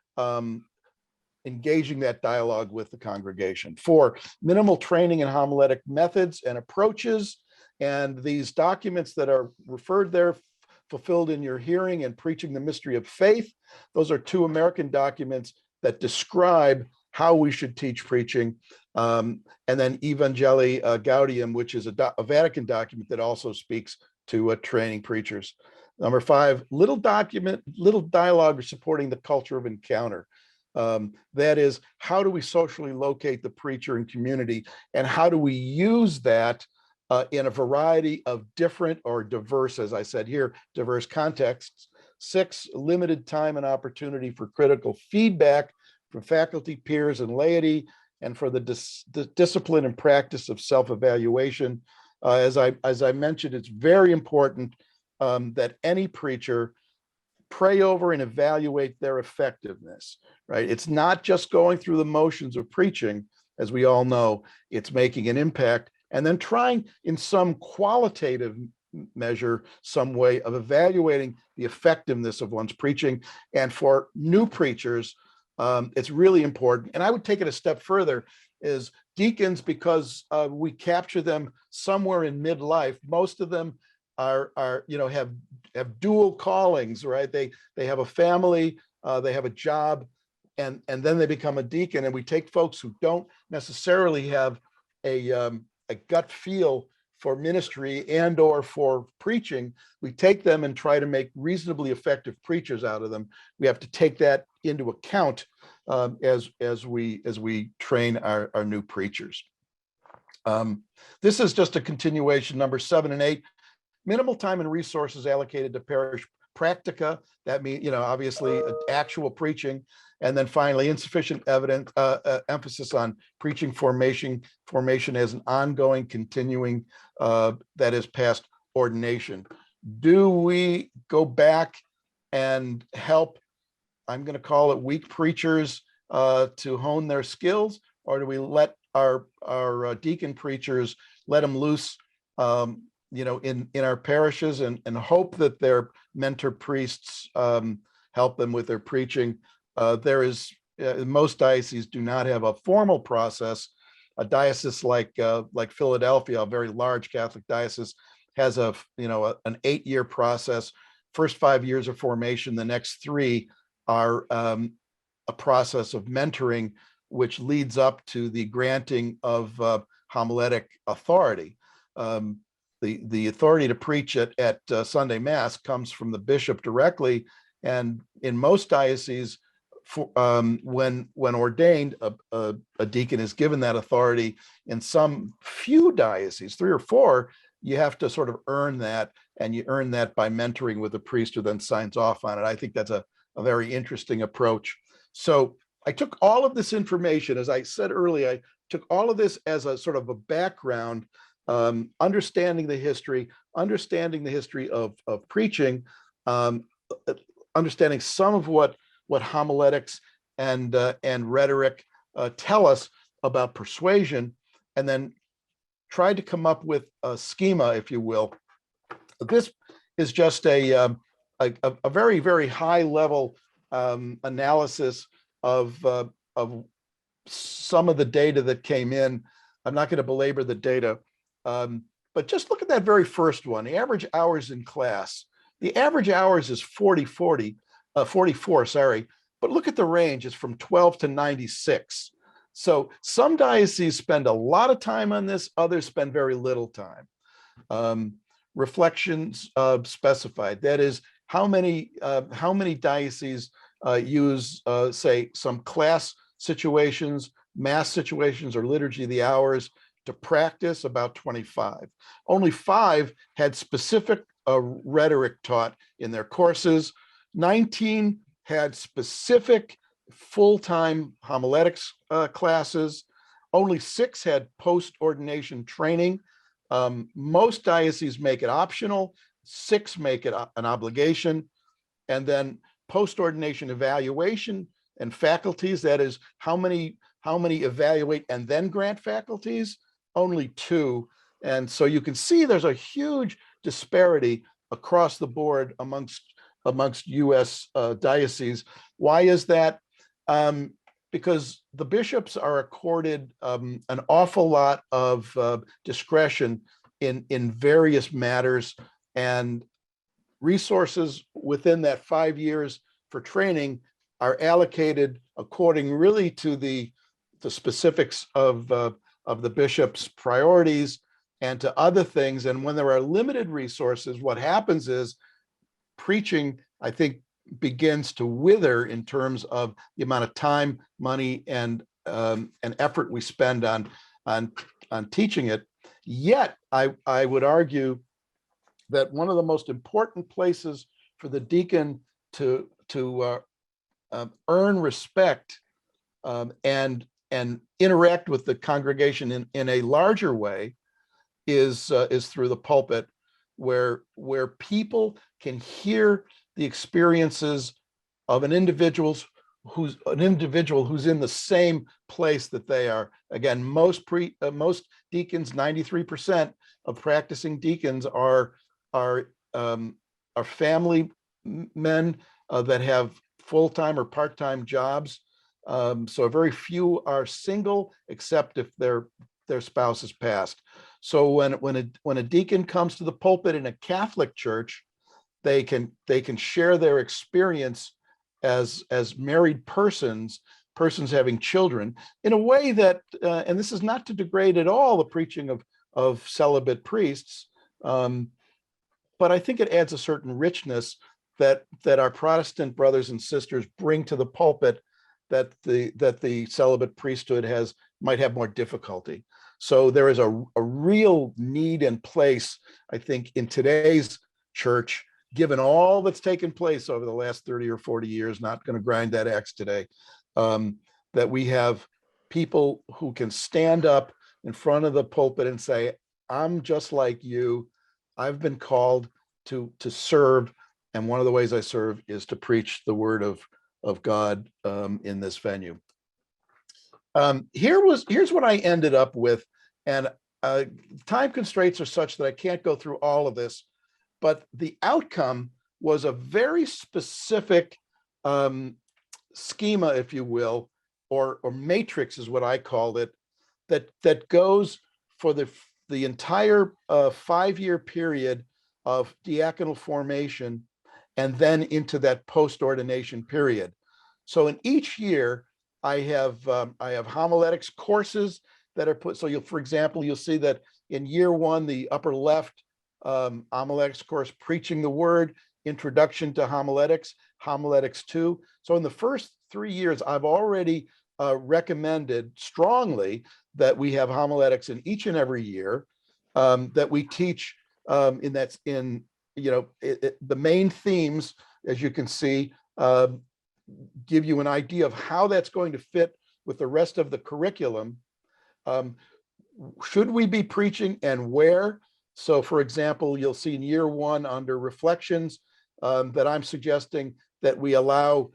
engaging that dialogue with the congregation. 4, minimal training in homiletic methods and approaches. And these documents that are referred there, Fulfilled in Your Hearing and Preaching the Mystery of Faith, those are 2 American documents that describe how we should teach preaching. And then Evangelical Gaudium, which is a Vatican document that also speaks to training preachers. Number 5, little dialogue supporting the culture of encounter. That is, how do we socially locate the preacher and community, and how do we use that in a variety of different or diverse, as I said here, diverse contexts. 6, limited time and opportunity for critical feedback from faculty, peers, and laity, and for the discipline and practice of self-evaluation. As I mentioned, it's very important that any preacher pray over and evaluate their effectiveness, right? It's not just going through the motions of preaching, as we all know, it's making an impact, and then trying in some qualitative measure, some way of evaluating the effectiveness of one's preaching. And for new preachers, it's really important. And I would take it a step further, is deacons, because we capture them somewhere in midlife. Most of them are have dual callings, right? They have a family, they have a job, and then they become a deacon. And we take folks who don't necessarily have a gut feel for ministry and or for preaching. We take them and try to make reasonably effective preachers out of them. We have to take that into account as we train our new preachers. This is just a continuation, number 7 and 8. Minimal time and resources allocated to parish practica. That means, obviously actual preaching. And then finally, insufficient emphasis on preaching formation as an ongoing, continuing, that is past ordination. Do we go back and help, I'm going to call it weak preachers, to hone their skills, or do we let our deacon preachers, let them loose, in our parishes and hope that their mentor priests help them with their preaching? Most dioceses do not have a formal process. A diocese like Philadelphia, a very large Catholic diocese, has an 8-year process first 5 years of formation. The next 3 are a process of mentoring, which leads up to the granting of homiletic authority. The authority to preach at Sunday Mass comes from the bishop directly, and in most dioceses, when ordained, a deacon is given that authority. In some few dioceses, 3 or 4, you have to sort of earn that, and you earn that by mentoring with a priest who then signs off on it. I think that's a very interesting approach. So I took all of this information, as I said earlier, I took all of this as a sort of a background, understanding the history of preaching, understanding some of what homiletics and rhetoric tell us about persuasion, and then tried to come up with a schema, if you will. This is just a very, very high level analysis of some of the data that came in. I'm not going to belabor the data, but just look at that very first one, the average hours in class. The average hours is 44, sorry, but look at the range, it's from 12 to 96. So some dioceses spend a lot of time on this, others spend very little time. Reflections specified, that is, how many dioceses use, say, some class situations, mass situations, or liturgy of the hours to practice, about 25. Only 5 had specific rhetoric taught in their courses. 19 had specific full-time homiletics classes. Only 6 had post-ordination training. Most dioceses make it optional. 6 make it an obligation. And then post-ordination evaluation and faculties, that is, how many evaluate and then grant faculties? Only 2. And so you can see there's a huge disparity across the board amongst US dioceses. Why is that? Because the bishops are accorded an awful lot of discretion in various matters, and resources within that 5 years for training are allocated according really to the specifics of the bishop's priorities and to other things. And when there are limited resources, what happens is preaching, I think, begins to wither in terms of the amount of time, money, and effort we spend on teaching it. Yet, I would argue that one of the most important places for the deacon to earn respect and interact with the congregation in a larger way is through the pulpit, where people can hear the experiences of an individual who's in the same place that they are. Again, most deacons, 93% of practicing deacons are family men that have full-time or part-time jobs. So very few are single, except if their spouse has passed. So when a deacon comes to the pulpit in a Catholic church, they can share their experience as married persons having children, in a way that, and this is not to degrade at all the preaching of celibate priests, but I think it adds a certain richness that our Protestant brothers and sisters bring to the pulpit that the celibate priesthood might have more difficulty. So there is a real need and place, I think, in today's church, given all that's taken place over the last 30 or 40 years, not going to grind that axe today, that we have people who can stand up in front of the pulpit and say, I'm just like you. I've been called to serve, and one of the ways I serve is to preach the word of God in this venue. Here's what I ended up with, and time constraints are such that I can't go through all of this, but the outcome was a very specific schema, if you will, or matrix is what I called it, that goes for the entire 5-year period of diaconal formation, and then into that post-ordination period. So in each year, I have homiletics courses that are put. So you'll, for example, you'll see that in year one, the upper left homiletics course, Preaching the Word, Introduction to Homiletics, Homiletics 2. So in the first 3 years, I've already recommended strongly that we have homiletics in each and every year, that we teach the main themes, as you can see, give you an idea of how that's going to fit with the rest of the curriculum. Should we be preaching and where? So for example, you'll see in year one under reflections that I'm suggesting that we allow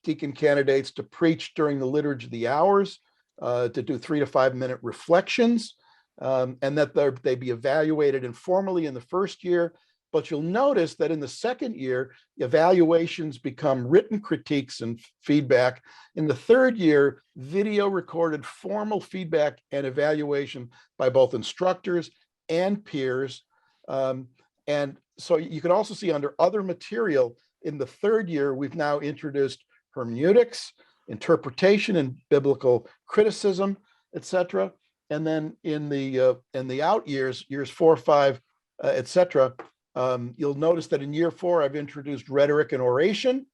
deacon candidates to preach during the Liturgy of the Hours, to do 3 to 5 minute reflections, and that they be evaluated informally in the first year. But you'll notice that in the second year, evaluations become written critiques and feedback. In the third year, video recorded formal feedback and evaluation by both instructors and peers. And so you can also see under other material in the third year, we've now introduced hermeneutics, interpretation and biblical criticism, etc. And then in the out years, years 4, 5, etc., you'll notice that in year 4, I've introduced rhetoric and oration.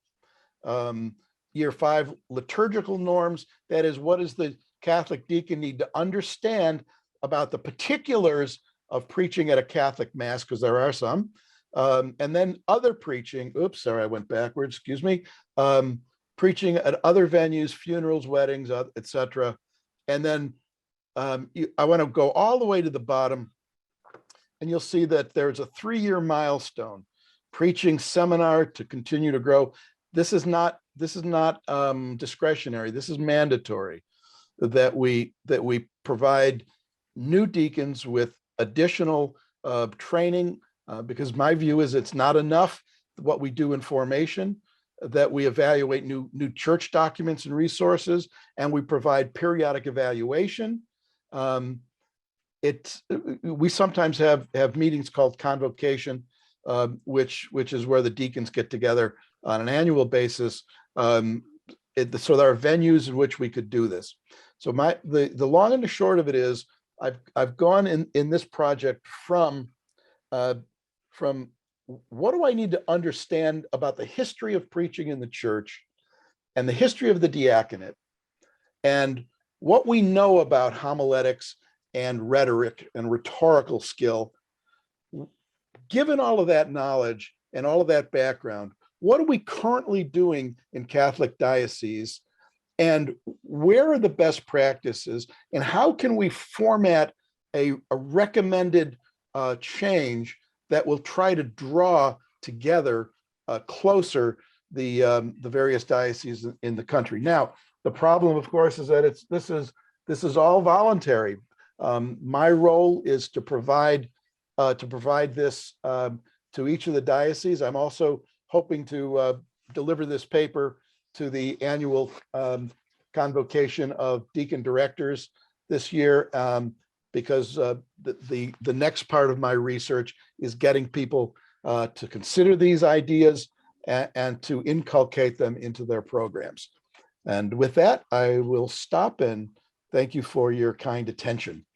Year 5, liturgical norms. That is, what does the Catholic deacon need to understand about the particulars of preaching at a Catholic Mass, because there are some. And then other preaching, oops, sorry, I went backwards, excuse me. Preaching at other venues, funerals, weddings, etc. And then I want to go all the way to the bottom, and you'll see that there's a 3-year milestone, preaching seminar to continue to grow. This is not discretionary. This is mandatory, that we provide new deacons with additional training, because my view is it's not enough what we do in formation, that we evaluate new church documents and resources, and we provide periodic evaluation. We sometimes have meetings called convocation, which is where the deacons get together on an annual basis. So there are venues in which we could do this. So the long and the short of it is, I've gone in this project from what do I need to understand about the history of preaching in the church and the history of the diaconate, and what we know about homiletics and rhetoric and rhetorical skill. Given all of that knowledge and all of that background, what are we currently doing in Catholic dioceses, and where are the best practices, and how can we format a recommended change that will try to draw together closer the various dioceses in the country? Now, the problem, of course, is that this is all voluntary. My role is to provide this to each of the dioceses. I'm also hoping to deliver this paper to the annual convocation of deacon directors this year, because the next part of my research is getting people to consider these ideas and to inculcate them into their programs. And with that, I will stop and thank you for your kind attention.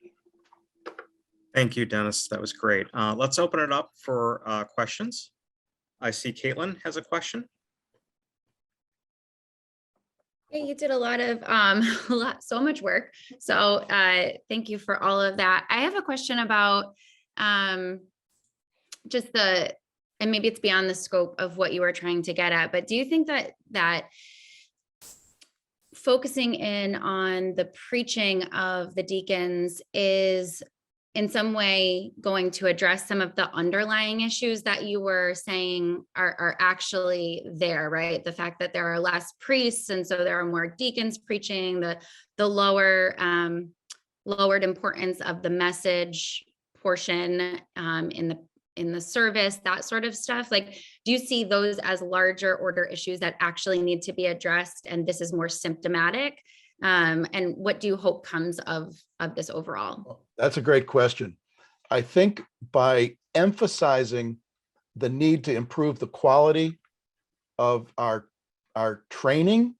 Thank you, Dennis. That was great. Let's open it up for questions. I see Caitlin has a question. Yeah, you did a lot of so much work. So thank you for all of that. I have a question about just and maybe it's beyond the scope of what you were trying to get at, but do you think that focusing in on the preaching of the deacons is in some way going to address some of the underlying issues that you were saying are actually there, right? The fact that there are less priests, and so there are more deacons preaching, the lowered importance of the message portion in the service, that sort of stuff. Like, do you see those as larger order issues that actually need to be addressed, and this is more symptomatic? And what do you hope comes of this overall? That's a great question. I think by emphasizing the need to improve the quality of our training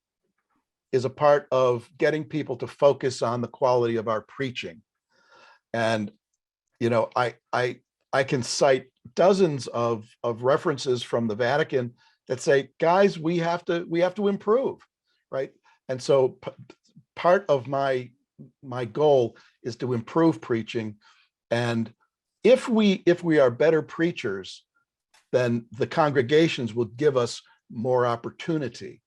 is a part of getting people to focus on the quality of our preaching. And, you know, I can cite dozens of references from the Vatican that say, guys, we have to improve, right? And so part of my goal is to improve preaching. And if we are better preachers, then the congregations will give us more opportunity.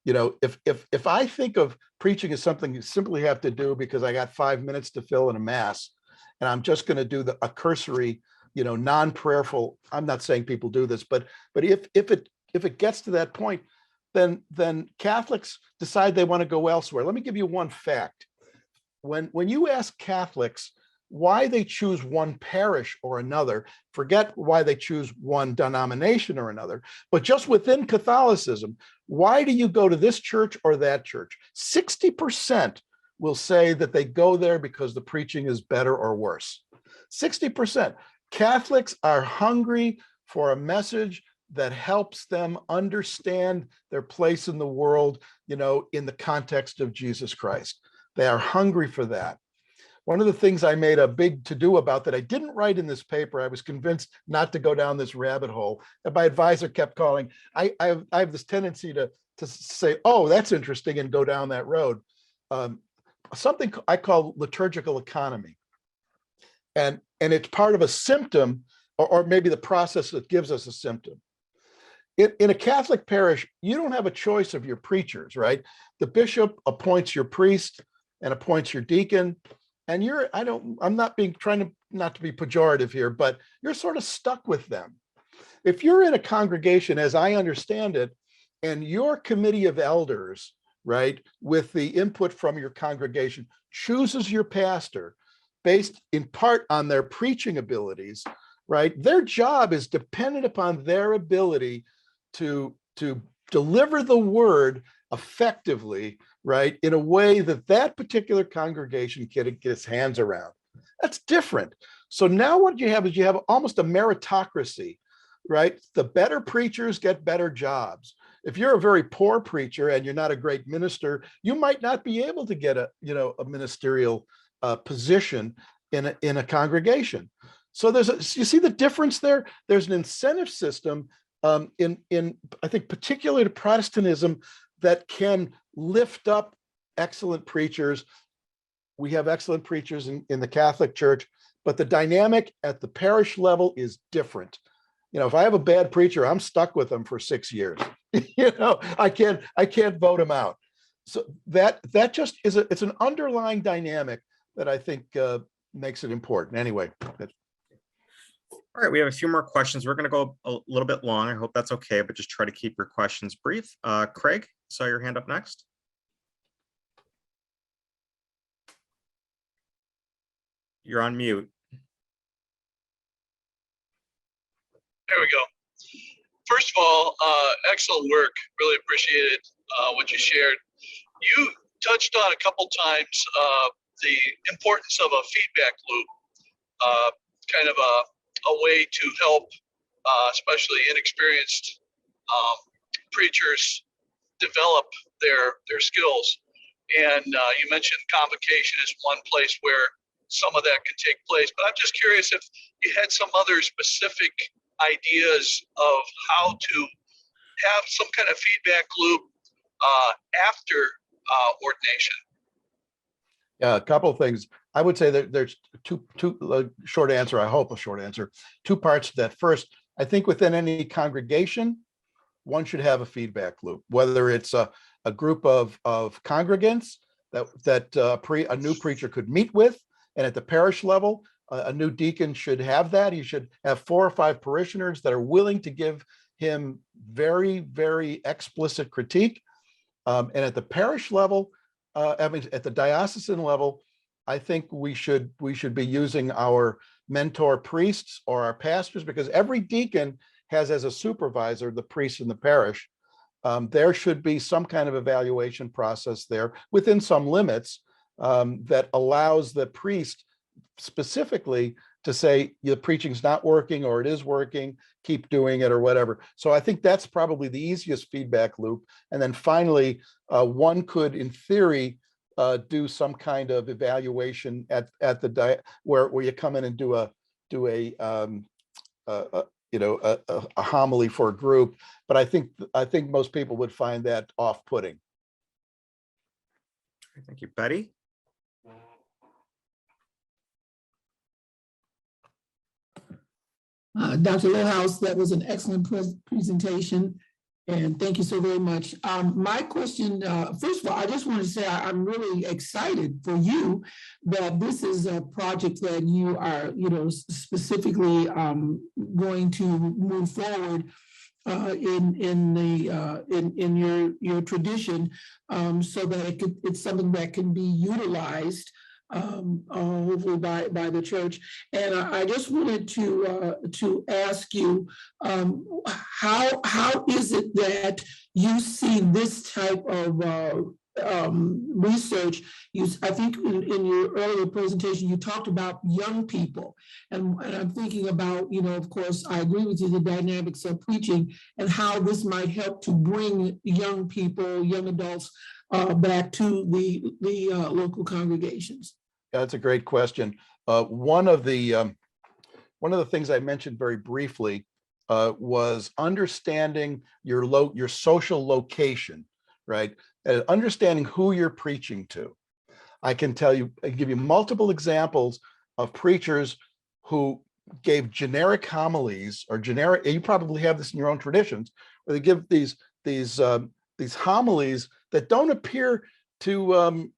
You know, if I think of preaching as something you simply have to do because I got 5 minutes to fill in a mass, and I'm just going to do a cursory, you know, non-prayerful. I'm not saying people do this, but if it gets to that point, then Catholics decide they want to go elsewhere. Let me give you one fact. When you ask Catholics why they choose one parish or another, forget why they choose one denomination or another, but just within Catholicism, why do you go to this church or that church? 60% will say that they go there because the preaching is better or worse. 60%. Catholics are hungry for a message that helps them understand their place in the world, you know, in the context of Jesus Christ. They are hungry for that. One of the things I made a big to-do about that I didn't write in this paper, I was convinced not to go down this rabbit hole, and my advisor kept calling. I have this tendency to say, oh, that's interesting, and go down that road. Something I call liturgical economy. And it's part of a symptom, or maybe the process that gives us a symptom. In a Catholic parish, you don't have a choice of your preachers, right? The bishop appoints your priest and appoints your deacon. And I'm not trying not to be pejorative here, but you're sort of stuck with them. If you're in a congregation, as I understand it, and your committee of elders, right, with the input from your congregation, chooses your pastor based in part on their preaching abilities, right? Their job is dependent upon their ability to deliver the word effectively, right, in a way that particular congregation can get its hands around. That's different. So now what you have is you have almost a meritocracy, right? The better preachers get better jobs. If you're a very poor preacher and you're not a great minister, you might not be able to get a ministerial position in a congregation. So you see the difference there? There's an incentive system in I think particularly to Protestantism that can lift up excellent preachers. We have excellent preachers in the Catholic Church, but the dynamic at the parish level is different. You know, if I have a bad preacher, I'm stuck with them for 6 years. You know, I can't vote him out. So that just is it's an underlying dynamic that I think makes it important. Anyway. All right, we have a few more questions. We're going to go a little bit long. I hope that's okay, but just try to keep your questions brief. Craig, saw your hand up next. You're on mute. There we go. First of all, excellent work. Really appreciated what you shared. You touched on a couple times the importance of a feedback loop, kind of a way to help especially inexperienced preachers develop their skills. And you mentioned convocation is one place where some of that can take place, but I'm just curious if you had some other specific ideas of how to have some kind of feedback loop after ordination. Yeah, a couple of things. I would say that there's two short answer, I hope a short answer, 2 parts to that. First, I think within any congregation, one should have a feedback loop, whether it's a group of congregants that a new preacher could meet with, and at the parish level, a new deacon should have that. He should have 4 or 5 parishioners that are willing to give him very, very explicit critique. And at the parish level, at the diocesan level, I think we should be using our mentor priests or our pastors, because every deacon has as a supervisor the priest in the parish. There should be some kind of evaluation process there within some limits that allows the priest specifically to say the preaching's not working or it is working, keep doing it or whatever. So I think that's probably the easiest feedback loop. And then finally, one could, in theory, do some kind of evaluation at the where you come in and do a homily for a group. But I think most people would find that off-putting. Thank you, Betty. Dr. Slohouse, that was an excellent presentation, and thank you so very much. My question, first of all, I just want to say I'm really excited for you that this is a project that you are, specifically going to move forward in your tradition, so that it's something that can be utilized hopefully by the church. And I just wanted to ask you, how is it that you see this type of research? I think in your earlier presentation, you talked about young people, and I'm thinking about, of course, I agree with you, the dynamics of preaching and how this might help to bring young people, young adults back to the local congregations. Yeah, that's a great question. One of the things I mentioned very briefly was understanding your social location, right? Understanding who you're preaching to. I can give you multiple examples of preachers who gave generic homilies or generic. You probably have this in your own traditions, where they give these homilies that don't appear to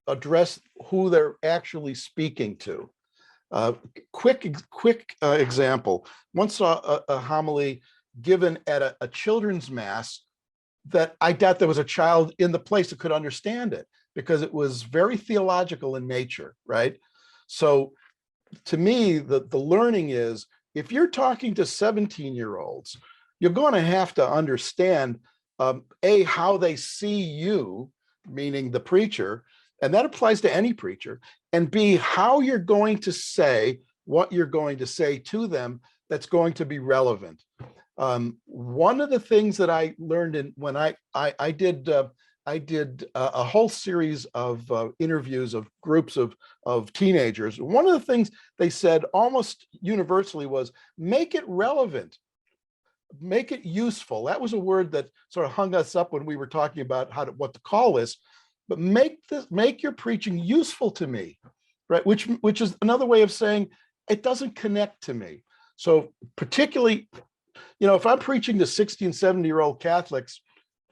address who they're actually speaking to. Quick example. Once saw a homily given at a children's mass that I doubt there was a child in the place that could understand it, because it was very theological in nature, right? So to me, the learning is, if you're talking to 17-year-olds, you're going to have to understand, how they see you, meaning the preacher, and that applies to any preacher, and B, how you're going to say what you're going to say to them that's going to be relevant. One of the things that I learned when I did a whole series of interviews of groups of teenagers. One of the things they said almost universally was, make it relevant, make it useful. That was a word that sort of hung us up when we were talking about what to call this. But make your preaching useful to me, right? Which is another way of saying it doesn't connect to me. So particularly, if I'm preaching to 60 and 70-year-old Catholics,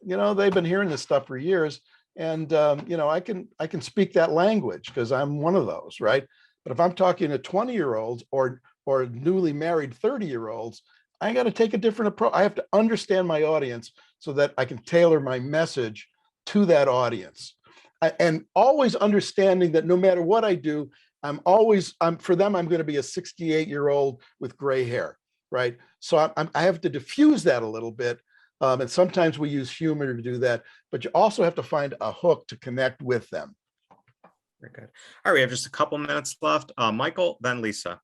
they've been hearing this stuff for years, and I can speak that language because I'm one of those, right? But if I'm talking to 20-year-olds or newly married 30-year-olds, I got to take a different approach. I have to understand my audience so that I can tailor my message to that audience. And always understanding that no matter what I do, for them, I'm going to be a 68-year-old with gray hair, right? So I have to diffuse that a little bit. And sometimes we use humor to do that, but you also have to find a hook to connect with them. Very good. All right, we have just a couple minutes left. Michael, then Lisa.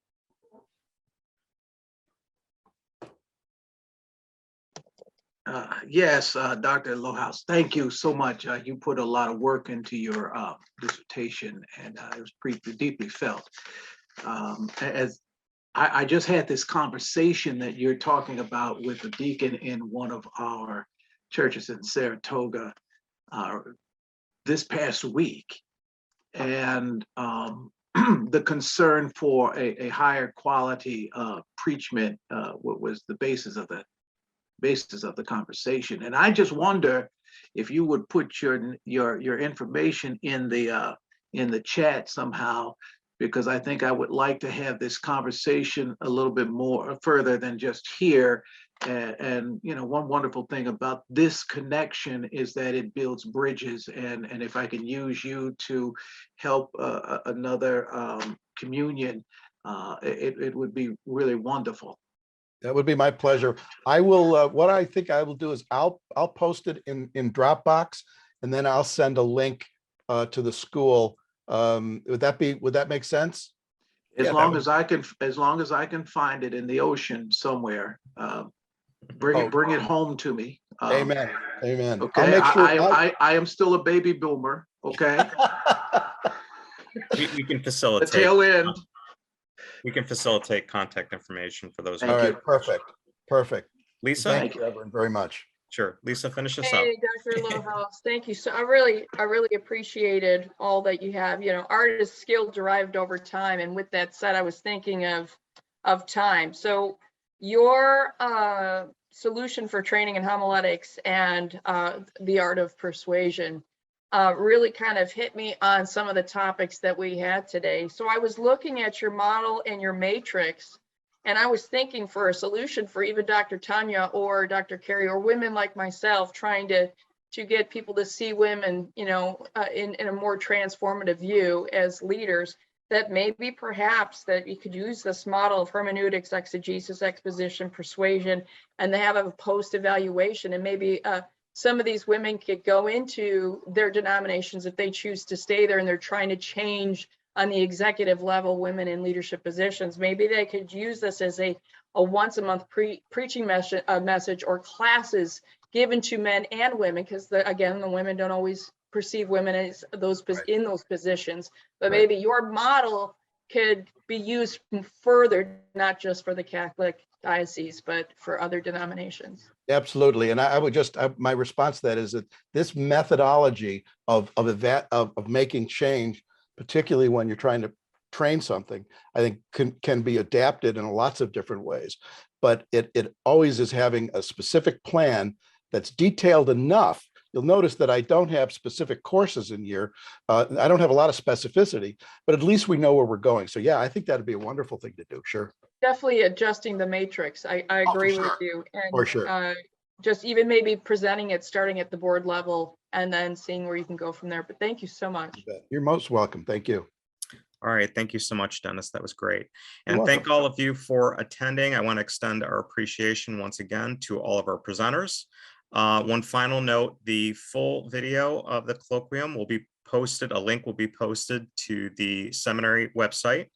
Yes, Dr. Slohouse, thank you so much. You put a lot of work into your dissertation, and it was pretty deeply felt. As I just had this conversation that you're talking about with a deacon in one of our churches in Saratoga this past week, and the concern for a higher quality preachment was the basis of the conversation. And I just wonder if you would put your information in the chat somehow, because I think I would like to have this conversation a little bit more further than just here. And one wonderful thing about this connection is that it builds bridges. And if I can use you to help another communion, it would be really wonderful. That would be my pleasure. I will. What I think I will do is I'll post it in Dropbox, and then I'll send a link to the school. Would that make sense? As long as I can find it in the ocean somewhere, bring it home to me. Amen. Amen. Okay. I'll make sure I am still a baby boomer. Okay. We can facilitate. The tail end. We can facilitate contact information for those. All right. Perfect. Perfect. Lisa. Thank you, Reverend, very much. Sure. Lisa, finish us up. Hey, Dr. Slohouse, thank you. So I really appreciated all that you have. You know, art is skill derived over time. And with that said, I was thinking of time. So your solution for training in homiletics and the art of persuasion really kind of hit me on some of the topics that we had today. So I was looking at your model and your matrix, and I was thinking for a solution for even Dr. Tanya or Dr. Carrie or women like myself, trying to get people to see women, you know, in a more transformative view as leaders, that maybe perhaps that you could use this model of hermeneutics, exegesis, exposition, persuasion, and they have a post-evaluation, and maybe some of these women could go into their denominations if they choose to stay there and they're trying to change on the executive level women in leadership positions. Maybe they could use this as a once a month preaching message or classes given to men and women, because again, the women don't always perceive women as those in those positions, but maybe your model could be used further, not just for the Catholic diocese, but for other denominations. Absolutely. And I would just, my response to that is that this methodology of making change, particularly when you're trying to train something, I think can be adapted in lots of different ways. But it always is having a specific plan that's detailed enough. You'll notice that I don't have specific courses in here. I don't have a lot of specificity, but at least we know where we're going. So yeah, I think that'd be a wonderful thing to do. Sure. Definitely adjusting the matrix. I agree with you. And for sure. Just even maybe presenting it, starting at the board level, and then seeing where you can go from there. But thank you so much. You're most welcome. Thank you. All right. Thank you so much, Dennis. That was great. And thank all of you for attending. I want to extend our appreciation once again to all of our presenters. One final note, the full video of the colloquium will be posted, a link will be posted to the seminary website.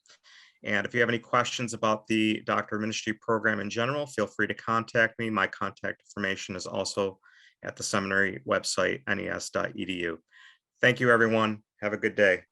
And if you have any questions about the Doctor of Ministry program in general, feel free to contact me. My contact information is also at the seminary website, nes.edu. Thank you, everyone. Have a good day.